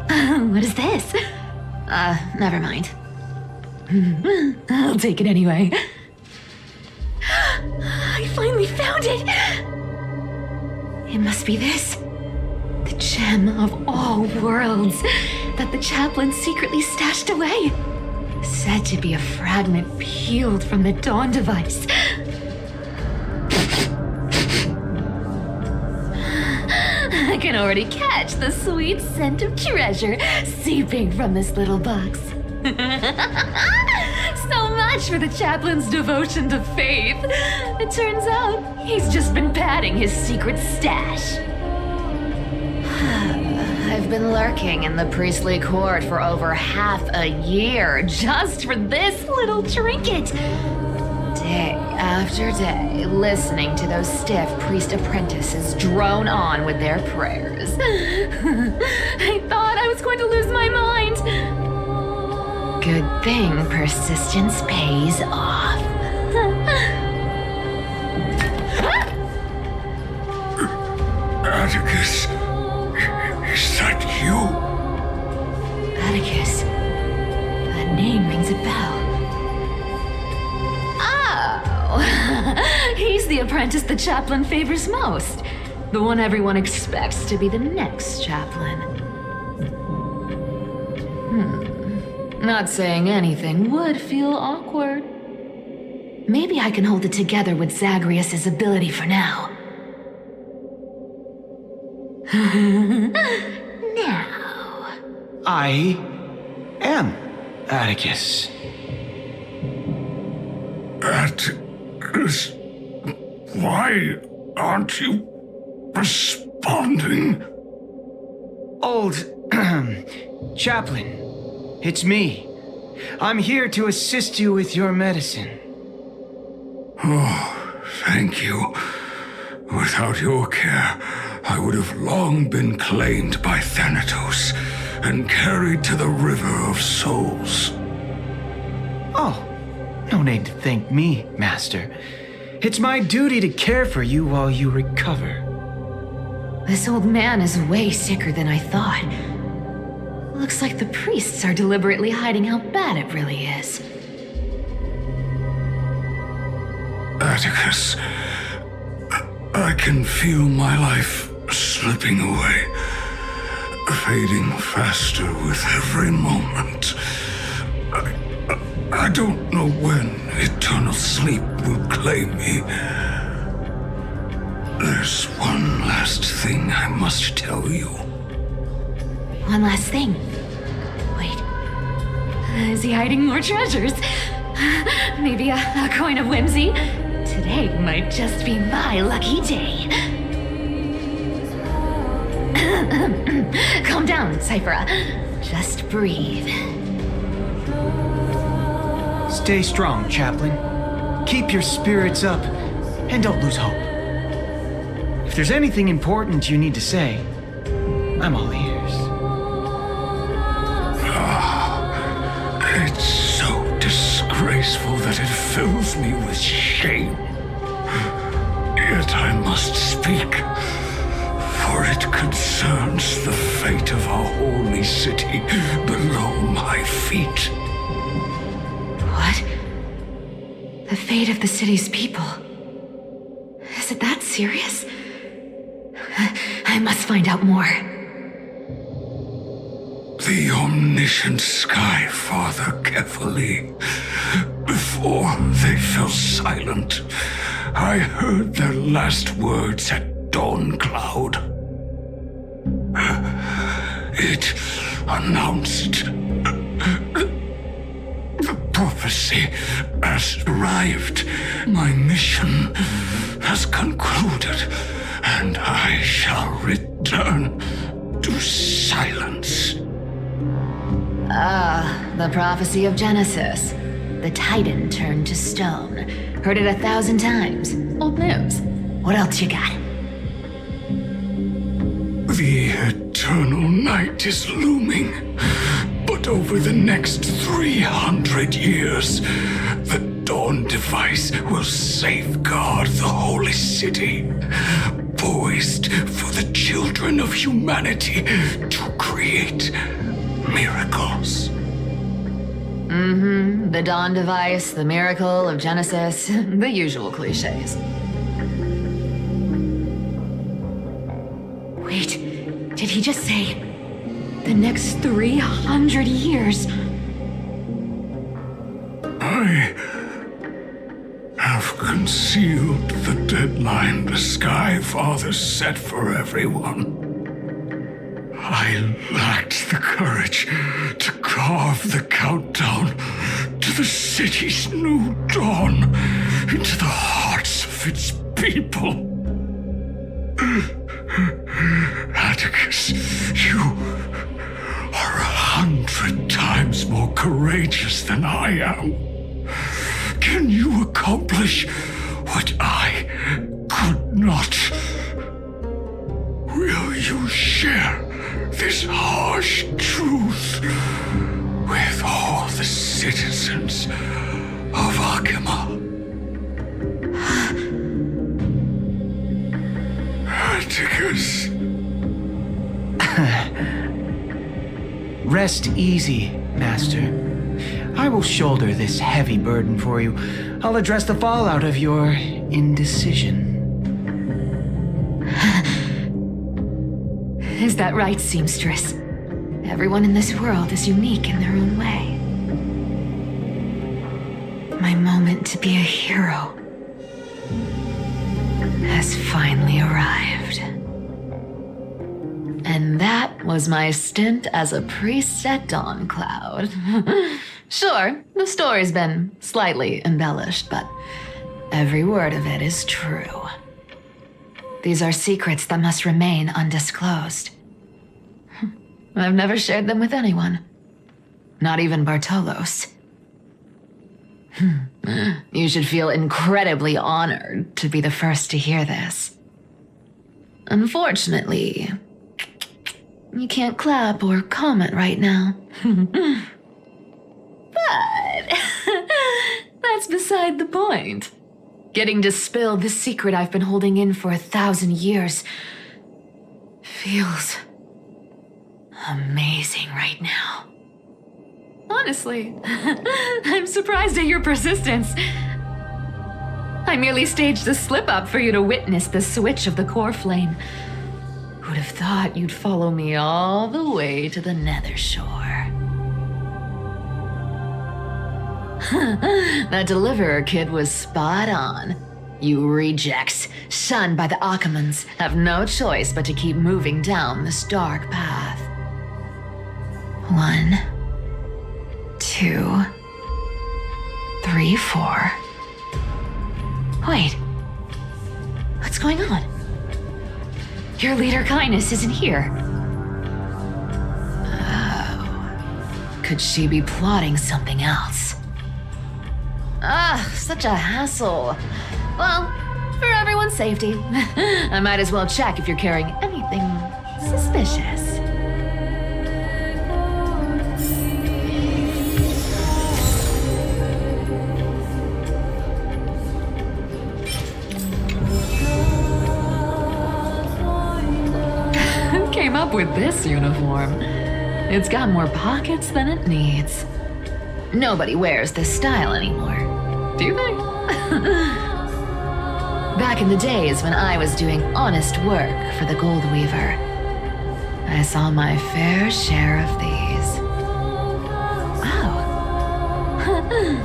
What is this? Never mind. I'll take it anyway. I finally found it! It must be this. The gem of all worlds that the chaplain secretly stashed away. Said to be a fragment peeled from the Dawn device. I can already catch the sweet scent of treasure seeping from this little box. So much for the chaplain's devotion to faith. It turns out he's just been padding his secret stash. I've been lurking in the priestly court for over half a year just for this little trinket. Day after day, listening to those stiff priest apprentices drone on with their prayers. I thought I was going to lose my mind. Good thing persistence pays off. Atticus, is that you? Atticus. That name rings a bell. Oh! He's the apprentice the chaplain favors most. The one everyone expects to be the next chaplain. Not saying anything would feel awkward. Maybe I can hold it together with Zagreus' ability for now. Now. I am Atticus. Atticus, why aren't you responding? Old chaplain, it's me. I'm here to assist you with your medicine. Oh, thank you. Without your care, I would have long been claimed by Thanatos and carried to the River of Souls. Oh, no need to thank me, Master. It's my duty to care for you while you recover. This old man is way sicker than I thought. Looks like the priests are deliberately hiding how bad it really is. Atticus, I can feel my life slipping away, fading faster with every moment. I don't know when eternal sleep will claim me. There's one last thing I must tell you. One last thing. Wait. Is he hiding more treasures? Maybe a coin of whimsy? Today might just be my lucky day. Calm down, Cipher. Just breathe. Stay strong, chaplain. Keep your spirits up, and don't lose hope. If there's anything important you need to say, I'm all ears. It's so disgraceful that it fills me with shame. Yet I must speak, for it concerns the fate of our holy city below my feet. What? The fate of the city's people? Is it that serious? I must find out more. The omniscient Sky Father carefully, before Before they fell silent, I heard their last words at dawn cloud. It announced the prophecy has arrived. My mission has concluded, and I shall return to silence. The prophecy of Genesis. The Titan turned to stone. Heard it 1,000 times. Old news. What else you got? The eternal night is looming, but over the next 300 years, the Dawn device will safeguard the holy city, poised for the children of humanity to create miracles. The Dawn device, the miracle of Genesis, the usual cliches. Wait, did he just say the next 300 years? I have concealed the deadline the Sky Father set for everyone. I lacked the courage to carve the countdown to the city's new dawn into the hearts of its people. Atticus, you are 100 times more courageous than I am. Can you accomplish what I could not? Will you share this harsh truth with all the citizens of Akima? Atticus. Rest easy, Master. I will shoulder this heavy burden for you. I'll address the fallout of your indecision. Is that right, seamstress? Everyone in this world is unique in their own way. My moment to be a hero has finally arrived. And that was my stint as a priest at Dawn Cloud. Sure, the story's been slightly embellished, but every word of it is true. These are secrets that must remain undisclosed. I've never shared them with anyone. Not even Bartolos. You should feel incredibly honored to be the first to hear this. Unfortunately, you can't clap or comment right now. But that's beside the point. Getting to spill the secret I've been holding in for 1,000 years feels amazing right now. Honestly, I'm surprised at your persistence. I merely staged a slip-up for you to witness the switch of the core flame. Who'd have thought you'd follow me all the way to the Nether Shore? That deliverer kid was spot on. You rejects, shunned by the Akamans, have no choice but to keep moving down this dark path. 1, 2, 3, 4. Wait. What's going on? Your leader Kindness isn't here. Oh. Could she be plotting something else? Such a hassle. Well, for everyone's safety, I might as well check if you're carrying anything suspicious. Who came up with this uniform? It's got more pockets than it needs. Nobody wears this style anymore, do they? Back in the days when I was doing honest work for the Gold Weaver, I saw my fair share of these. Oh.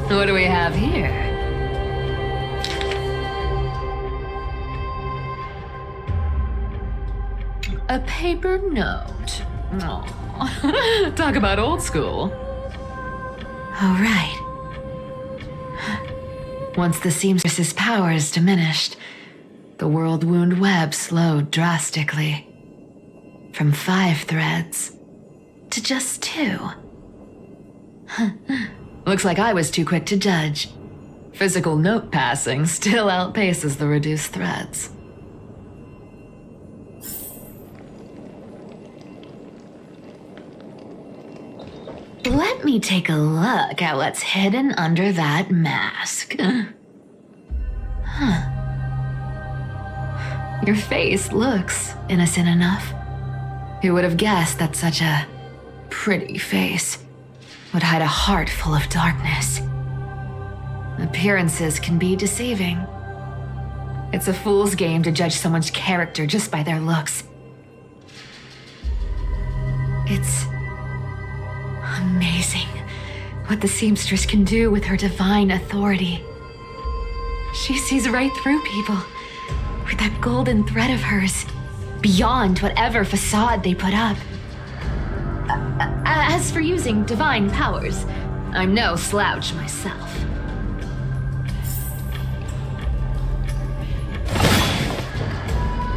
What do we have here? A paper note. Aw. Talk about old school. All right. Once the seamstress's powers diminished, the world wound web slowed drastically. From 5 threads to just 2. Looks like I was too quick to judge. Physical note passing still outpaces the reduced threads. Let me take a look at what's hidden under that mask. Huh. Your face looks innocent enough. Who would have guessed that such a pretty face would hide a heart full of darkness? Appearances can be deceiving. It's a fool's game to judge someone's character just by their looks. It's amazing what the seamstress can do with her divine authority. She sees right through people with that golden thread of hers, beyond whatever facade they put up. As for using divine powers, I'm no slouch myself.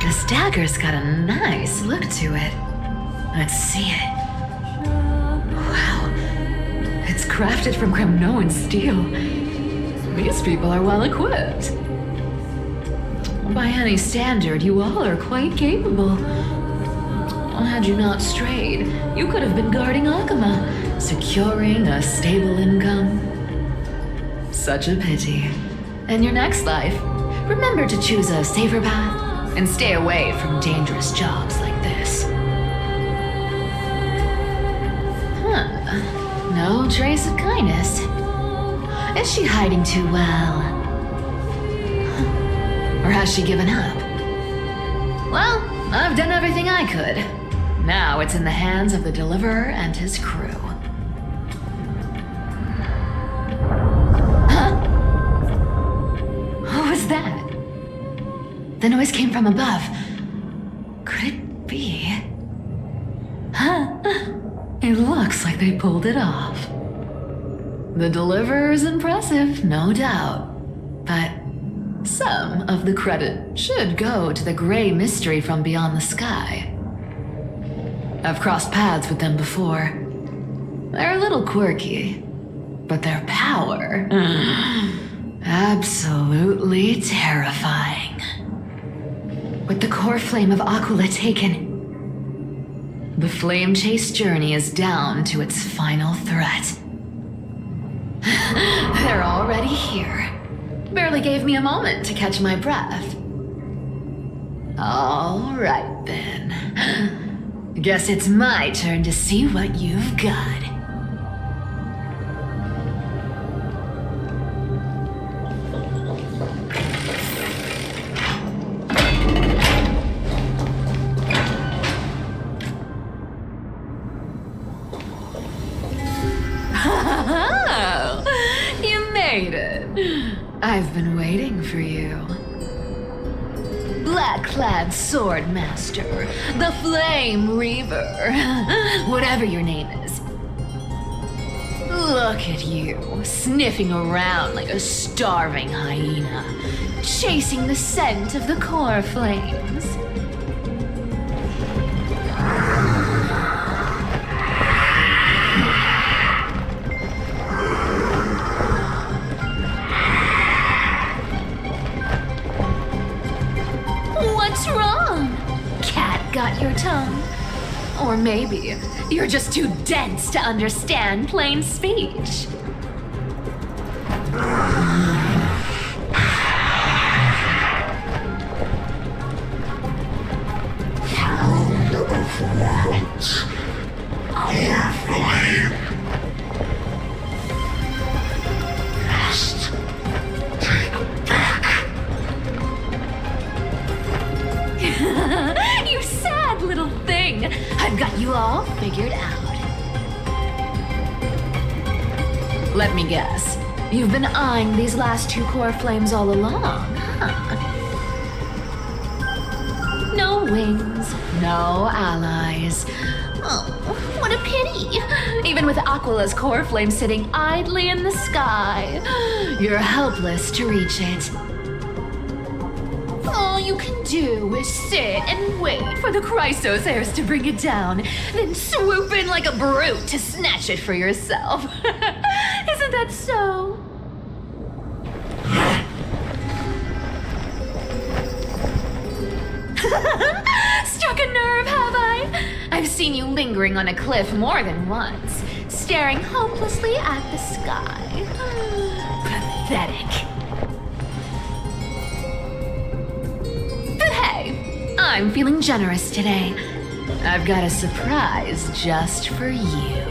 This dagger's got a nice look to it. Let's see it. Wow. It's crafted from Kremnoan steel. These people are well equipped. By any standard, you all are quite capable. Had you not strayed, you could have been guarding Akama, securing a stable income. Such a pity. In your next life, remember to choose a safer path and stay away from dangerous jobs like this. Huh. No trace of kindness. Is she hiding too well? Or has she given up? Well, I've done everything I could. Now it's in the hands of the Deliverer and his crew. Huh? What was that? The noise came from above. Could it be? Huh? It looks like they pulled it off. The Deliverer's impressive, no doubt. But some of the credit should go to the gray mystery from beyond the sky. I've crossed paths with them before. They're a little quirky, but their power, absolutely terrifying. With the core flame of Aquila taken, the flame chase journey is down to its final threat. They're already here. Barely gave me a moment to catch my breath. All right then. Guess it's my turn to see what you've got. You made it. I've been waiting for you. Black-clad sword master, the Flame Reaver, whatever your name is. Look at you, sniffing around like a starving hyena, chasing the scent of the core flames. What's wrong? Cat got your tongue? Or maybe you're just too dense to understand plain speech. You sad little thing. I've got you all figured out. Let me guess. You've been eyeing these last two core flames all along, huh? No wings, no allies. Oh, what a pity. Even with Aquila's core flame sitting idly in the sky, you're helpless to reach it. All you can do is sit and wait for the Chrysos heirs to bring it down, then swoop in like a brute to snatch it for yourself. Isn't that so? Struck a nerve, have I? I've seen you lingering on a cliff more than once, staring hopelessly at the sky. Pathetic. But hey, I'm feeling generous today. I've got a surprise just for you.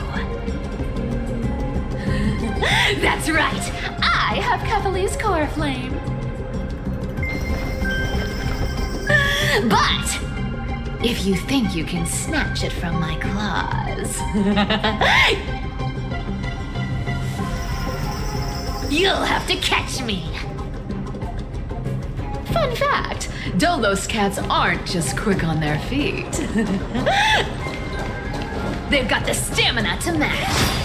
That's right, I have Kephales's core flame. But if you think you can snatch it from my claws, you'll have to catch me. Fun fact, Dolos cats aren't just quick on their feet. They've got the stamina to match.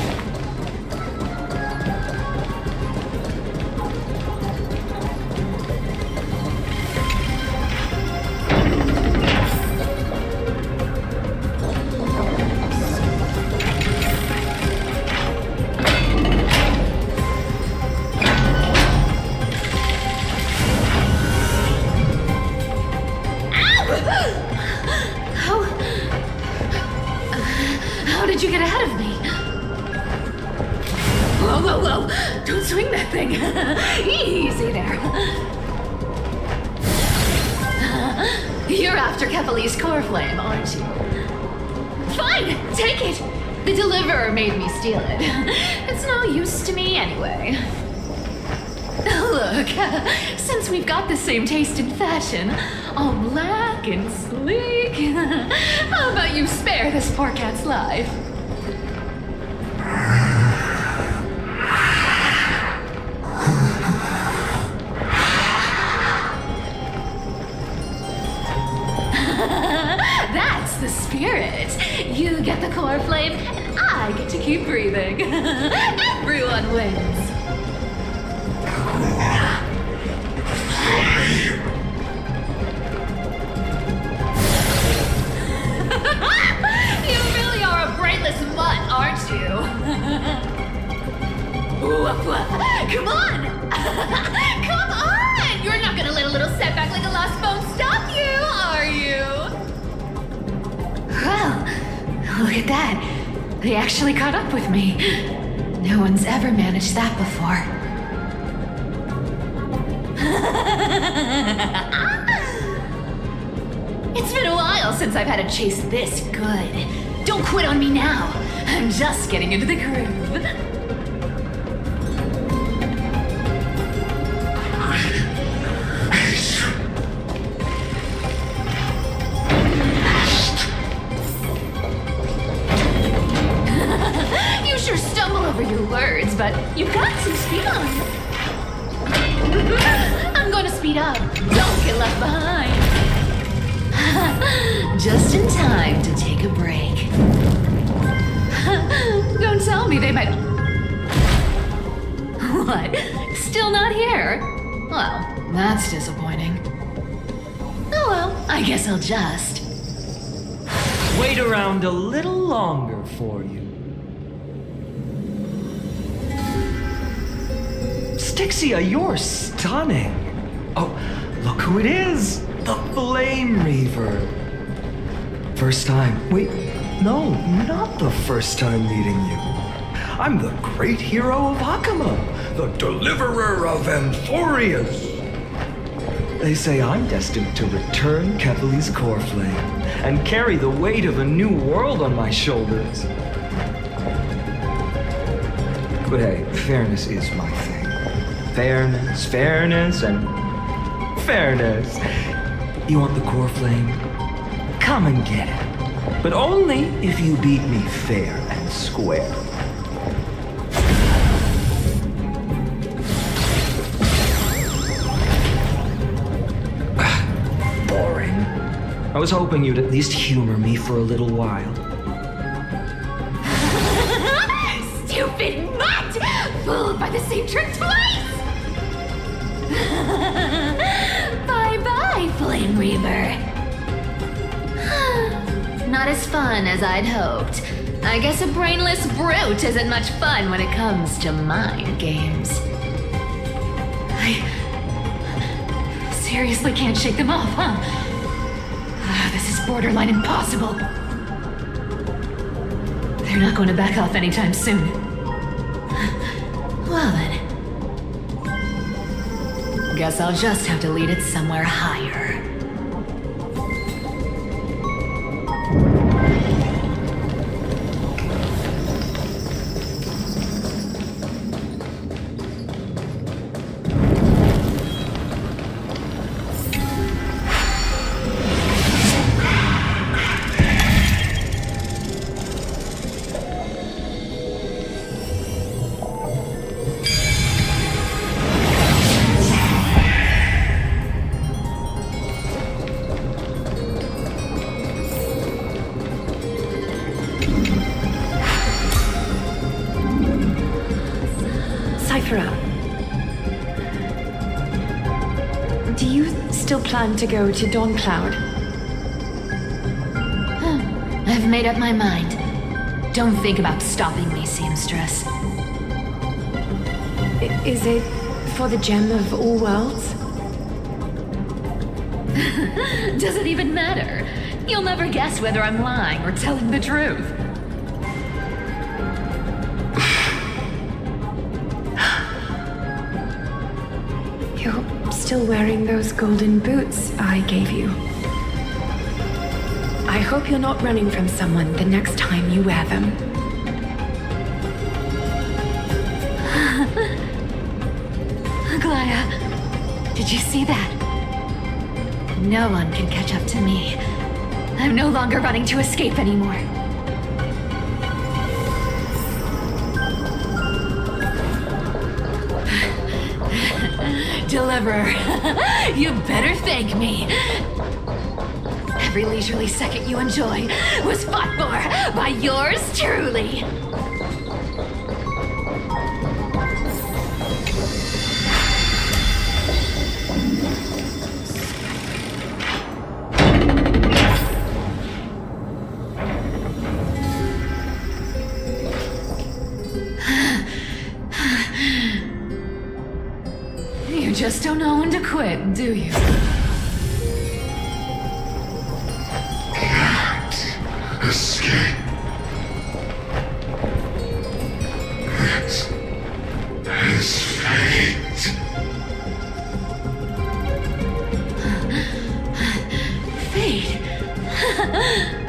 How did you get ahead of me? Whoa, whoa, whoa! Don't swing that thing! Easy there! You're after Kephales's core flame, aren't you? Fine! Take it! The deliverer made me steal it. It's no use to me anyway. Look, since we've got the same taste in fashion, all black and sleek, how about you spare this poor cat's life? That's the spirit. You get the core flame, and I get to keep breathing. Everyone wins. You really are a brainless mutt, aren't you? Woof, woof. Come on! Come on! You're not gonna let a little setback like a lost bone stop you, are you? Well, look at that. They actually caught up with me. No one's ever managed that before. It's been a while since I've had a chase this good. Don't quit on me now. I'm just getting into the groove. You sure stumble over your words, but you've got some speed on you. I'm going to speed up. Don't get left behind. Just in time to take a break. Don't tell me they might... What? Still not here? Well, that's disappointing. Oh well, I guess I'll just... Wait around a little longer for you. Styxia, you're stunning. Oh, look who it is. The Flame Reaver. First time. Wait, no, not the first time meeting you. I'm the great hero of Hakama, the deliverer of Amphoreus. They say I'm destined to return Kephales's core flame and carry the weight of a new world on my shoulders. But hey, fairness is my thing. Fairness, fairness, and fairness. You want the core flame? Come and get it. But only if you beat me fair and square. I was hoping you'd at least humor me for a little while. Stupid mutt! Fooled by the same trick twice! Bye-bye, Flame Reaver. Not as fun as I'd hoped. I guess a brainless brute isn't much fun when it comes to mind games. I seriously can't shake them off, huh? This is borderline impossible. They're not going to back off anytime soon. Well then. Guess I'll just have to lead it somewhere higher. Do you still plan to go to Dawn Cloud? I've made up my mind. Don't think about stopping me, seamstress. Is it for the gem of all worlds? Does it even matter? You'll never guess whether I'm lying or telling the truth. You're still wearing those golden boots I gave you. I hope you're not running from someone the next time you wear them. Glaya, did you see that? No one can catch up to me. I'm no longer running to escape anymore. Deliverer, you better thank me. Every leisurely second you enjoy was fought for by yours truly. You just don't know when to quit, do you? Escape. It is fate. Fate?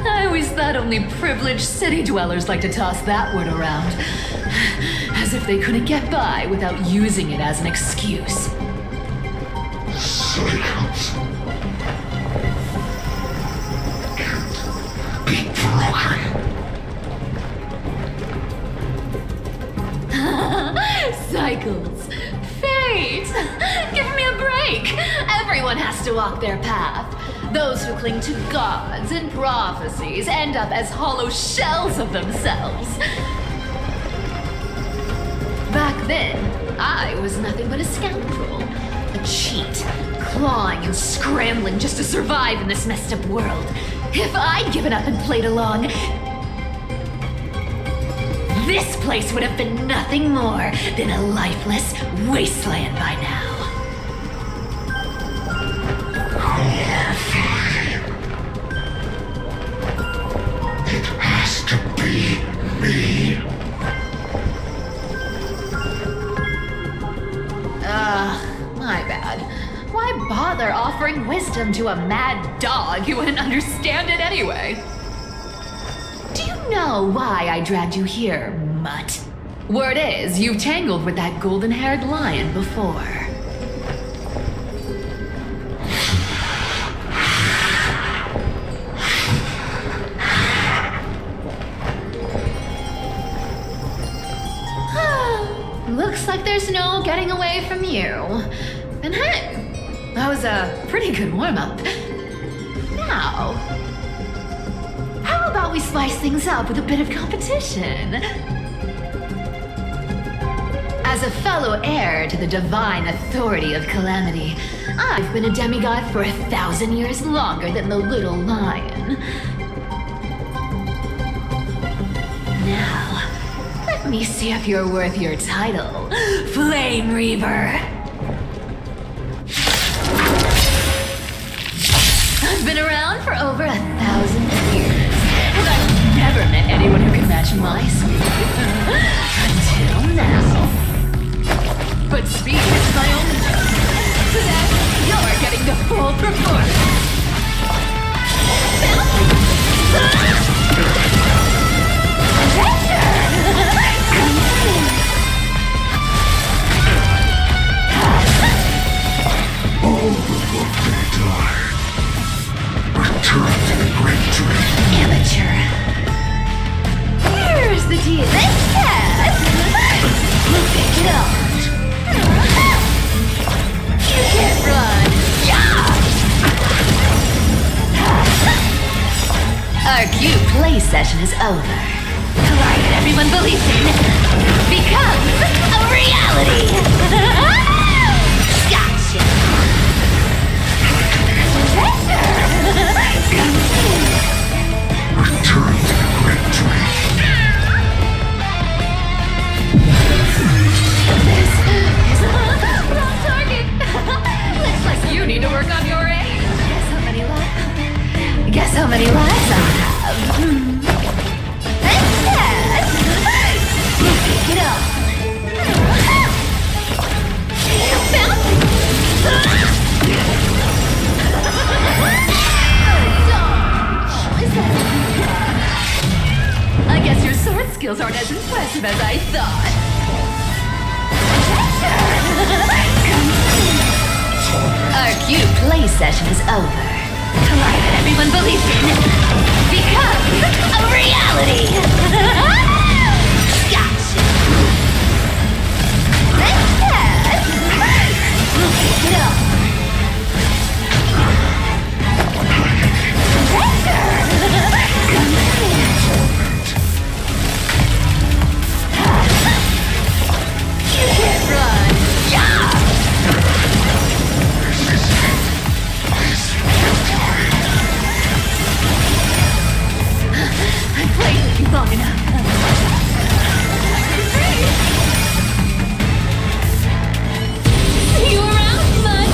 I always thought only privileged city dwellers like to toss that word around. As if they couldn't get by without using it as an excuse. Cycles can't be broken. Cycles. Fate! Give me a break! Everyone has to walk their path. Those who cling to gods and prophecies end up as hollow shells of themselves. Back then, I was nothing but a scoundrel. A cheat, clawing and scrambling just to survive in this messed up world. If I'd given up and played along, this place would have been nothing more than a lifeless wasteland by now. It has to be me. My bad. Why bother offering wisdom to a mad dog who wouldn't understand it anyway? Do you know why I dragged you here, mutt? Word is, you've tangled with that golden-haired lion before. Looks like there's no getting away from you. And hey, that was a pretty good warm-up. Now, how about we spice things up with a bit of competition? As a fellow heir to the divine authority of Calamity, I've been a demigod for 1,000 years longer than the little lion. Now, let me see if you're worth your title, Flame Reaver. I've been around for over 1,000 years, and I've never met anyone who can match my speed. Until now. But speed is my only joke. Today, you're getting the full performance. All before they die. Return to the great dream. Amateur. Here's the deal. This cat. We'll pick it up. You can't run. Our cute play session is over. Right, everyone believes in becomes a reality. Gotcha. Return to the great dream. Wrong target. Looks like you need to work on your aim. Guess how many lives I have. Instead, we'll pick it up. I guess your sword skills aren't as impressive as I thought. Our cute play session is over. Right, everyone believes in becomes a reality. Gotcha. Instead, we'll pick it up. You can't run. Yeah! I've played with you long enough. See you around, bud.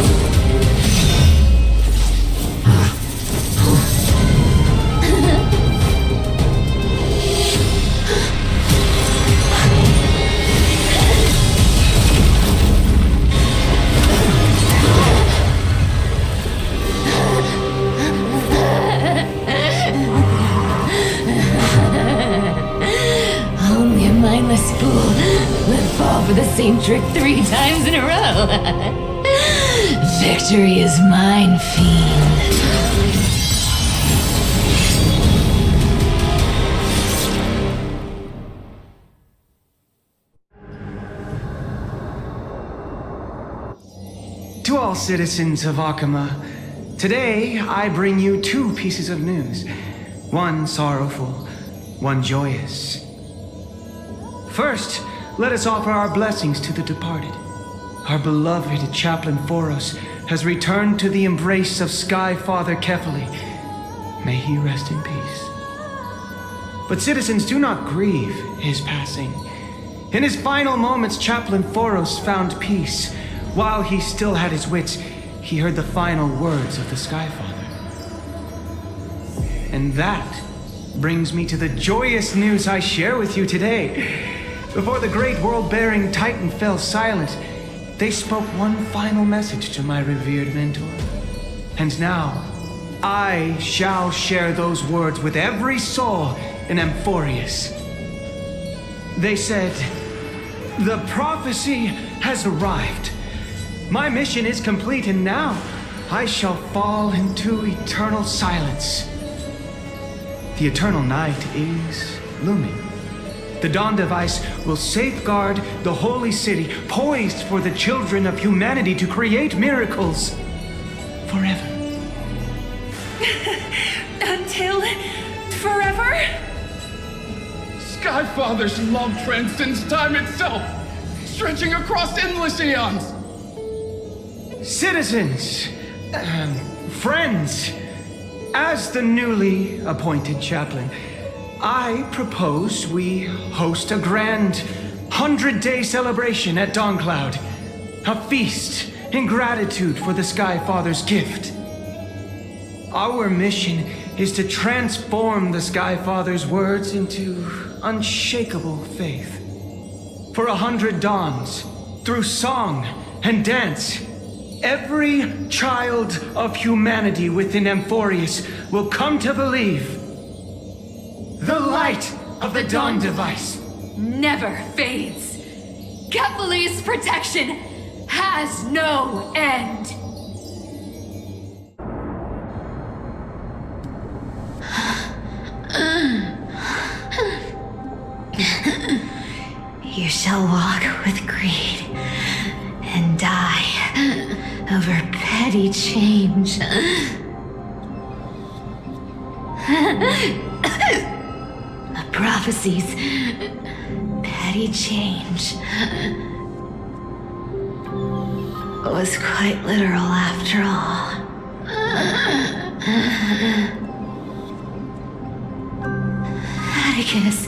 Only a mindless fool would fall for the same trick 3 times in a row. Victory is mine, fiend. To all citizens of Akama, today I bring you 2 pieces of news. One sorrowful, one joyous. First, let us offer our blessings to the departed. Our beloved Chaplain Amphoreus has returned to the embrace of Sky Father Kefali. May he rest in peace. But citizens, do not grieve his passing. In his final moments, Chaplain Amphoreus found peace. While he still had his wits, he heard the final words of the Sky Father. And that brings me to the joyous news I share with you today. Before the great world-bearing Titan fell silent, they spoke one final message to my revered mentor. And now, I shall share those words with every soul in Amphoreus. They said, "The prophecy has arrived. My mission is complete, and now I shall fall into eternal silence. The eternal night is looming. The dawn device will safeguard the holy city, poised for the children of humanity to create miracles forever." Until forever? Skyfather's love transcends time itself, stretching across endless eons. Citizens, friends, as the newly appointed chaplain, I propose we host a grand 100-day celebration at Dawncloud. A feast in gratitude for the Skyfather's gift. Our mission is to transform the Skyfather's words into unshakable faith. For 100 dawns, through song and dance, every child of humanity within Amphoreus will come to believe the light of the Dawn device Never fades. Kephal's protection has no end. You shall walk with greed and die over petty change. The prophecies, petty change, was quite literal after all. Atticus.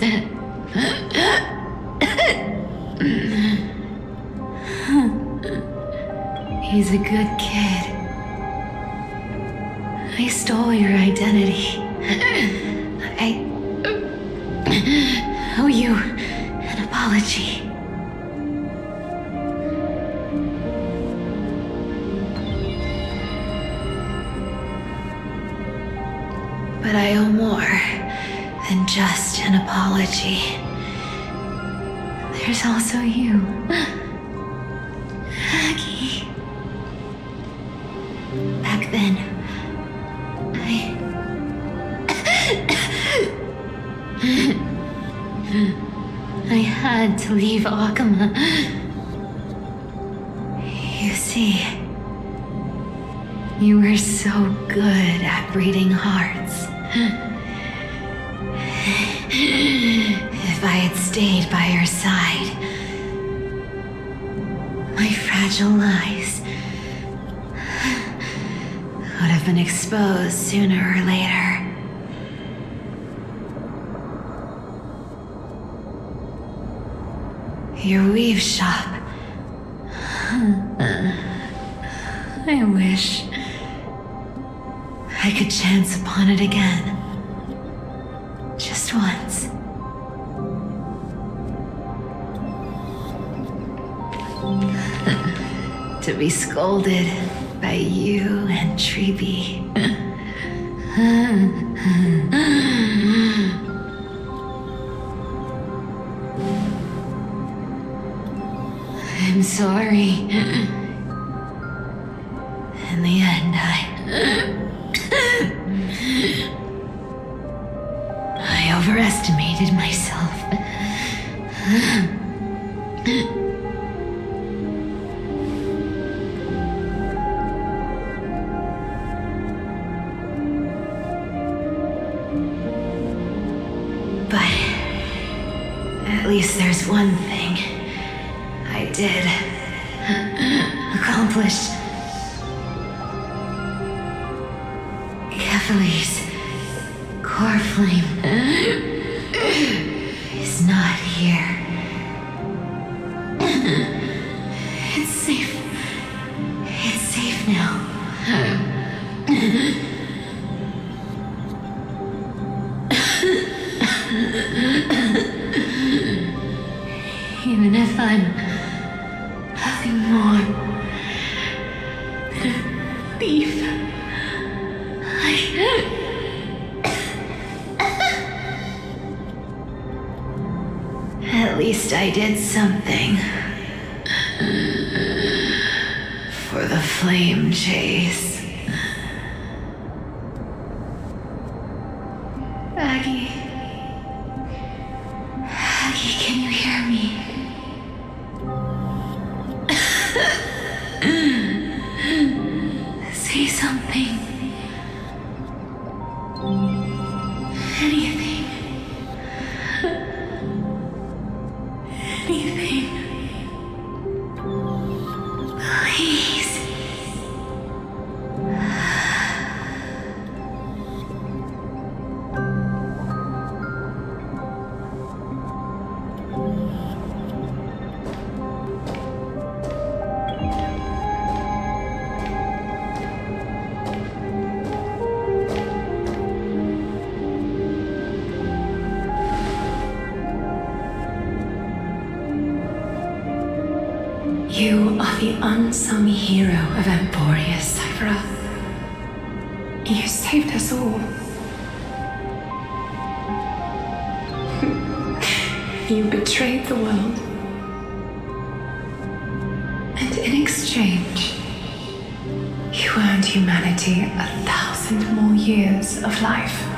He's a good kid. I stole your identity. I owe you an apology. But I owe more than just an apology. There's also you, Aggie. Back then, I had to leave Akama. You see, you were so good at reading hearts. If I had stayed by your side, my fragile lies would have been exposed sooner or later. Your weave shop. I wish I could chance upon it again. Just once. To be scolded by you and Treeby. I'm sorry. In the end, I overestimated myself. But at least there's one thing I did accomplish. Kephal's core flame is not here. It's safe. It's safe now. Even if I'm nothing more than a thief, at least I did something for the flame chase. Aggie, can you hear me? Say something. Anything. Anything. Please. You are the unsung hero of Amphoreus, Cipher. You saved us all. You betrayed the world. And in exchange, you earned humanity 1,000 more years of life.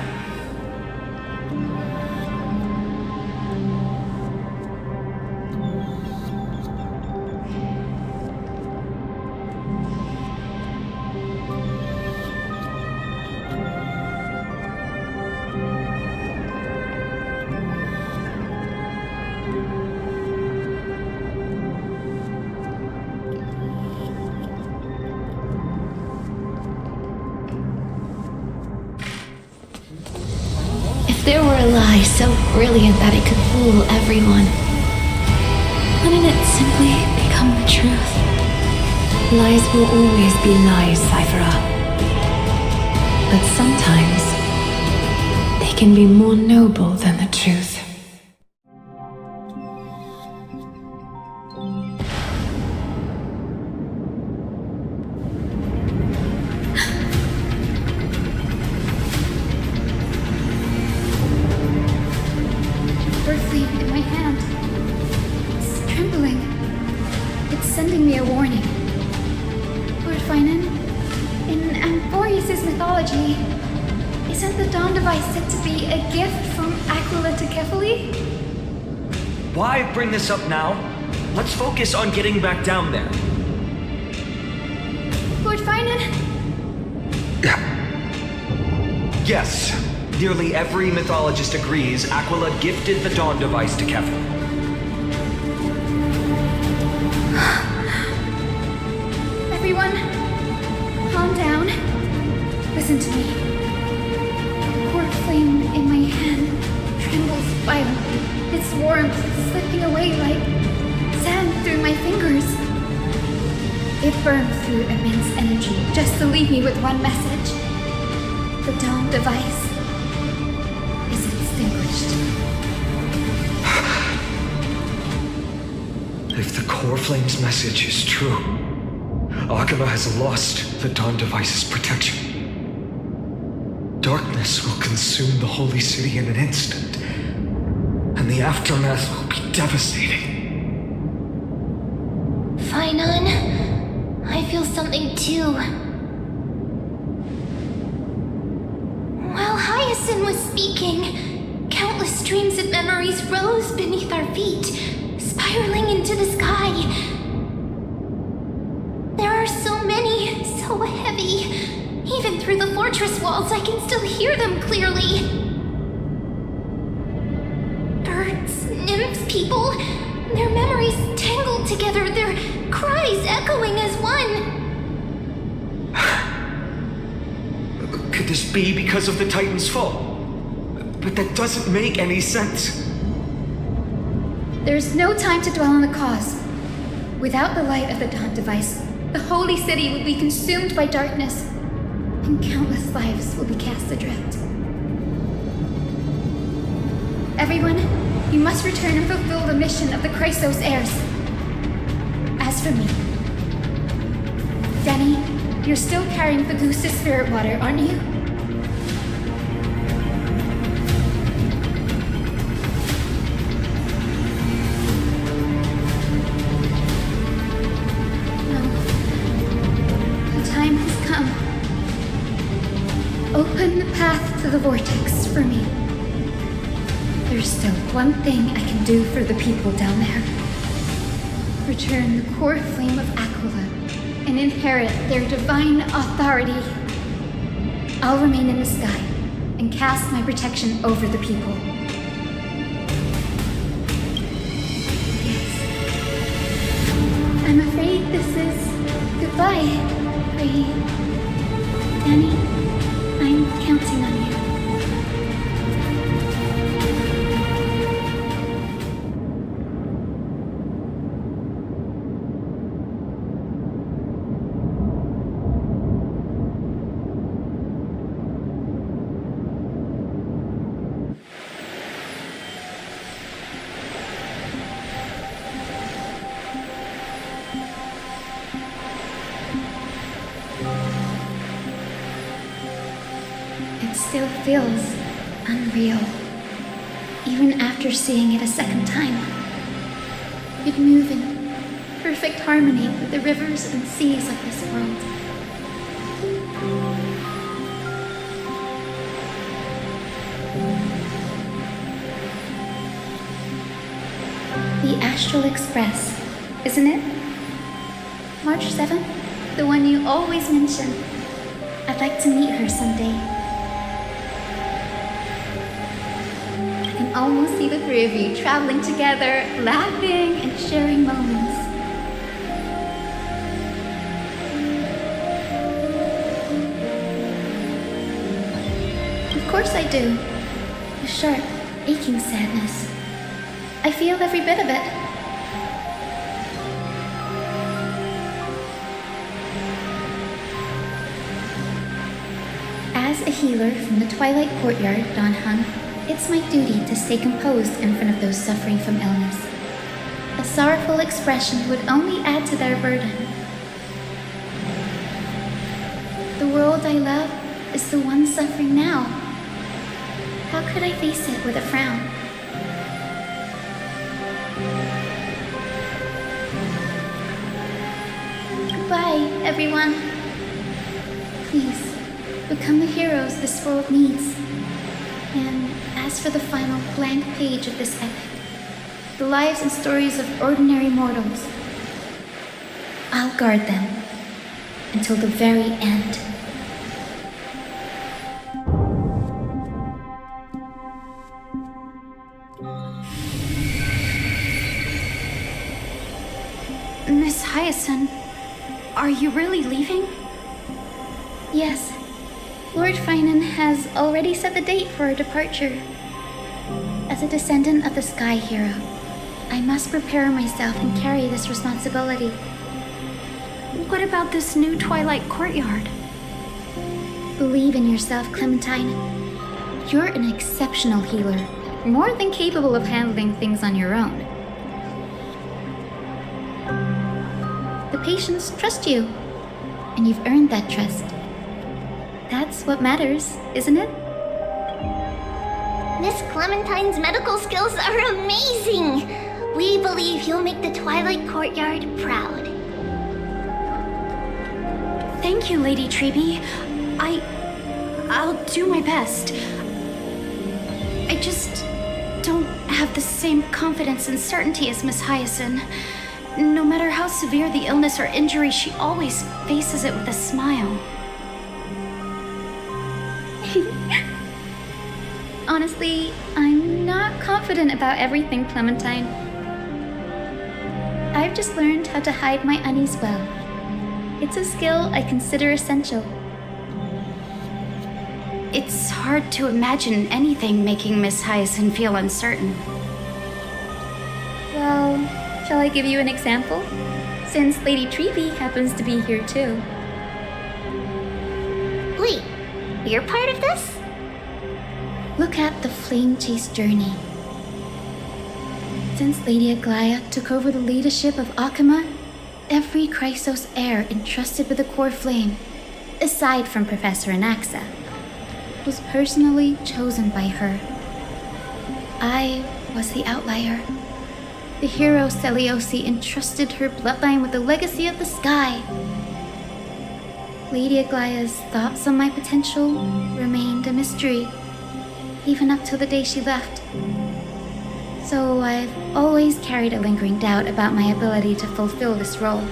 If there were a lie so brilliant that it could fool everyone, wouldn't it simply become the truth? Lies will always be lies, Cipher. But sometimes they can be more noble than the truth. Flame in my hand. It's trembling. It's sending me a warning. Lord Finan, in Amphoreus' mythology, isn't the Dawn device said to be a gift from Aquila to Kefali? Why bring this up now? Let's focus on getting back down there. Lord Finan? Yes. Nearly every mythologist agrees Aquila gifted the Dawn device to Kefali. Everyone, calm down. Listen to me. The core flame in my hand trembles violently. Its warmth slipping away like sand through my fingers. It burns through immense energy just to leave me with one message. The Dawn device is extinguished. If the core flame's message is true, Aquila has lost the Dawn device's protection. Darkness will consume the holy city in an instant, and the aftermath will be devastating. Finan, I feel something too. While Hyacinth was speaking, countless streams of memories rose beneath our feet, spiraling into the sky. There are so many, so heavy. Even through the fortress walls, I can still hear them clearly. Birds, nymphs, people, their memories tangled together, their cries echoing as one. Could this be because of the Titan's fall? But that doesn't make any sense. There's no time to dwell on the cause. Without the light of the Dawn device, the holy city will be consumed by darkness, and countless lives will be cast adrift. Everyone, you must return and fulfill the mission of the Chrysos heirs. As for me, Danny, you're still carrying Fagusta's spirit water, aren't you? Open the path to the vortex for me. There's still one thing I can do for the people down there. Return the core flame of Aquila and inherit their divine authority. I'll remain in the sky and and cast my protection over the people. Yes. I'm afraid this is goodbye, Ray. Danny, I'm counting on you. It still feels unreal, even after seeing it a second time. You'd move in perfect harmony with the rivers and seas of this world. The Astral Express, isn't it? March 7th, the one you always mention. I'd like to meet her someday. I can almost see the three of you traveling together, laughing and sharing moments. Of course I do. A sharp, aching sadness. I feel every bit of it. As a healer from the Twilight Courtyard, Don Hun, it's my duty to stay composed in front of those suffering from illness. A sorrowful expression would only add to their burden. The world I love is the one suffering now. How could I face it with a frown? Goodbye, everyone. Please, become the heroes this world needs. And as for the final blank page of this epic, the lives and stories of ordinary mortals, I'll guard them until the very end. Miss Hyacinth, are you really leaving? Yes. Lord Finan has already set the date for our departure. As a descendant of the Sky Hero, I must prepare myself and carry this responsibility. What about this new Twilight Courtyard? Believe in yourself, Clementine. You're an exceptional healer, more than capable of handling things on your own. The patients trust you, and you've earned that trust. That's what matters, isn't it? Miss Clementine's medical skills are amazing! We believe you'll make the Twilight Courtyard proud. Thank you, Lady Treby. I'll do my best. I just don't have the same confidence and certainty as Miss Hyacinth. No matter how severe the illness or injury, she always faces it with a smile. Honestly, I'm not confident about everything, Clementine. I've just learned how to hide my unease well. It's a skill I consider essential. It's hard to imagine anything making Miss Hyacinth feel uncertain. Well, shall I give you an example? Since Lady Treby happens to be here too. Wait, you're part of this? Look at the Flame Chase journey. Since Lady Aglaya took over the leadership of Akama, every Chrysos heir entrusted with the core flame, aside from Professor Anaxa, was personally chosen by her. I was the outlier. The hero Celiosi entrusted her bloodline with the legacy of the sky. Lady Aglaya's thoughts on my potential remained a mystery, even up till the day she left. So I've always carried a lingering doubt about my ability to fulfill this role.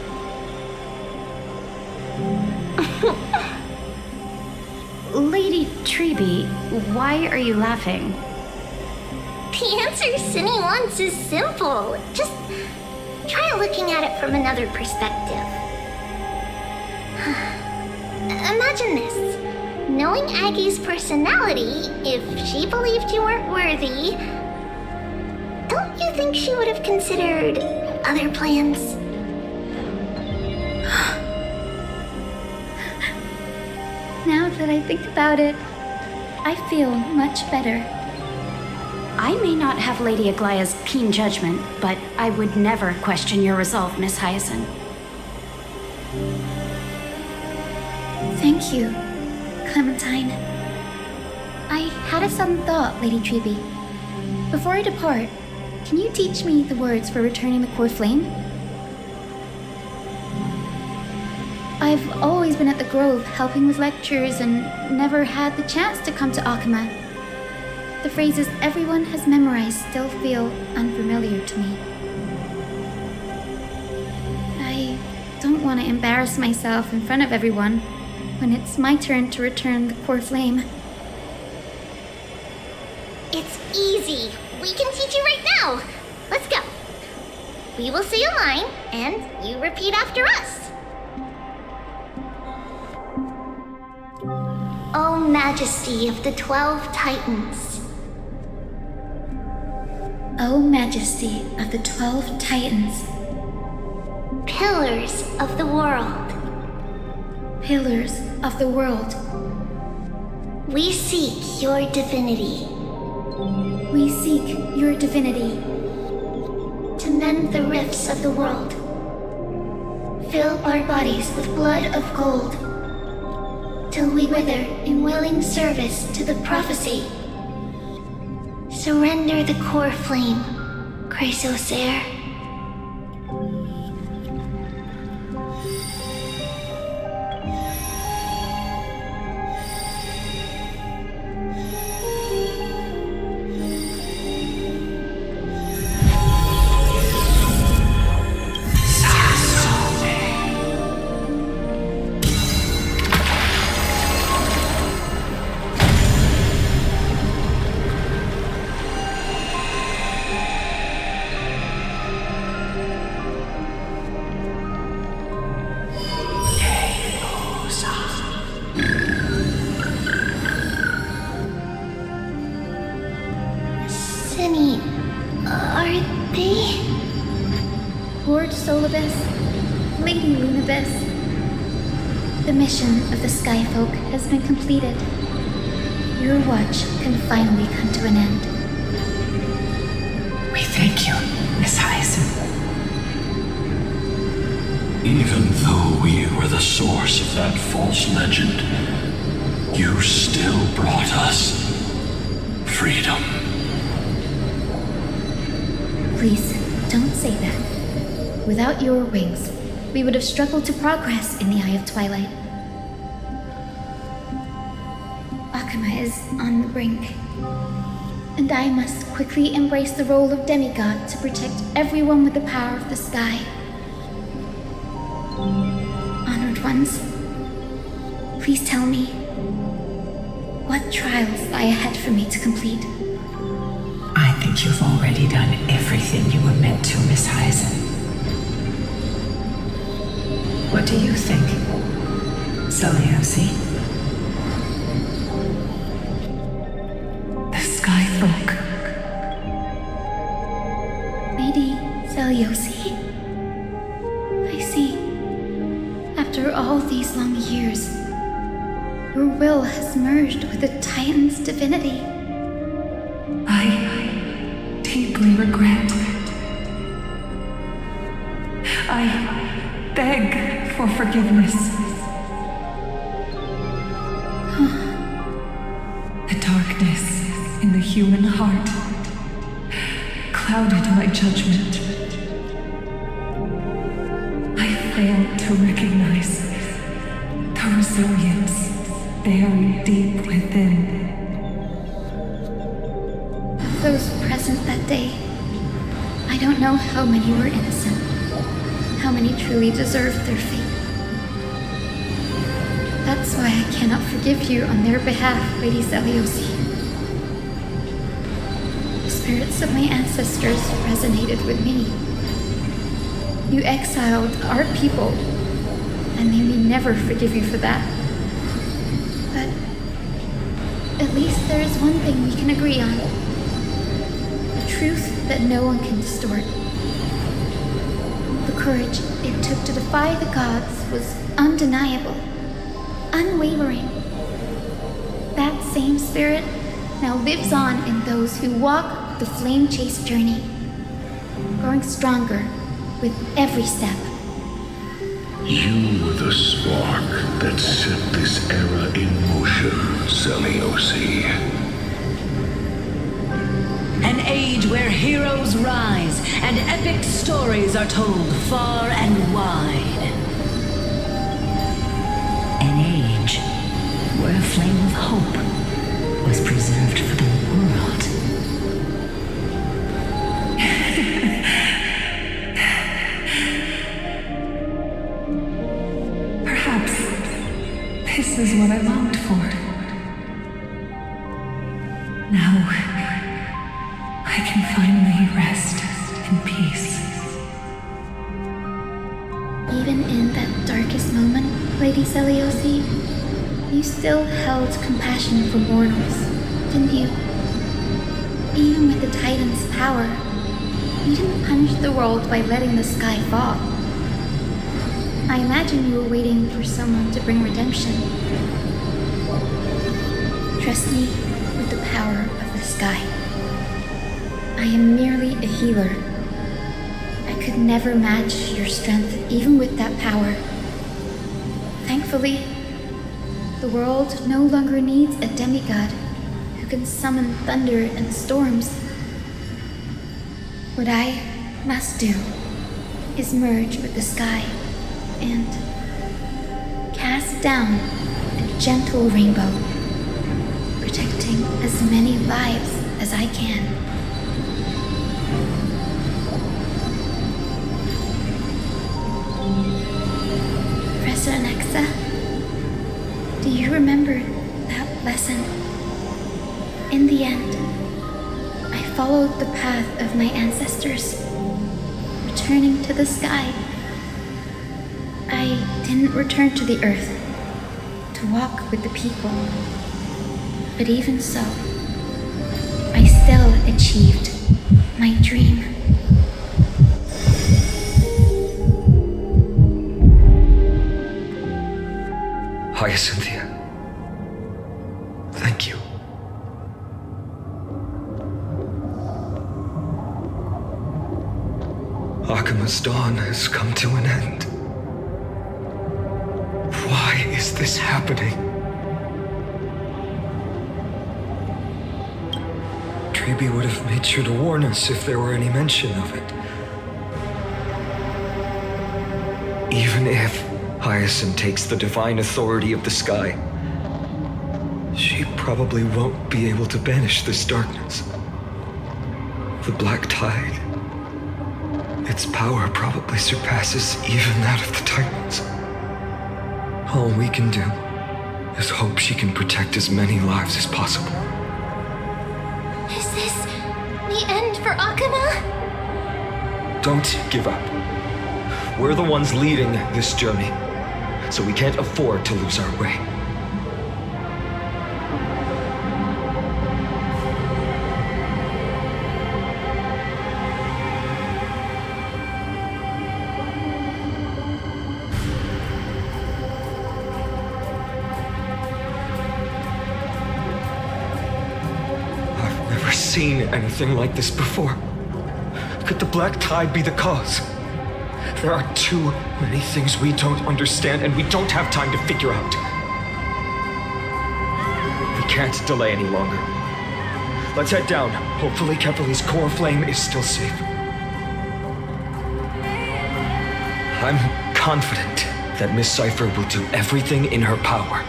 Lady Treeby, why are you laughing? The answer Cinny wants is simple. Just try looking at it from another perspective. Imagine this. Knowing Aggie's personality, if she believed you weren't worthy, don't you think she would have considered other plans? Now that I think about it, I feel much better. I may not have Lady Aglaya's keen judgment, but I would never question your resolve, Miss Hyacinth. Thank you, Clementine. I had a sudden thought, Lady Treeby. Before I depart, can you teach me the words for returning the core flame? I've always been at the Grove helping with lectures and never had the chance to come to Akuma. The phrases everyone has memorized still feel unfamiliar to me. I don't want to embarrass myself in front of everyone when it's my turn to return the core flame. It's easy. We can teach you right now. Let's go. We will say a line, and you repeat after us. O Majesty of the 12 Titans. O Majesty of the 12 Titans. Pillars of the world. Pillars of the world. We seek your divinity. We seek your divinity. To mend the rifts of the world. Fill our bodies with blood of gold. Till we wither in willing service to the prophecy. Surrender the core flame, Chrysosair. Cinny, are they? Lord Solibus, Lady Lunabis, the mission of the Skyfolk has been completed. Your watch can finally come to an end. We thank you, Miss Hyacinth. Even though we were the source of that false legend, you still brought us freedom. Please, don't say that. Without your wings, we would have struggled to progress in the Eye of Twilight. Akuma is on the brink, and I must quickly embrace the role of demigod to protect everyone with the power of the sky. Honored ones, please tell me, what trials lie ahead for me to complete? I think you've already done everything you were meant to, Miss Hyacinth. What do you think, Seliosi? The Skyfolk. Lady Seliosi? I see. After all these long years, your will has merged with the Titan's divinity. I deeply regret. I beg for forgiveness. The darkness in the human heart clouded my judgment. I failed to recognize the resilience buried deep within. Those present that day, I don't know how many were innocent, how many truly deserved their fate. That's why I cannot forgive you on their behalf, Lady Zeliosi. The spirits of my ancestors resonated with me. You exiled our people, and they may never forgive you for that. But at least there is one thing we can agree on. The truth that no one can distort. The courage it took to defy the gods was undeniable, unwavering. That same spirit now lives on in those who walk the flame chase journey, growing stronger with every step. You were the spark that set this era in motion, Zeliosi. An age where heroes rise and epic stories are told far and wide. An age where a flame of hope was preserved for the world. Perhaps this is what I longed for. Now, I can finally rest in peace. Even in that darkest moment, Lady Zeliosi, you still held compassion for mortals, didn't you? Even with the Titan's power, you didn't punish the world by letting the sky fall. I imagine you were waiting for someone to bring redemption. Trust me with the power of the sky. I am merely a healer. I could never match your strength even with that power. Thankfully, the world no longer needs a demigod who can summon thunder and storms. What I must do is merge with the sky and cast down a gentle rainbow, protecting as many lives as I can. Professor Alexa, do you remember that lesson? In the end, I followed the path of my ancestors, returning to the sky. I didn't return to the earth to walk with the people, but even so, I still achieved my dream. Hyacinthia. Thank you. Akima's dawn has come to an end. Why is this happening? Treeby would have made sure to warn us if there were any mention of it. Even if Hyacinth takes the divine authority of the sky, she probably won't be able to banish this darkness. The Black Tide, its power probably surpasses even that of the Titans. All we can do is hope she can protect as many lives as possible. Is this the end for Akuma? Don't give up. We're the ones leading this journey, so we can't afford to lose our way. I've never seen anything like this before. Could the Black Tide be the cause? There are too many things we don't understand, and we don't have time to figure out. We can't delay any longer. Let's head down. Hopefully Kepler's core flame is still safe. I'm confident that Miss Cipher will do everything in her power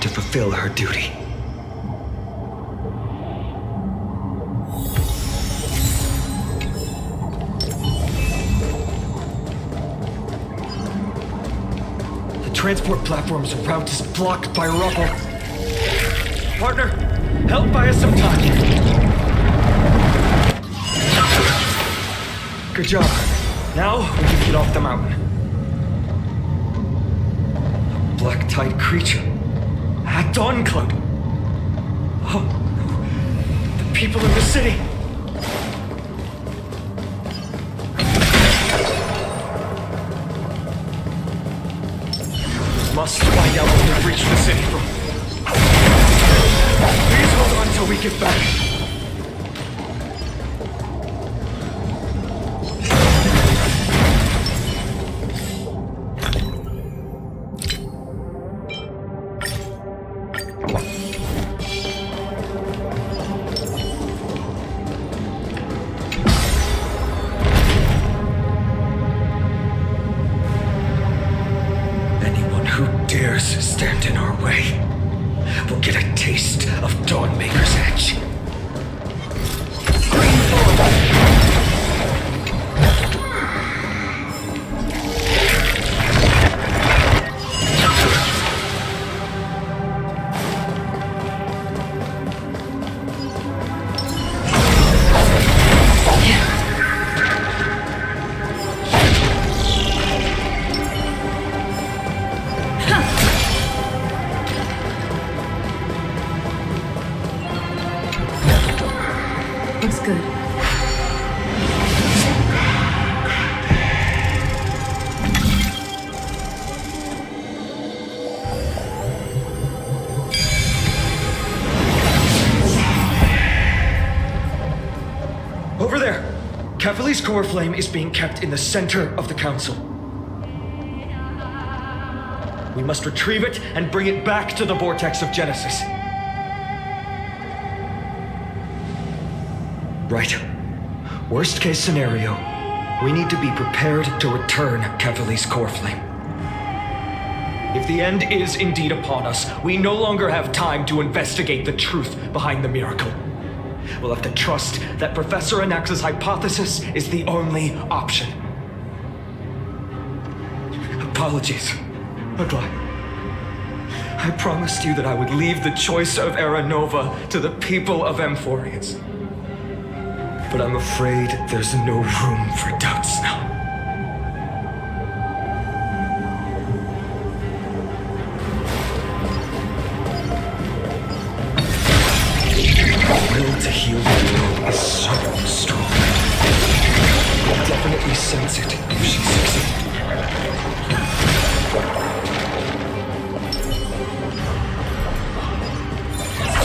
to fulfill her duty. The transport platform's route is blocked by rubble. Partner, help buy us some time. Good job. Now we can get off the mountain. A black tide creature. At Dawn Cloud. Oh, no. The people in the city. Must find out where they've reached the city from. Please hold on till we get back. Stand in our way. We'll get a taste of Dawnmaker's edge. Looks good. Over there! Kefali's core flame is being kept in the center of the council. We must retrieve it and bring it back to the vortex of Genesis. Right. Worst case scenario, we need to be prepared to return Kefali's core flame. If the end is indeed upon us, we no longer have time to investigate the truth behind the miracle. We'll have to trust that Professor Anax's hypothesis is the only option. Apologies, Agli. I promised you that I would leave the choice of Era Nova to the people of Amphoreus. But I'm afraid there's no room for doubts now. The will to heal the world is so strong. We'll definitely sense it if she succeeds.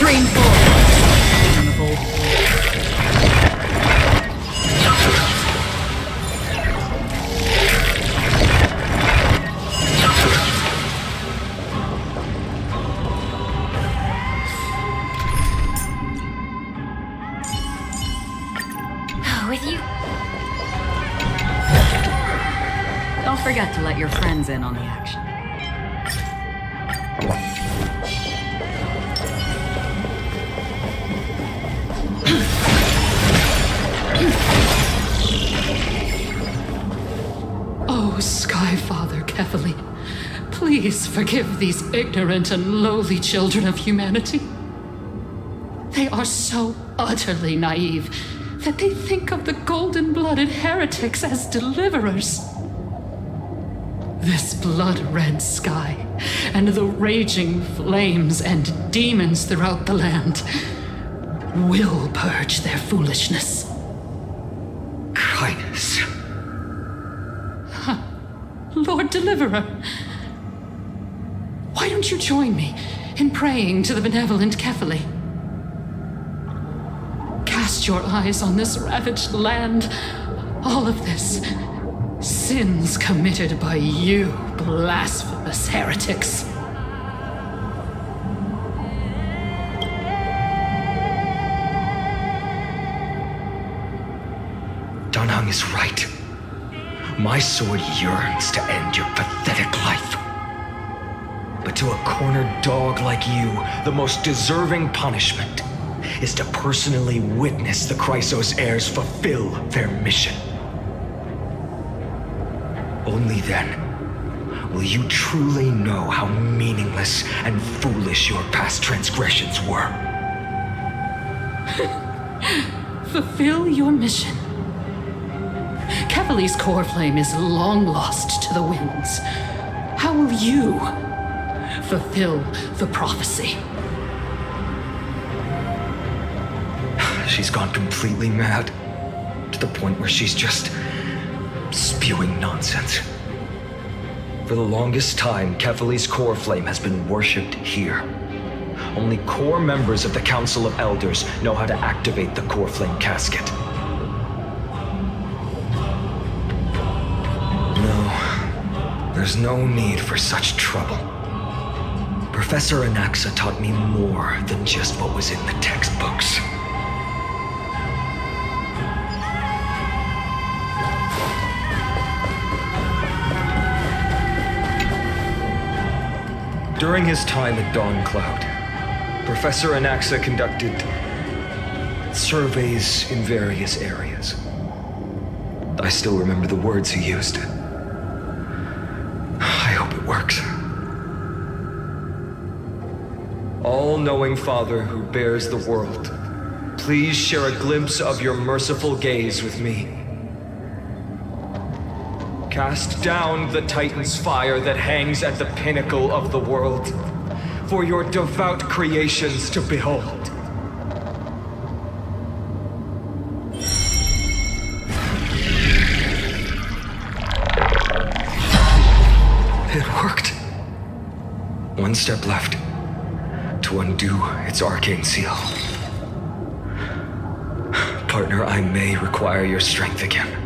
Dream With you. Don't forget to let your friends in on the action. Oh, Skyfather Kefali, please forgive these ignorant and lowly children of humanity. They are so utterly naive that they think of the golden-blooded heretics as deliverers. This blood-red sky, and the raging flames and demons throughout the land will purge their foolishness. Kindness. Lord Deliverer, why don't you join me in praying to the benevolent Kefali? Cast your eyes on this ravaged land. All of this, sins committed by you, blasphemous heretics. Danhang is right. My sword yearns to end your pathetic life. But to a cornered dog like you, the most deserving punishment is to personally witness the Chrysos heirs fulfill their mission. Only then will you truly know how meaningless and foolish your past transgressions were. Fulfill your mission. Kefali's core flame is long lost to the winds. How will you fulfill the prophecy? She's gone completely mad, to the point where she's just spewing nonsense. For the longest time, Kefali's core flame has been worshipped here. Only core members of the Council of Elders know how to activate the core flame casket. No, there's no need for such trouble. Professor Anaxa taught me more than just what was in the textbooks. During his time at Dawn Cloud, Professor Anaxa conducted surveys in various areas. I still remember the words he used. I hope it works. All-knowing Father who bears the world, please share a glimpse of your merciful gaze with me. Cast down the Titan's fire that hangs at the pinnacle of the world, for your devout creations to behold. It worked. One step left to undo its arcane seal. Partner, I may require your strength again.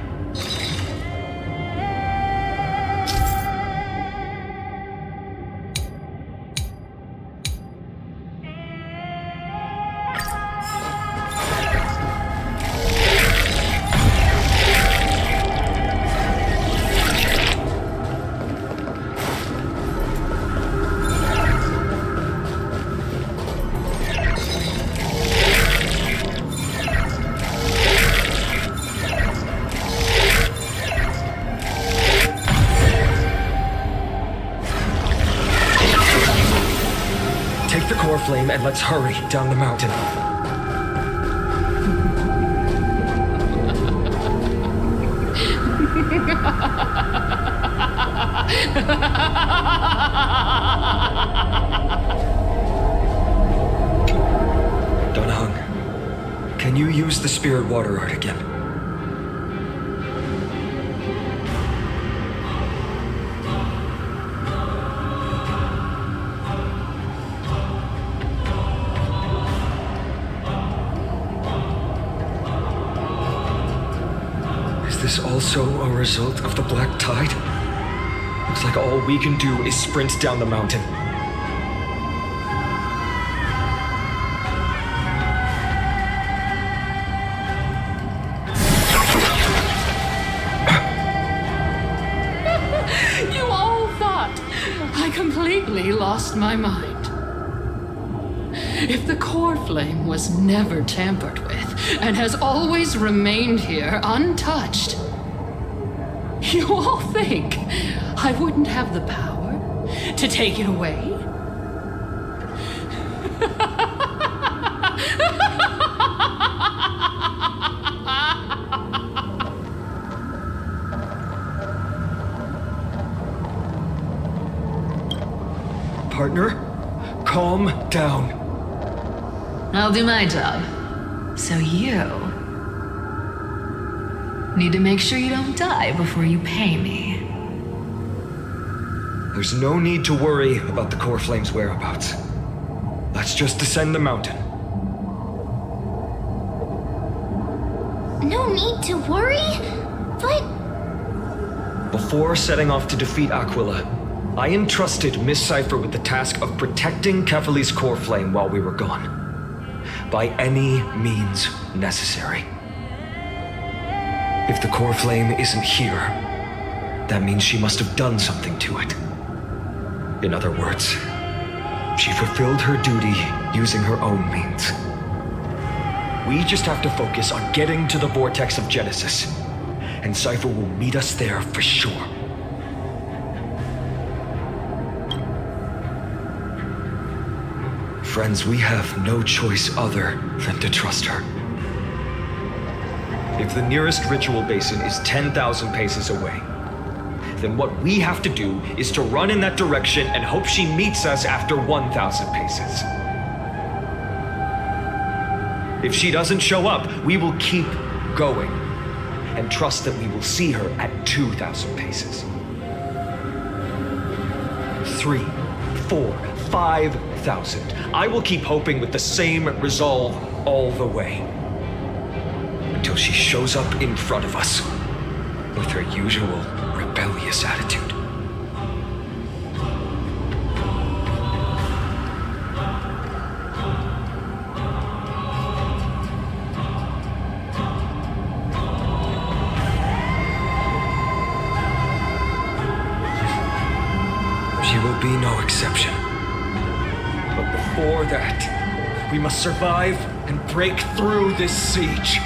Flame and let's hurry down the mountain. Donahung, can you use the spirit water art again? Is this also a result of the black tide? Looks like all we can do is sprint down the mountain. You all thought I completely lost my mind. If the core flame was never tampered with and has always remained here untouched, you all think I wouldn't have the power to take it away? Partner, calm down. I'll do my job. So you need to make sure you don't die before you pay me. There's no need to worry about the core flame's whereabouts. Let's just descend the mountain. No need to worry? But... Before setting off to defeat Aquila, I entrusted Miss Cipher with the task of protecting Kefali's core flame while we were gone. By any means necessary. If the core flame isn't here, that means she must have done something to it. In other words, she fulfilled her duty using her own means. We just have to focus on getting to the vortex of Genesis, and Cipher will meet us there for sure. Friends, we have no choice other than to trust her. If the nearest ritual basin is 10,000 paces away, then what we have to do is to run in that direction and hope she meets us after 1,000 paces. If she doesn't show up, we will keep going and trust that we will see her at 2,000 paces. 3, 4, 5,000. I will keep hoping with the same resolve all the way. Until she shows up in front of us with her usual rebellious attitude. She will be no exception. But before that, we must survive and break through this siege.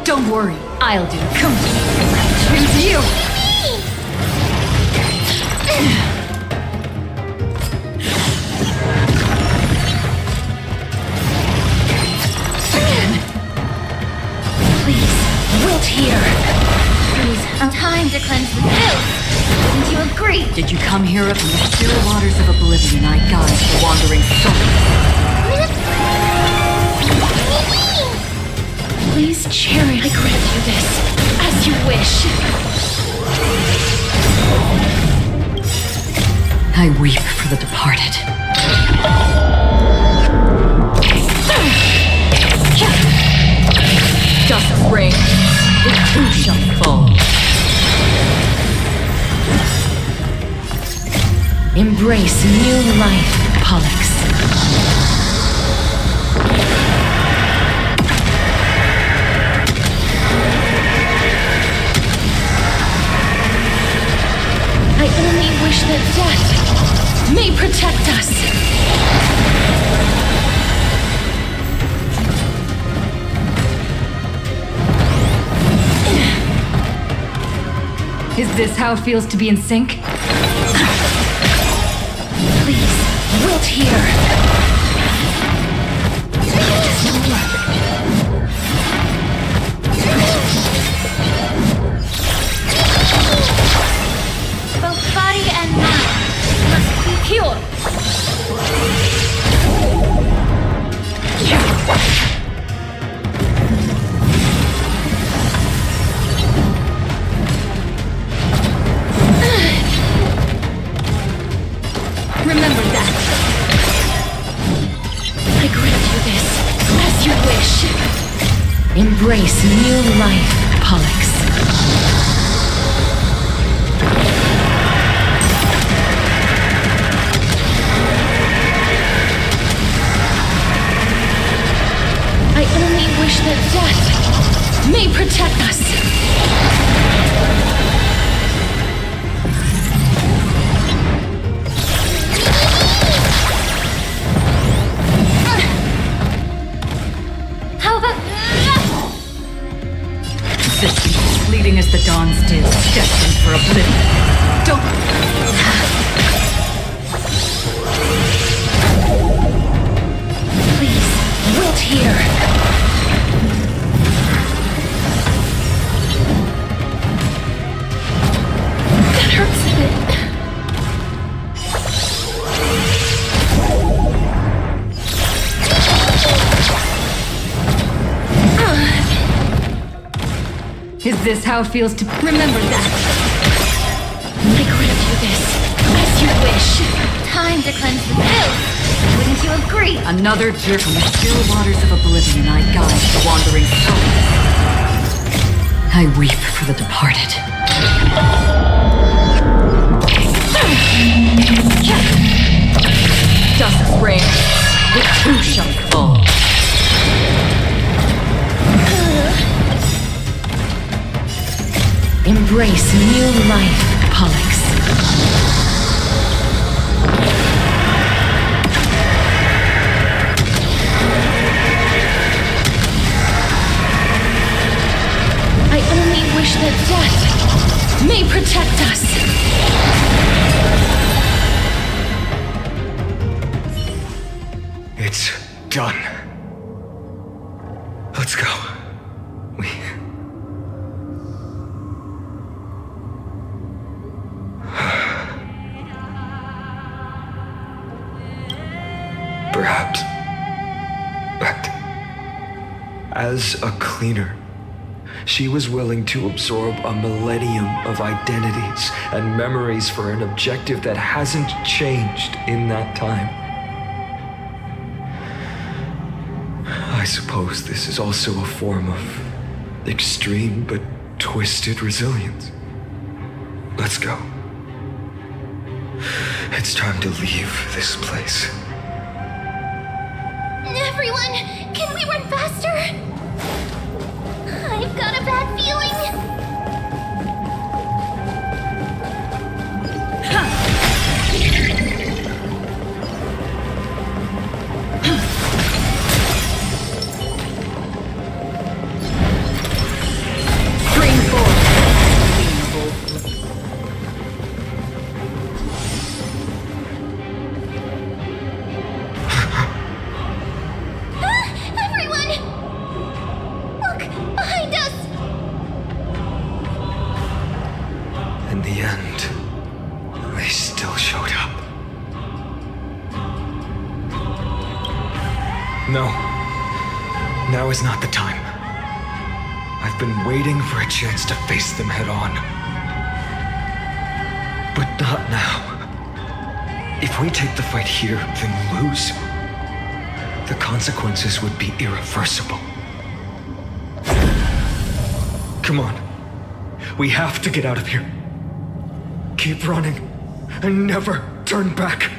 Don't worry, I'll do it. Come to me. I choose you. Please, wilt here. Please, time to cleanse the filth. Wouldn't you agree? Did you come here from the still waters of oblivion I guide the wandering soul? Please cherish. I grant you this, as you wish. I weep for the departed. Dust rain, it too shall fall. Embrace new life, Pollux. I only wish that death may protect us. Is this how it feels to be in sync? Please, wilt here. Both body and mind must be pure. Remember that. I grant you this, as you wish. Embrace new life, Pollux. I only wish that death may protect us. How about... Existence as fleeting as the dawn's dew, destined for oblivion. Don't... Please, wilt here. That hurts a bit. Is this how it feels to remember that? I grant you this, as you wish. Time to cleanse the filth. Wouldn't you agree? Another jerk from the still waters of oblivion I guide the wandering souls. I weep for the departed. Dust rain, it too shall fall. Embrace new life, Pollux. I only wish that death may protect us. It's done. Let's go. Perhaps. But as a cleaner, she was willing to absorb a millennium of identities and memories for an objective that hasn't changed in that time. I suppose this is also a form of extreme but twisted resilience. Let's go. It's time to leave this place. Everyone, can we run faster? I've got a bad feeling. No. Now is not the time. I've been waiting for a chance to face them head on. But not now. If we take the fight here, then lose, the consequences would be irreversible. Come on. We have to get out of here. Keep running, and never turn back.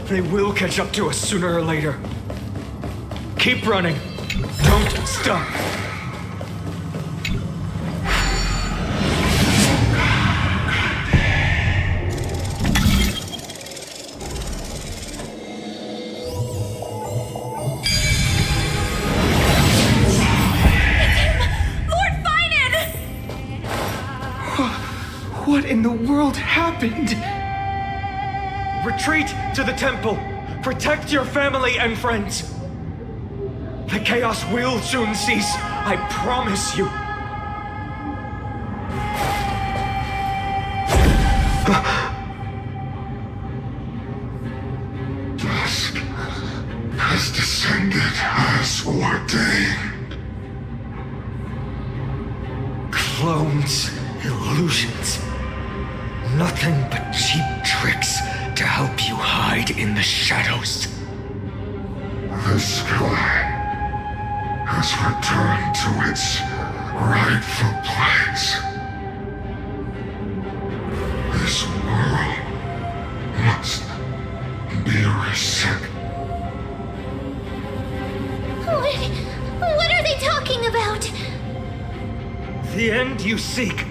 They will catch up to us sooner or later. Keep running. Don't stop. Lord Finan! What in the world happened? Retreat to the temple. Protect your family and friends. The chaos will soon cease. I promise you. Dusk has descended as ordained. Clones, illusions. Nothing but cheap tricks to help you hide in the shadows. The sky has returned to its rightful place. This world must be reset. What are they talking about? The end you seek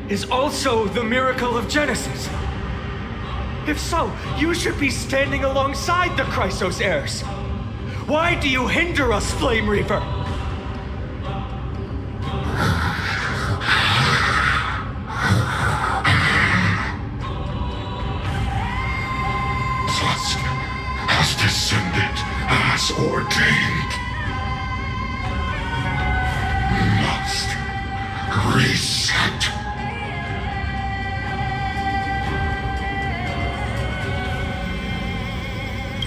is also the miracle of Genesis. If so, you should be standing alongside the Chrysos heirs. Why do you hinder us, Flame Reaver? Dusk has descended as ordained. Must reset.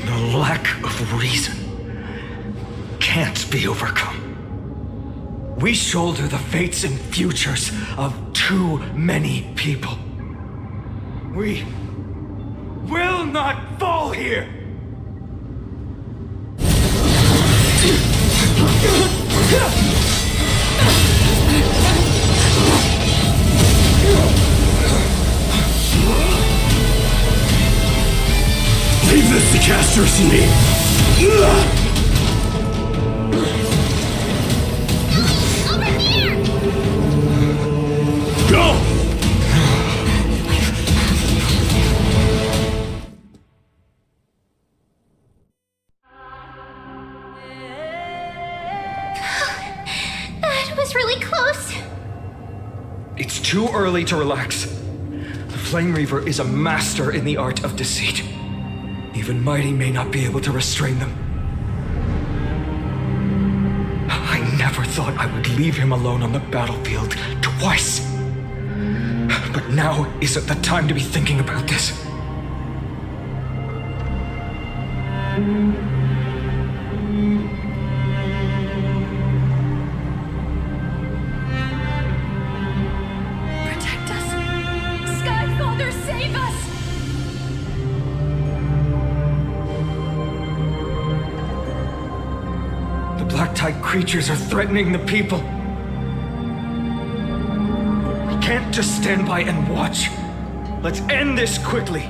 The lack of reason can't be overcome. We shoulder the fates and futures of too many people. We will not fall here! Leave this to Casters and me. Go! That was really close. It's too early to relax. The Flame Reaver is a master in the art of deceit. Even Mydei may not be able to restrain them. I never thought I would leave him alone on the battlefield twice. But now isn't the time to be thinking about this. Protect us! Skyfather, save us! The black tide creatures are threatening the people. We can't just stand by and watch. Let's end this quickly.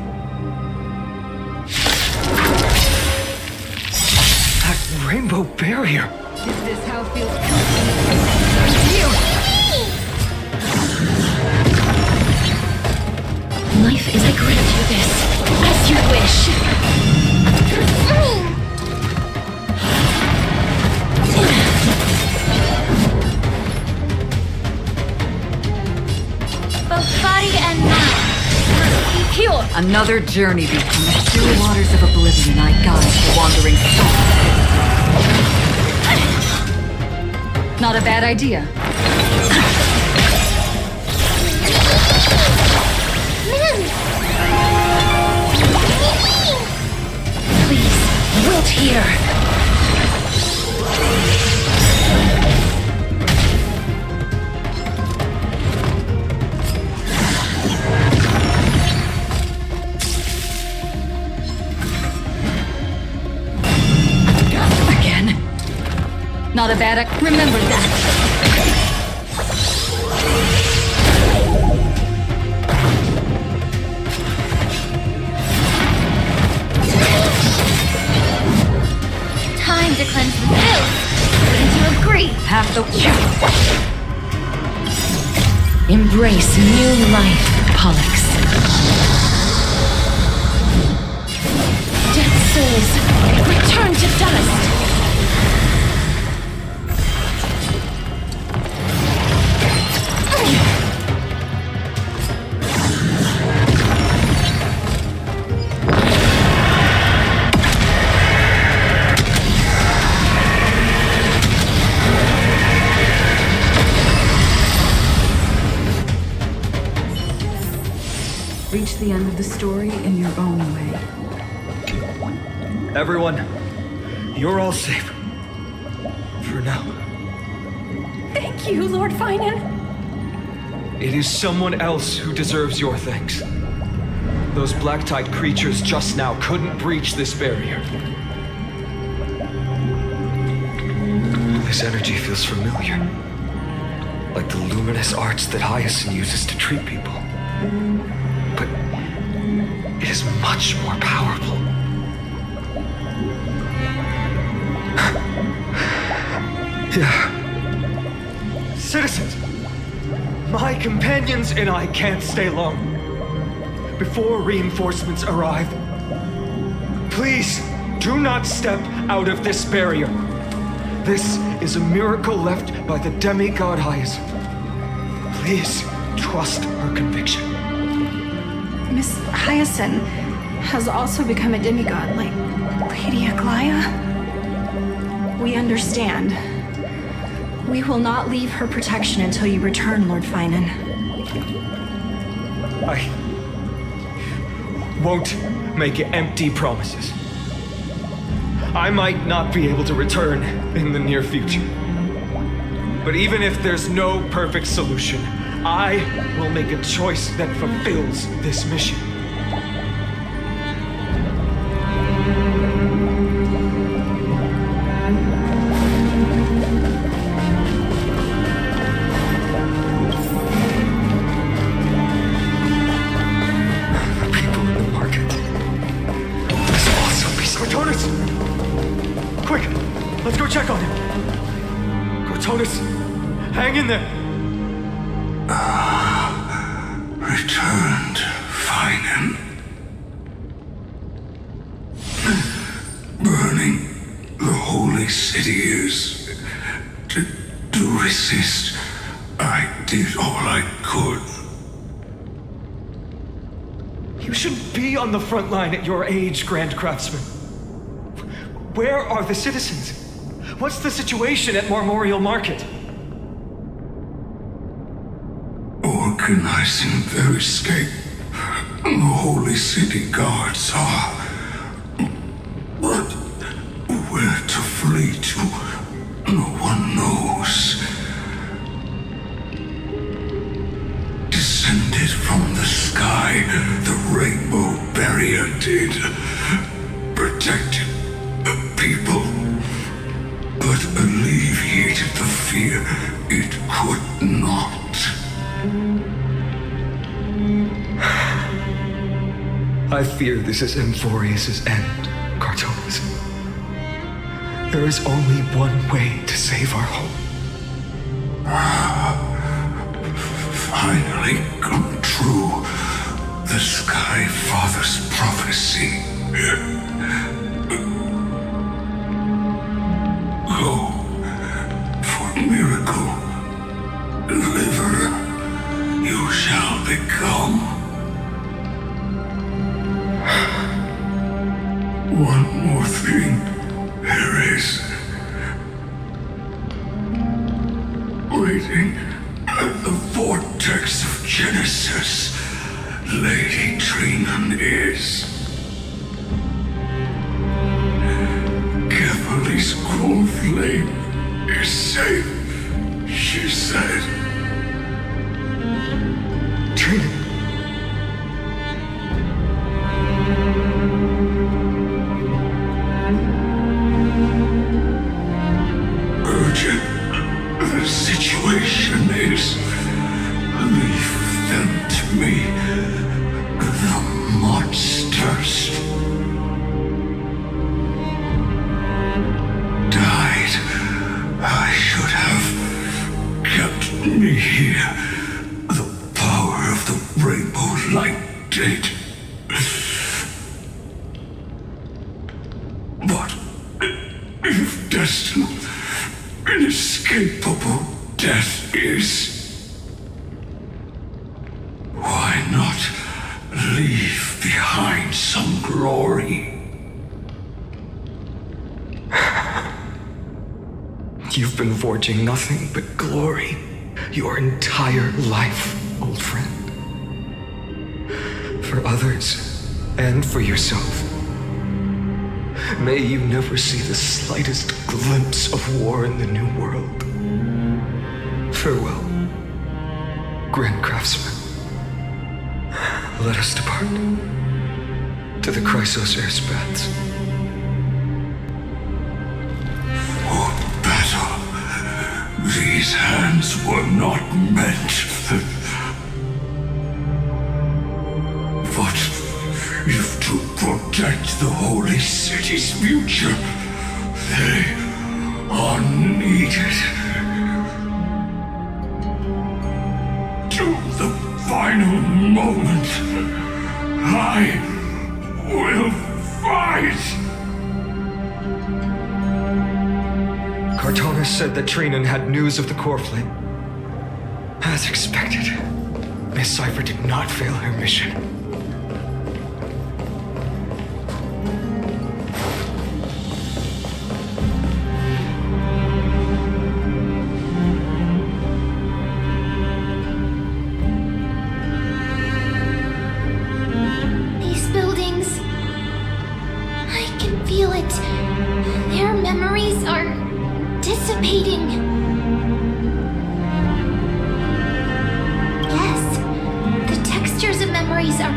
That rainbow barrier. Is this how it feels? Life is I grant you this, as you wish. Both body and mind must be pure. Another journey between the still waters of oblivion I guide the wandering soul. Not a bad idea. Please, wilt here. Again. Not a bad... Remember that. Time to cleanse the filth. Wouldn't you agree? Have the... Embrace new life, Pollux. Dead souls, return to dust. Reach the end of the story in your own way. Everyone, you're all safe. For now. Thank you, Lord Finan. It is someone else who deserves your thanks. Those black tide creatures just now couldn't breach this barrier. This energy feels familiar. Like the luminous arts that Hyacinth uses to treat people. But it is much more powerful. Yeah. Citizens, my companions and I can't stay long. Before reinforcements arrive, please do not step out of this barrier. This is a miracle left by the demigod Hyacinth. Please trust her conviction. Miss Hyacinth has also become a demigod, like Lady Aglaya. We understand. We will not leave her protection until you return, Lord Finan. I won't make empty promises. I might not be able to return in the near future. But even if there's no perfect solution, I will make a choice that fulfills this mission. The people in the market. This will also be Sartoris! Cartonis, hang in there. Returned, Feinen. Burning the holy city is... To resist, I did all I could. You shouldn't be on the front line at your age, Grand Craftsman. Where are the citizens? What's the situation at Marmorial Market? Organizing their escape. The holy city guards are... But where to flee to, no one knows. Descended from the sky, the rainbow barrier did. Protected the people, but alleviated the fear it could not. I fear this is Amphoreus' end, Cartonis. There is only one way to save our home. Finally come true, the Sky Father's prophecy. Go for miracle, deliver, you shall become. One more thing there is. Waiting at the vortex of Genesis, Lady Trinan is. Kephale's cruel flame is safe, she said. Trinan. Urgent. The situation is... Leave them to me. The monsters. Died. I should have kept me here. The power of the rainbow light did. But if destined, inescapable death is, why not leave behind some glory? You've been forging nothing but glory your entire life, old friend. For others, and for yourself. May you never see the slightest glimpse of war in the New World. Farewell, Grand Craftsman. Let us depart to the Chrysos airspaths. For battle, these hands were not meant. But if to protect the holy city's future, they are needed. To the final moment, I will fight! Cartonis said that Trinan had news of the core flame. As expected, Miss Cipher did not fail her mission.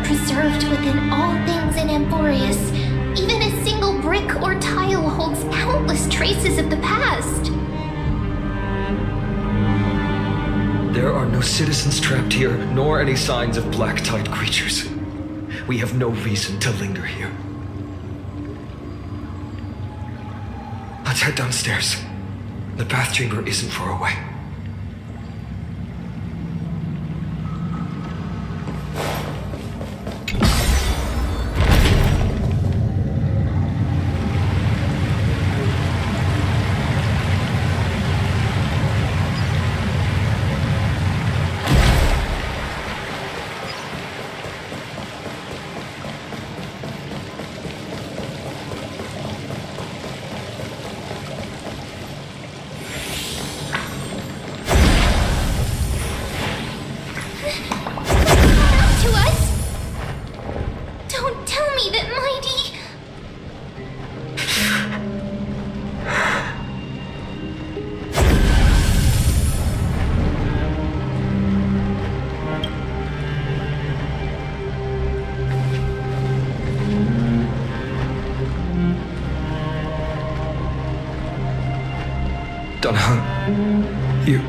Preserved within all things in Amphoreus. Even a single brick or tile holds countless traces of the past. There are no citizens trapped here, nor any signs of black-tide creatures. We have no reason to linger here. Let's head downstairs. The path chamber isn't far away. To us? Don't tell me that Mydei... Dunhun, you...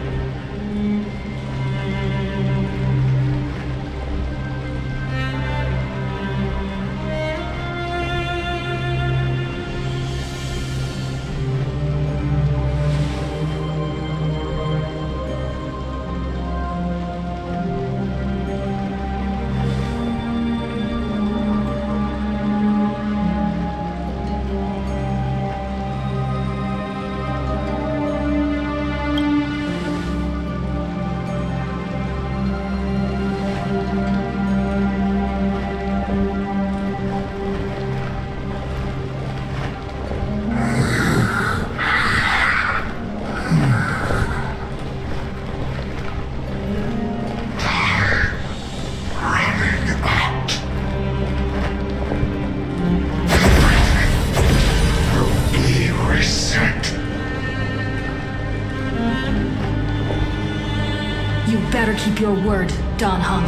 You better keep your word, Danheng.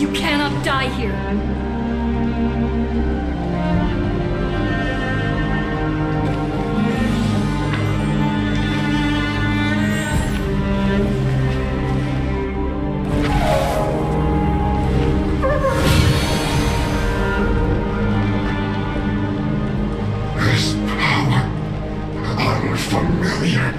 You cannot die here. This power, unfamiliar.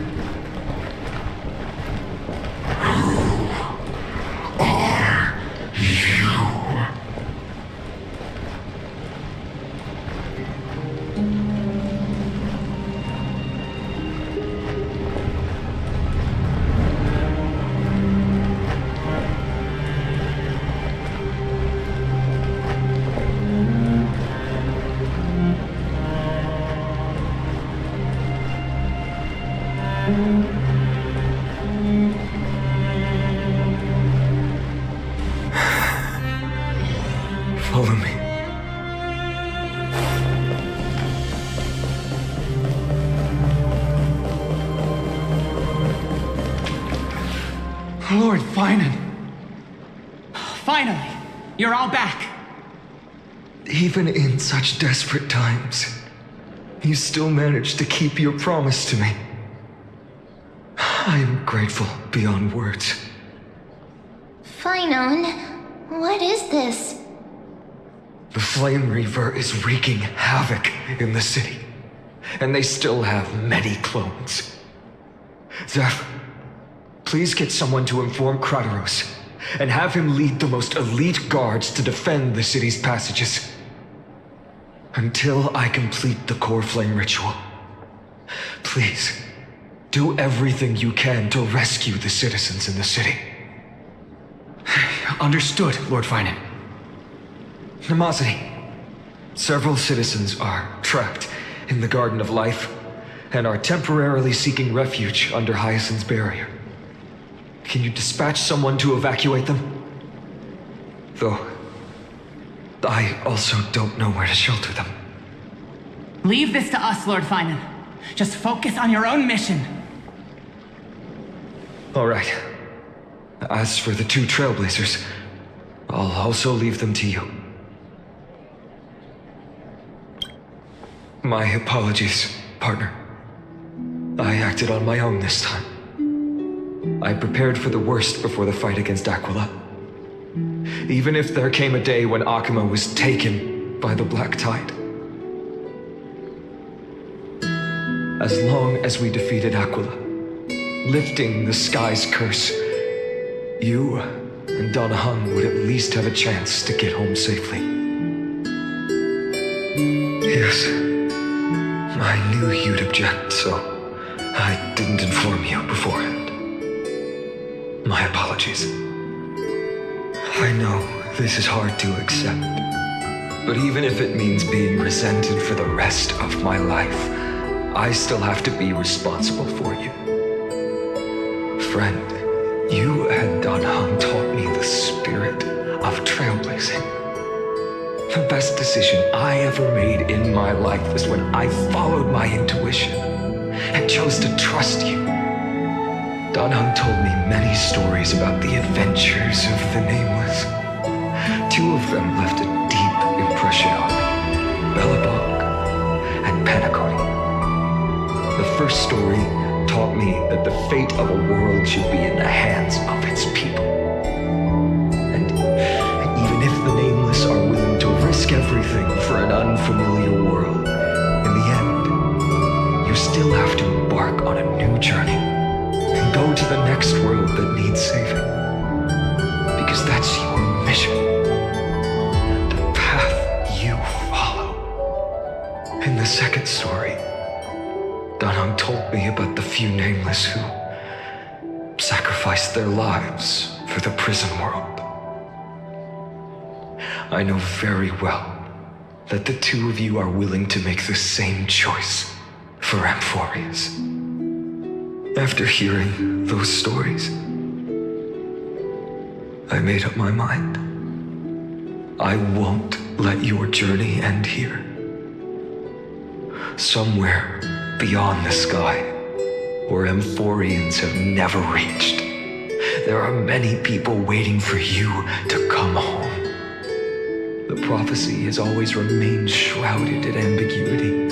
Follow me. Lord Finan. Finally, you're all back. Even in such desperate times, you still managed to keep your promise to me. I am grateful beyond words. Finan, what is this? The Flame Reaver is wreaking havoc in the city, and they still have many clones. Zeph, please get someone to inform Kratos, and have him lead the most elite guards to defend the city's passages. Until I complete the core flame ritual. Please, do everything you can to rescue the citizens in the city. Understood, Lord Finan. Nemosity. Several citizens are trapped in the Garden of Life and are temporarily seeking refuge under Hyacinth's barrier. Can you dispatch someone to evacuate them? Though, I also don't know where to shelter them. Leave this to us, Lord Finan. Just focus on your own mission. All right. As for the two Trailblazers, I'll also leave them to you. My apologies, partner. I acted on my own this time. I prepared for the worst before the fight against Aquila. Even if there came a day when Akuma was taken by the Black Tide. As long as we defeated Aquila, lifting the sky's curse, you and Don Hung would at least have a chance to get home safely. Yes, I knew you'd object, so I didn't inform you beforehand. My apologies. I know this is hard to accept, but even if it means being resented for the rest of my life, I still have to be responsible for you. Friend, you and Don Hung taught me the spirit of trailblazing. The best decision I ever made in my life was when I followed my intuition and chose to trust you. Don Hung told me many stories about the adventures of the Nameless. 2 of them left a deep impression on me, Bellabog and Panaconi. The first story taught me that the fate of a world should be in the hands of its people. And even if the Nameless are willing to risk everything for an unfamiliar world, in the end, you still have to embark on a new journey and go to the next world that needs saving. Because that's your mission. The path you follow. In the second story, Don Hung told me about the few Nameless who sacrificed their lives for the prison world. I know very well that the 2 of you are willing to make the same choice for Amphoreus. After hearing those stories, I made up my mind. I won't let your journey end here. Somewhere beyond the sky, where Amphoreans have never reached, there are many people waiting for you to come home. The prophecy has always remained shrouded in ambiguity.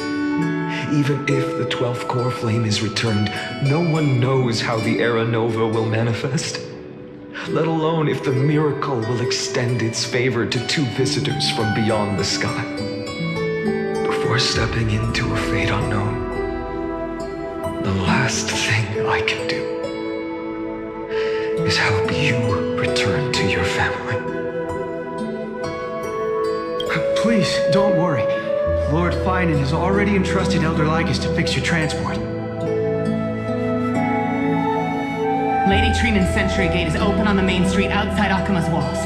Even if the 12th core flame is returned, no one knows how the Era Nova will manifest, let alone if the miracle will extend its favor to 2 visitors from beyond the sky. Before stepping into a fate unknown, the last thing I can do is help you return to your family. Please, don't worry. Lord Finan has already entrusted Elder Lycus to fix your transport. Lady Trina's sentry gate is open on the main street outside Akima's walls.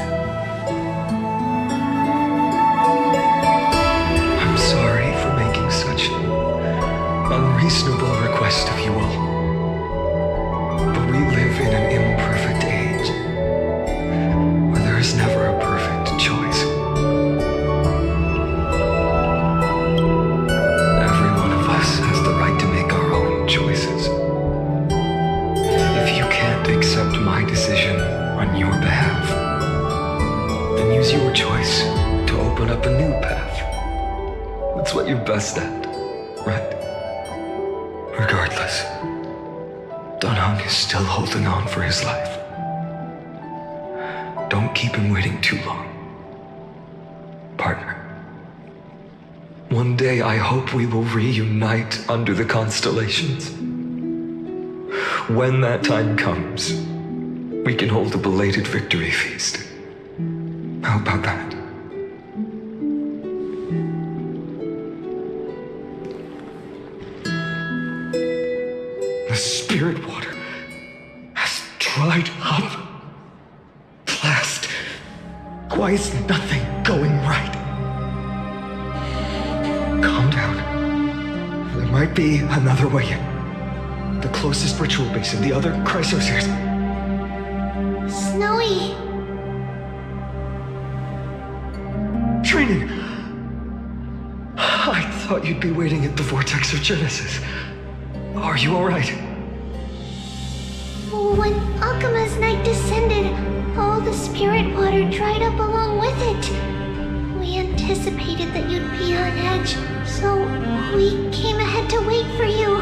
I'm sorry for making such an unreasonable request of you all. But we live in an imperfect age, where there is never a perfect choice. Every one of us has the right to make our own choices. If you can't accept my decision on your behalf, then use your choice to open up a new path. That's what you're best at, right? Regardless, Don Hung is still holding on for his life. Don't keep him waiting too long, partner. One day I hope we will reunite under the constellations. When that time comes, we can hold a belated victory feast. How about that? The spirit water has dried up. Blast. Why is nothing going right? Calm down. There might be another way in. The closest ritual base and the other chrysosirs. Snowy. Training. I thought you'd be waiting at the vortex of Genesis. Are you all right? When Akima's night descended, all the spirit water dried up along with it. We anticipated that you'd be on edge, so we came ahead to wait for you.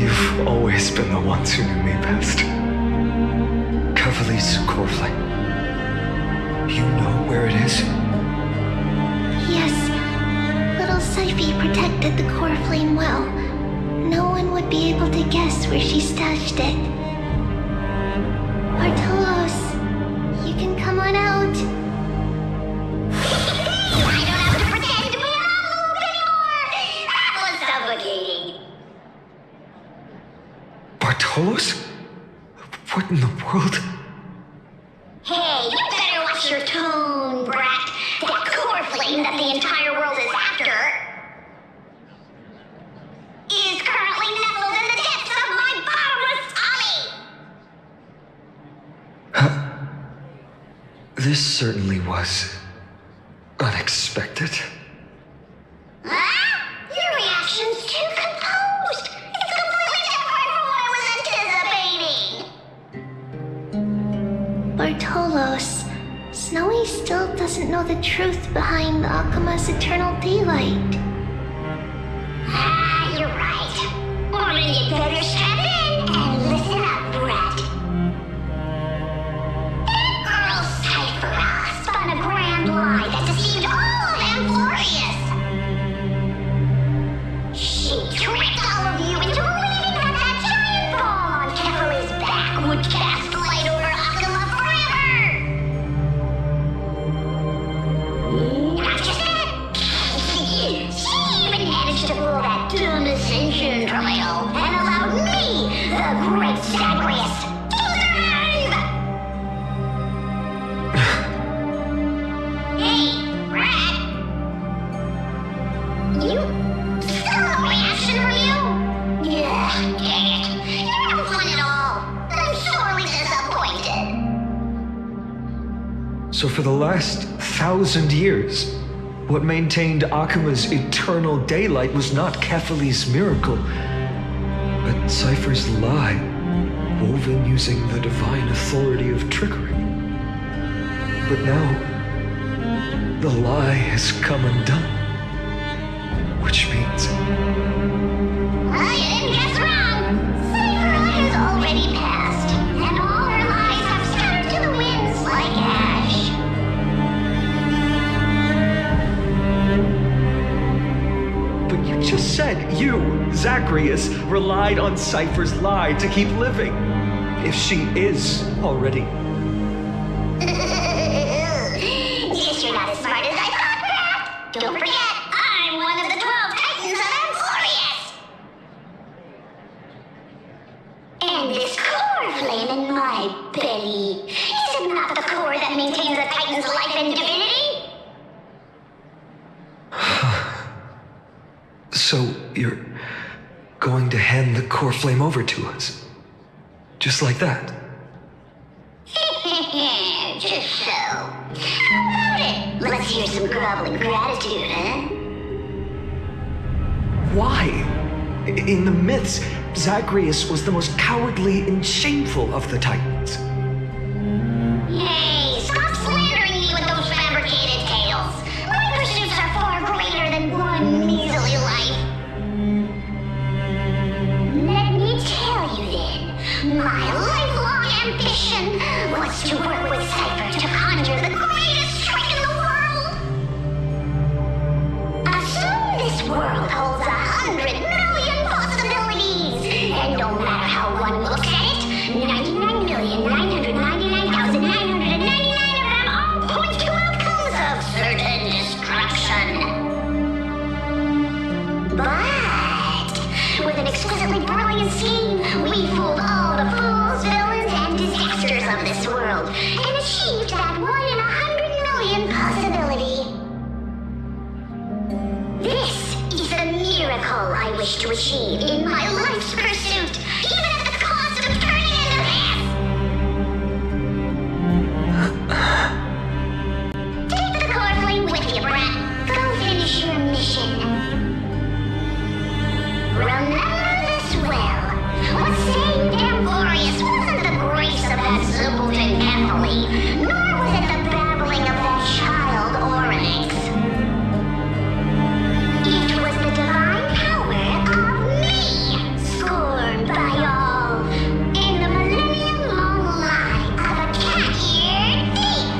You've always been the ones who knew me best. Cavali's core flame. You know where it is? Yes, little Cipher protected the core flame well, no one would be able to guess where she stashed it. Bartolos, you can come on out. I don't have to pretend to be an envelope anymore! That was suffocating! Bartolos? What in the world? Hey, you better watch your tone, brat! That core flame that the entire world is after is currently nestled in the depths of my bottomless tummy! This certainly was unexpected. Huh? Your reaction's too composed! It's completely different from what I was anticipating! Bartolos, Snowy still doesn't know the truth behind Akuma's eternal daylight. Ah, you're right. Woman, you better strap in and listen up, brat. That girl Cipher spun a grand lie that deceived all of Amphoreus. She tricked all of you into believing that giant ball on Kefali's back would cast light over Akuma forever. Not just that. She even managed to pull that dumb ascension trail and allowed me, the great Zagreus, to survive! Hey, Rat! You... still no reaction from you? Yeah, dang it. You're no fun at all. I'm sorely disappointed. So for the last 1,000 years, what maintained Akuma's eternal daylight was not Kefali's miracle, but Cipher's lie, woven using the divine authority of trickery. But now, the lie has come undone. Which means... Well, you didn't guess wrong. Cipher has already passed, and all her lies have scattered to the winds like ash. But you just said you, Zagreus, relied on Cipher's lie to keep living. If she is already... Guess you're not as smart as I thought, Brat. Don't forget, I'm one of the 12 Titans of Amphoreus. And this core flame in my belly, is it not the core that maintains a Titan's life and divinity? So you're going to hand the core flame over to us? Just like that? Just so. How about it? Let's hear some groveling gratitude, huh? Why? In the myths, Zagreus was the most cowardly and shameful of the Titans. Hey, stop slandering me with those fabricated tales. My pursuits are far greater than one measly life. Let me tell you then, my lifelong ambition was to work with Cipher to conjure the greatest trick in the world. Assume this world holds 100 million possibilities, and no matter how one looks at it, 99,999,999 of them all point to outcomes of certain destruction. But with an exquisitely brilliant scheme, we fooled all the fools, villains, and disasters of this world, and achieved that 1 in 100 million possibility. This is a miracle I wish to achieve in my life's pursuit, even at the cost of turning into this! Take the core flame with you, Brat. Go finish your mission. Remember this well. What saved Amphoreus wasn't the grace of that simpleton Kefali, nor was it the babbling of that child Oryx. It was the divine power of me, scorned by all, in the millennium-long lie of a cat-eared thief.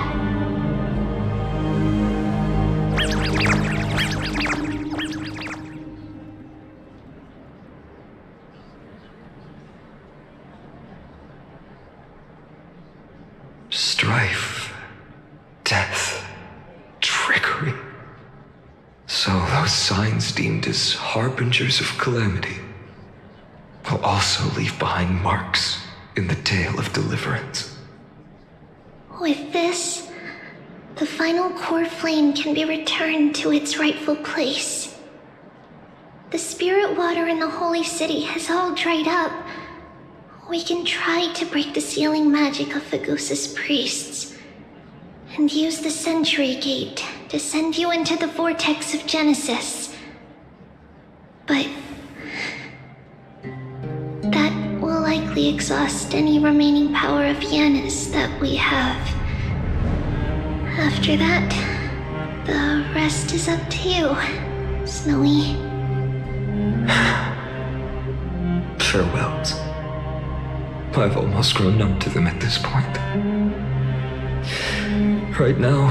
strife, death, trickery. So those signs deemed as harbingers of calamity will also leave behind marks in the tale of deliverance. With this, the final core flame can be returned to its rightful place. The spirit water in the holy city has all dried up. We can try to break the sealing magic of Fagusa's priests, and use the Century Gate to send you into the vortex of Genesis. But that will likely exhaust any remaining power of Janus that we have. After that, the rest is up to you, Snowy. Farewells. I've almost grown numb to them at this point. Right now,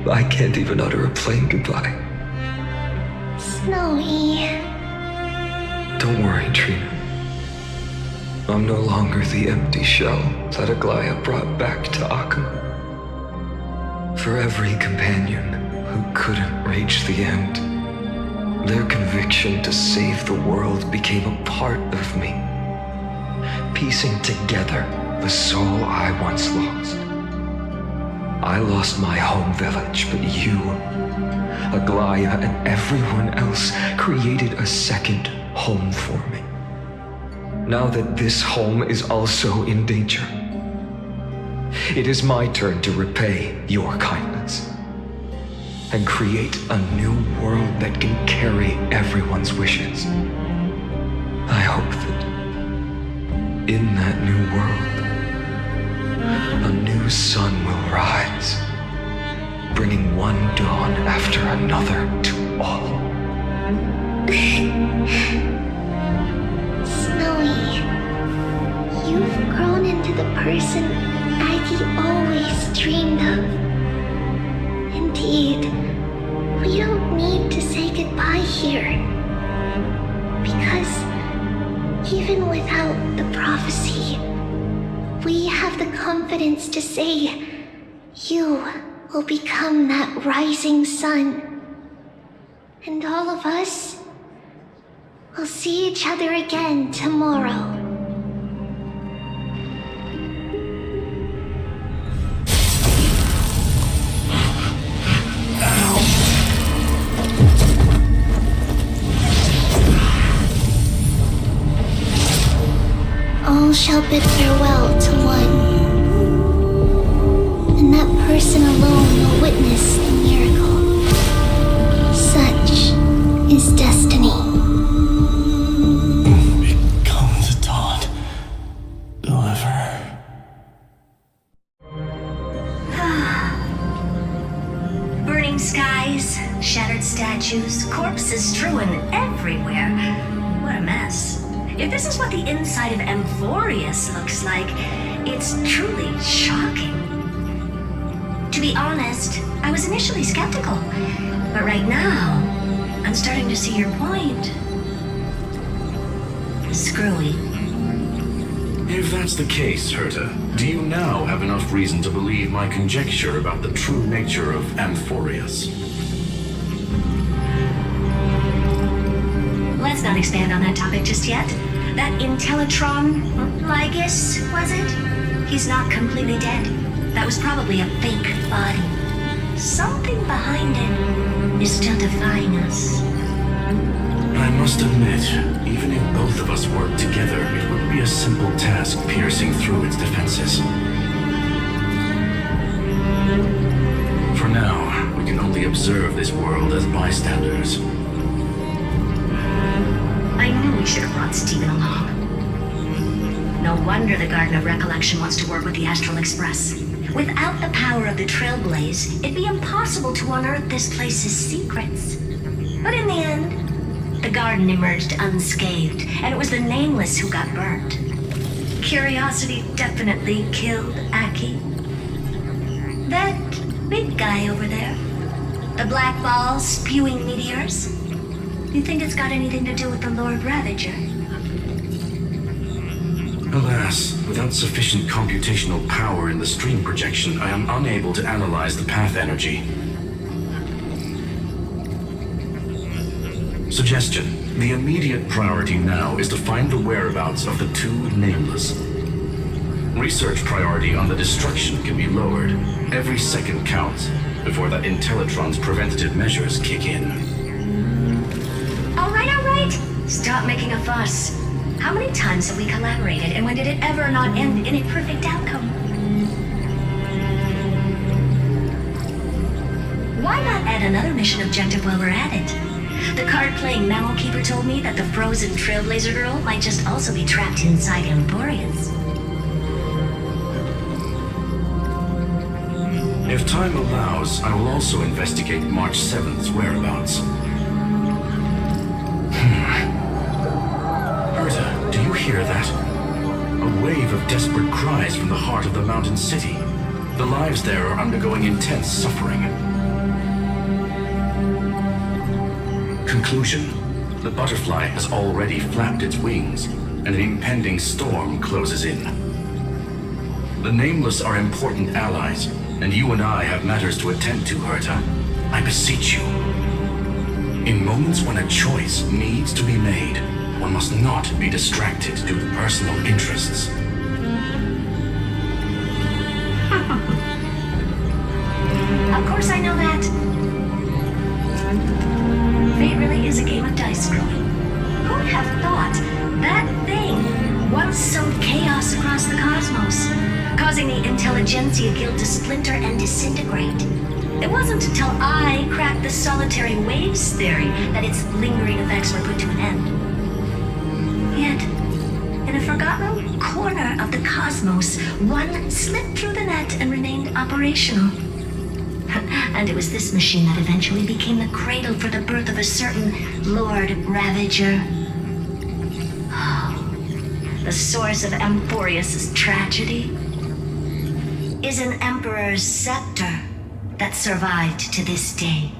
I can't even utter a plain goodbye. Snowy. Don't worry, Trina. I'm no longer the empty shell that Aglaya brought back to Akuma. For every companion who couldn't reach the end, their conviction to save the world became a part of me, piecing together the soul I once lost. I lost my home village, but you, Aglaya, and everyone else created a second home for me. Now that this home is also in danger, it is my turn to repay your kindness and create a new world that can carry everyone's wishes. I hope that in that new world, a new sun will rise, bringing one dawn after another to all. Snowy, you've grown into the person Aggie always dreamed of. Indeed, we don't need to say goodbye here. Because even without the prophecy, we have the confidence to say you will become that rising sun. And all of us will see each other again tomorrow. All shall bid farewell to one, and that person alone will witness the miracle. Such is destiny. Become the dawn. Deliver. Burning skies, shattered statues, corpses strewn everywhere. What a mess. If this is what the inside of Amphoreus looks like, it's truly shocking. To be honest, I was initially skeptical, but right now, I'm starting to see your point. Screwy. If that's the case, Herta, do you now have enough reason to believe my conjecture about the true nature of Amphoreus? Let's not expand on that topic just yet. That Intellitron, Lygus, was it? He's not completely dead. That was probably a fake body. Something behind it is still defying us. I must admit, even if both of us worked together, it would be a simple task piercing through its defenses. For now, we can only observe this world as bystanders. I knew we should have brought Stephen along. No wonder the Garden of Recollection wants to work with the Astral Express. Without the power of the Trailblaze, it'd be impossible to unearth this place's secrets. But in the end, the garden emerged unscathed, and it was the Nameless who got burnt. Curiosity definitely killed Aki. That big guy over there, the black ball spewing meteors, you think it's got anything to do with the Lord Ravager? Alas, without sufficient computational power in the stream projection, I am unable to analyze the path energy. Suggestion. The immediate priority now is to find the whereabouts of the two nameless. Research priority on the destruction can be lowered. Every second counts before that Intellitron's preventative measures kick in. All right. Stop making a fuss. How many times have we collaborated, and when did it ever not end in a perfect outcome? Why not add another mission objective while we're at it? The card-playing Mammal Keeper told me that the frozen Trailblazer girl might just also be trapped inside Amphoreus. If time allows, I will also investigate March 7th's whereabouts. Herta, do you hear that? A wave of desperate cries from the heart of the mountain city. The lives there are undergoing intense suffering. Conclusion. The butterfly has already flapped its wings, and an impending storm closes in. The Nameless are important allies, and you and I have matters to attend to, Herta. I beseech you. In moments when a choice needs to be made, one must not be distracted due to personal interests. Of course I know that. Fate really is a game of dice scrolling. Who'd have thought that thing once sowed chaos across the cosmos, causing the Intelligentsia Guild to splinter and disintegrate? It wasn't until I cracked the solitary waves theory that its lingering effects were put to an end. Yet, in a forgotten corner of the cosmos, one slipped through the net and remained operational. And it was this machine that eventually became the cradle for the birth of a certain Lord Ravager. The source of Amphoreus' tragedy is an Emperor's scepter that survived to this day.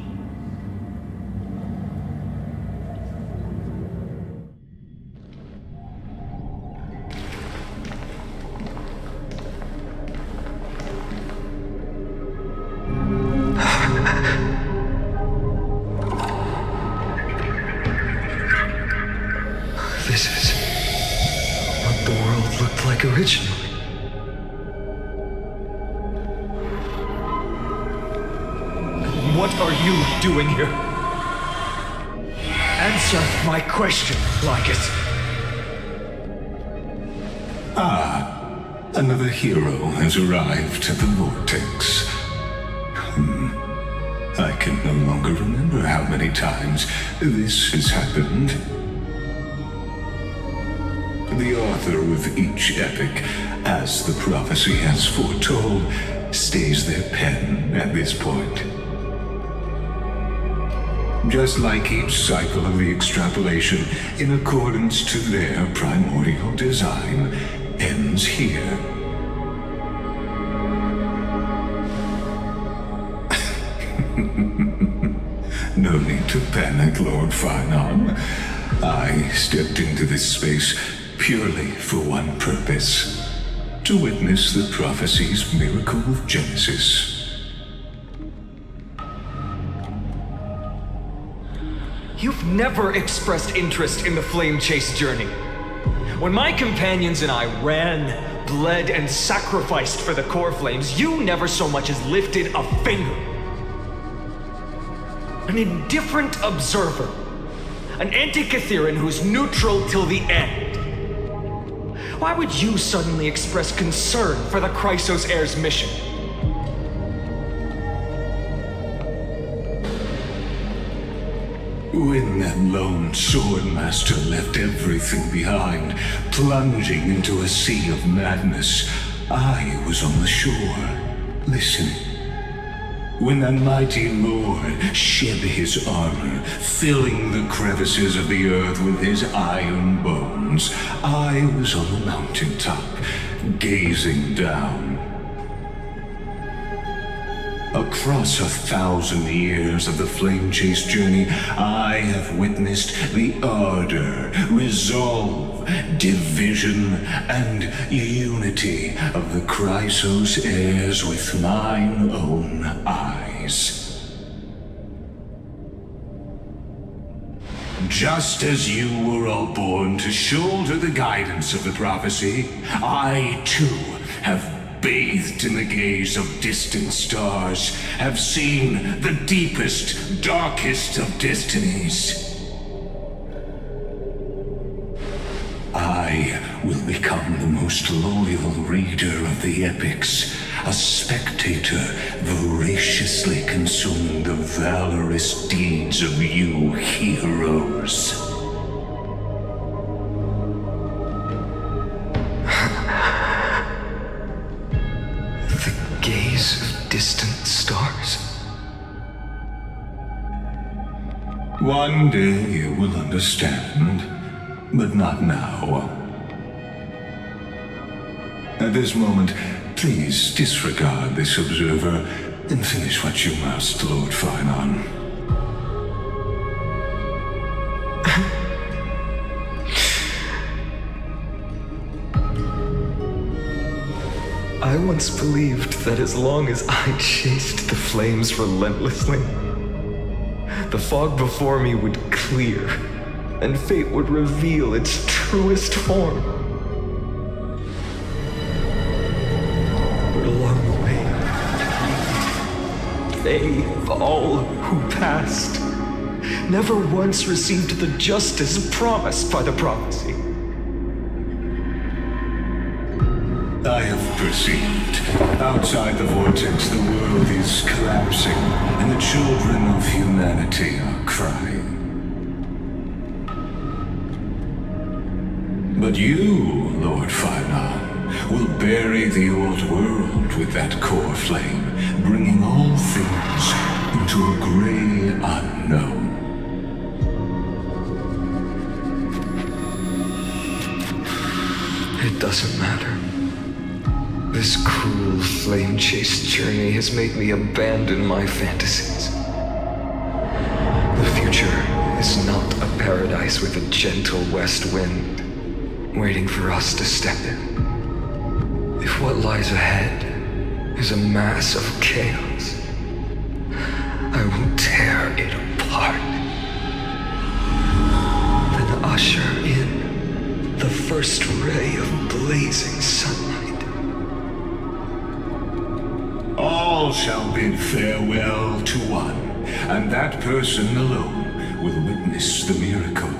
This is what the world looked like originally. What are you doing here? Answer my question, Lycus. Another hero has arrived at the Vortex. I can no longer remember how many times this has happened. The author of each epic, as the prophecy has foretold, stays their pen at this point. Just like each cycle of the extrapolation, in accordance to their primordial design, ends here. No need to panic, Lord Farnon. I stepped into this space purely for one purpose: to witness the prophecy's miracle of Genesis. You've never expressed interest in the Flame Chase journey. When my companions and I ran, bled, and sacrificed for the core flames, you never so much as lifted a finger. An indifferent observer. An anti-Catheran who's neutral till the end. Why would you suddenly express concern for the Chrysos Heir's mission? When that lone swordmaster left everything behind, plunging into a sea of madness, I was on the shore, listening. When that mighty lord shed his armor, filling the crevices of the earth with his iron bones, I was on the mountaintop, gazing down. Across 1,000 years of the flame chase journey, I have witnessed the ardor, resolve, division, and unity of the Chrysos heirs with mine own eyes. Just as you were all born to shoulder the guidance of the prophecy, I too have bathed in the gaze of distant stars, have seen the deepest, darkest of destinies. I will become the most loyal reader of the epics, a spectator voraciously consuming the valorous deeds of you heroes. Gaze of distant stars. One day you will understand, but not now. At this moment, please disregard this observer and finish what you must, Lord Phynon. I once believed that as long as I chased the flames relentlessly, the fog before me would clear, and fate would reveal its truest form. But along the way, they, all who passed, never once received the justice promised by the prophecy. I have perceived. Outside the vortex, the world is collapsing, and the children of humanity are crying. But you, Lord Phynon, will bury the old world with that core flame, bringing all things into a gray unknown. It doesn't matter. This cruel flame chase journey has made me abandon my fantasies. The future is not a paradise with a gentle west wind waiting for us to step in. If what lies ahead is a mass of chaos, I will tear it apart. Then usher in the first ray of blazing sunlight. All shall bid farewell to one, and that person alone will witness the miracle.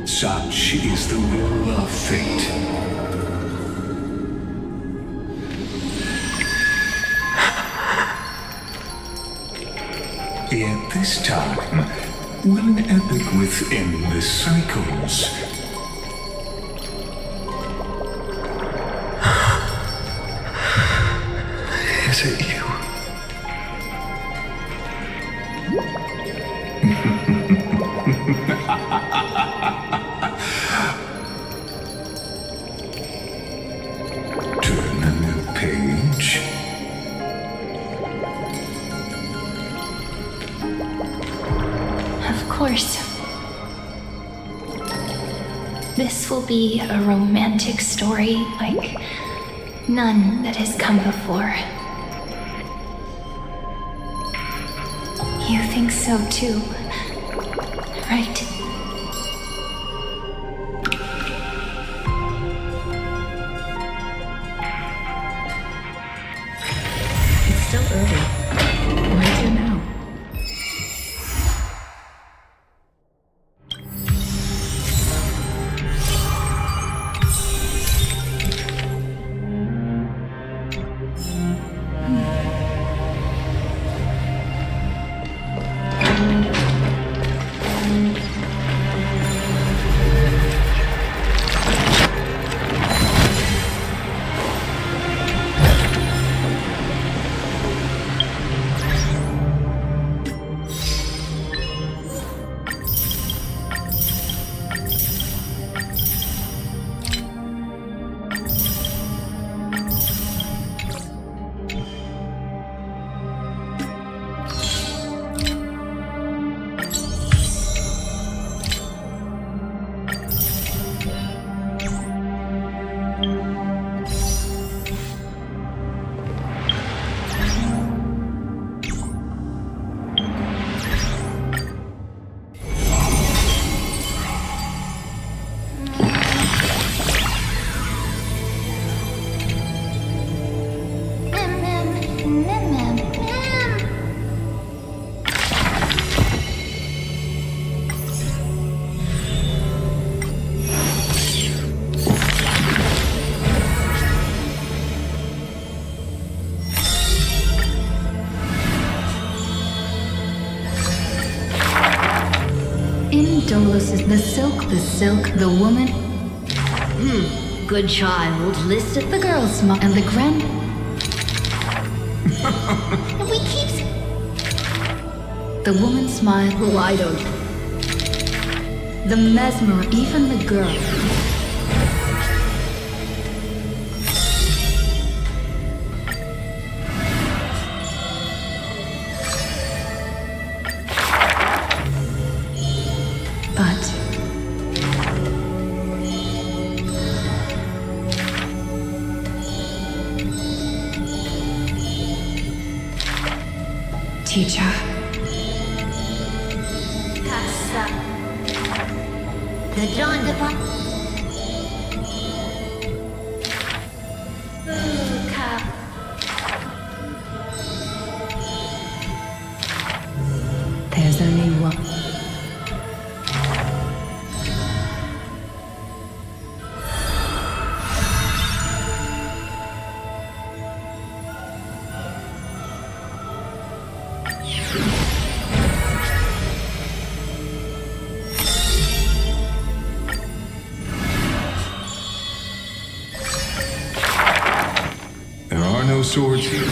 Such is the will of fate. Yet this time, will an epic with endless cycles. Is it you? Turn a new page. Of course. This will be a romantic story like none that has come before. You think so too, right? It's still early. Why do now? The silk, the woman. Good child, listed the girl's and the grand. We keep. The woman smiled. Oh, I don't. The mesmer, even the girl. Teacher. The dawn upon. There's only one. No swords here.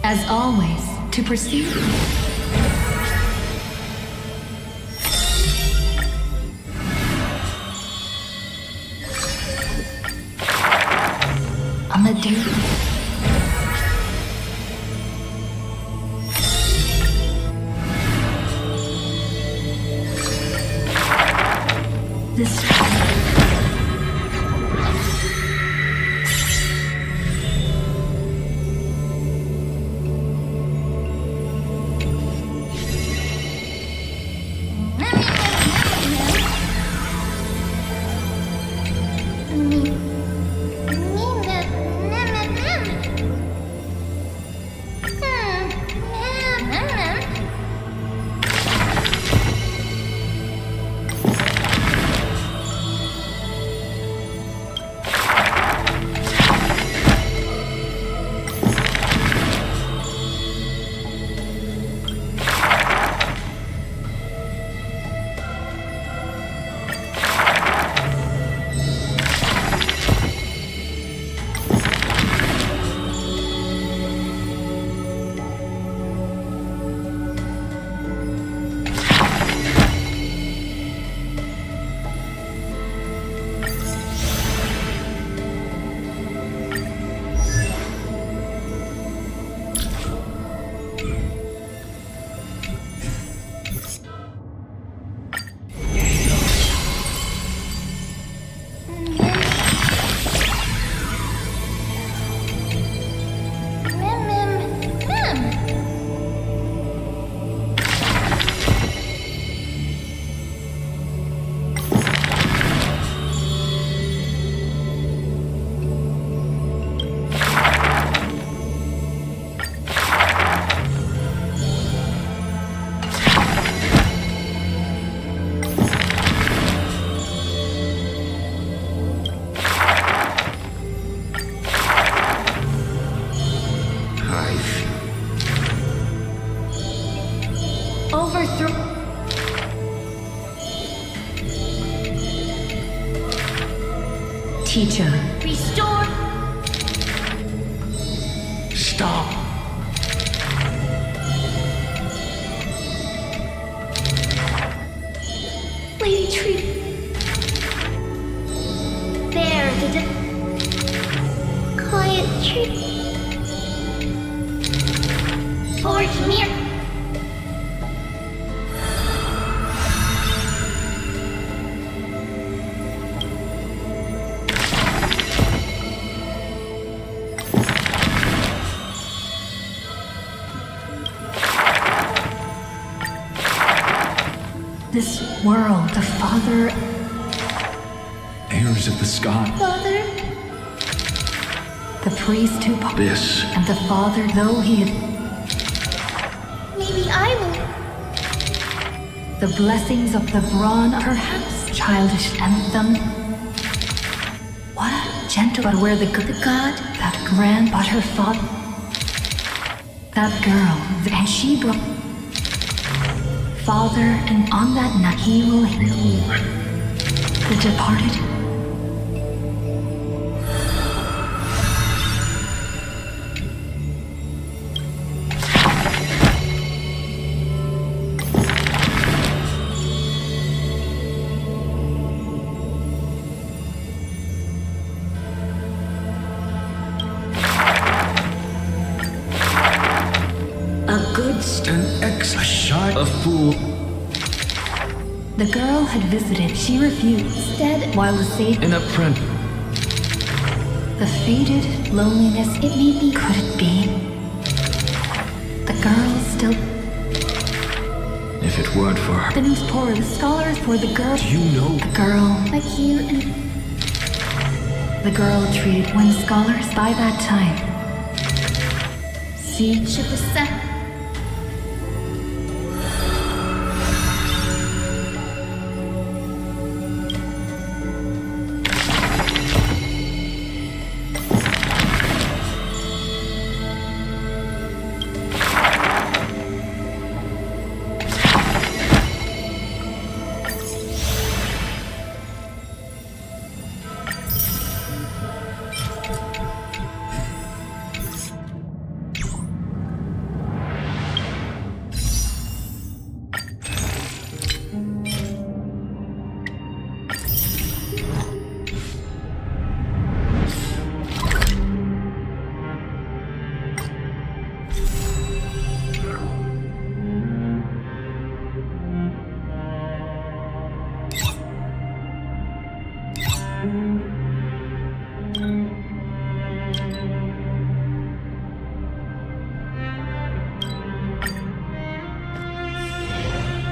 As always, to proceed. Amadeus. This. teacher. Restore. Stop. Lady Tree. There, quiet tree. Forge mirror. This world, the Father... Heirs of the sky. Father. The priest who... This. And the Father, though he had... Maybe I will. The blessings of the brawn, perhaps childish anthem. What a gentle, but where the God, that grand, but her father, that girl, and she brought Father, and on that night he will heal the departed. A fool. The girl had visited, she refused. Instead, while the safe... An apprentice. The faded loneliness, it may be... Could it be? The girl still... If it weren't for her... The news poor, the scholars for the girl... Do you know... The girl... Like you and... The girl treated when scholars by that time... See... Should the sun...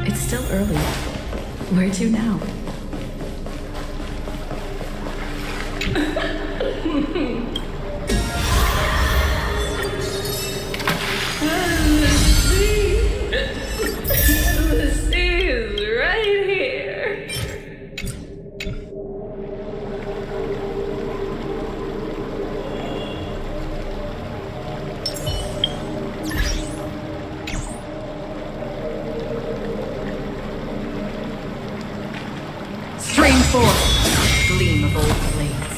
It's still early. Where to now? The sea is right here. Stream forth, gleam of old blades.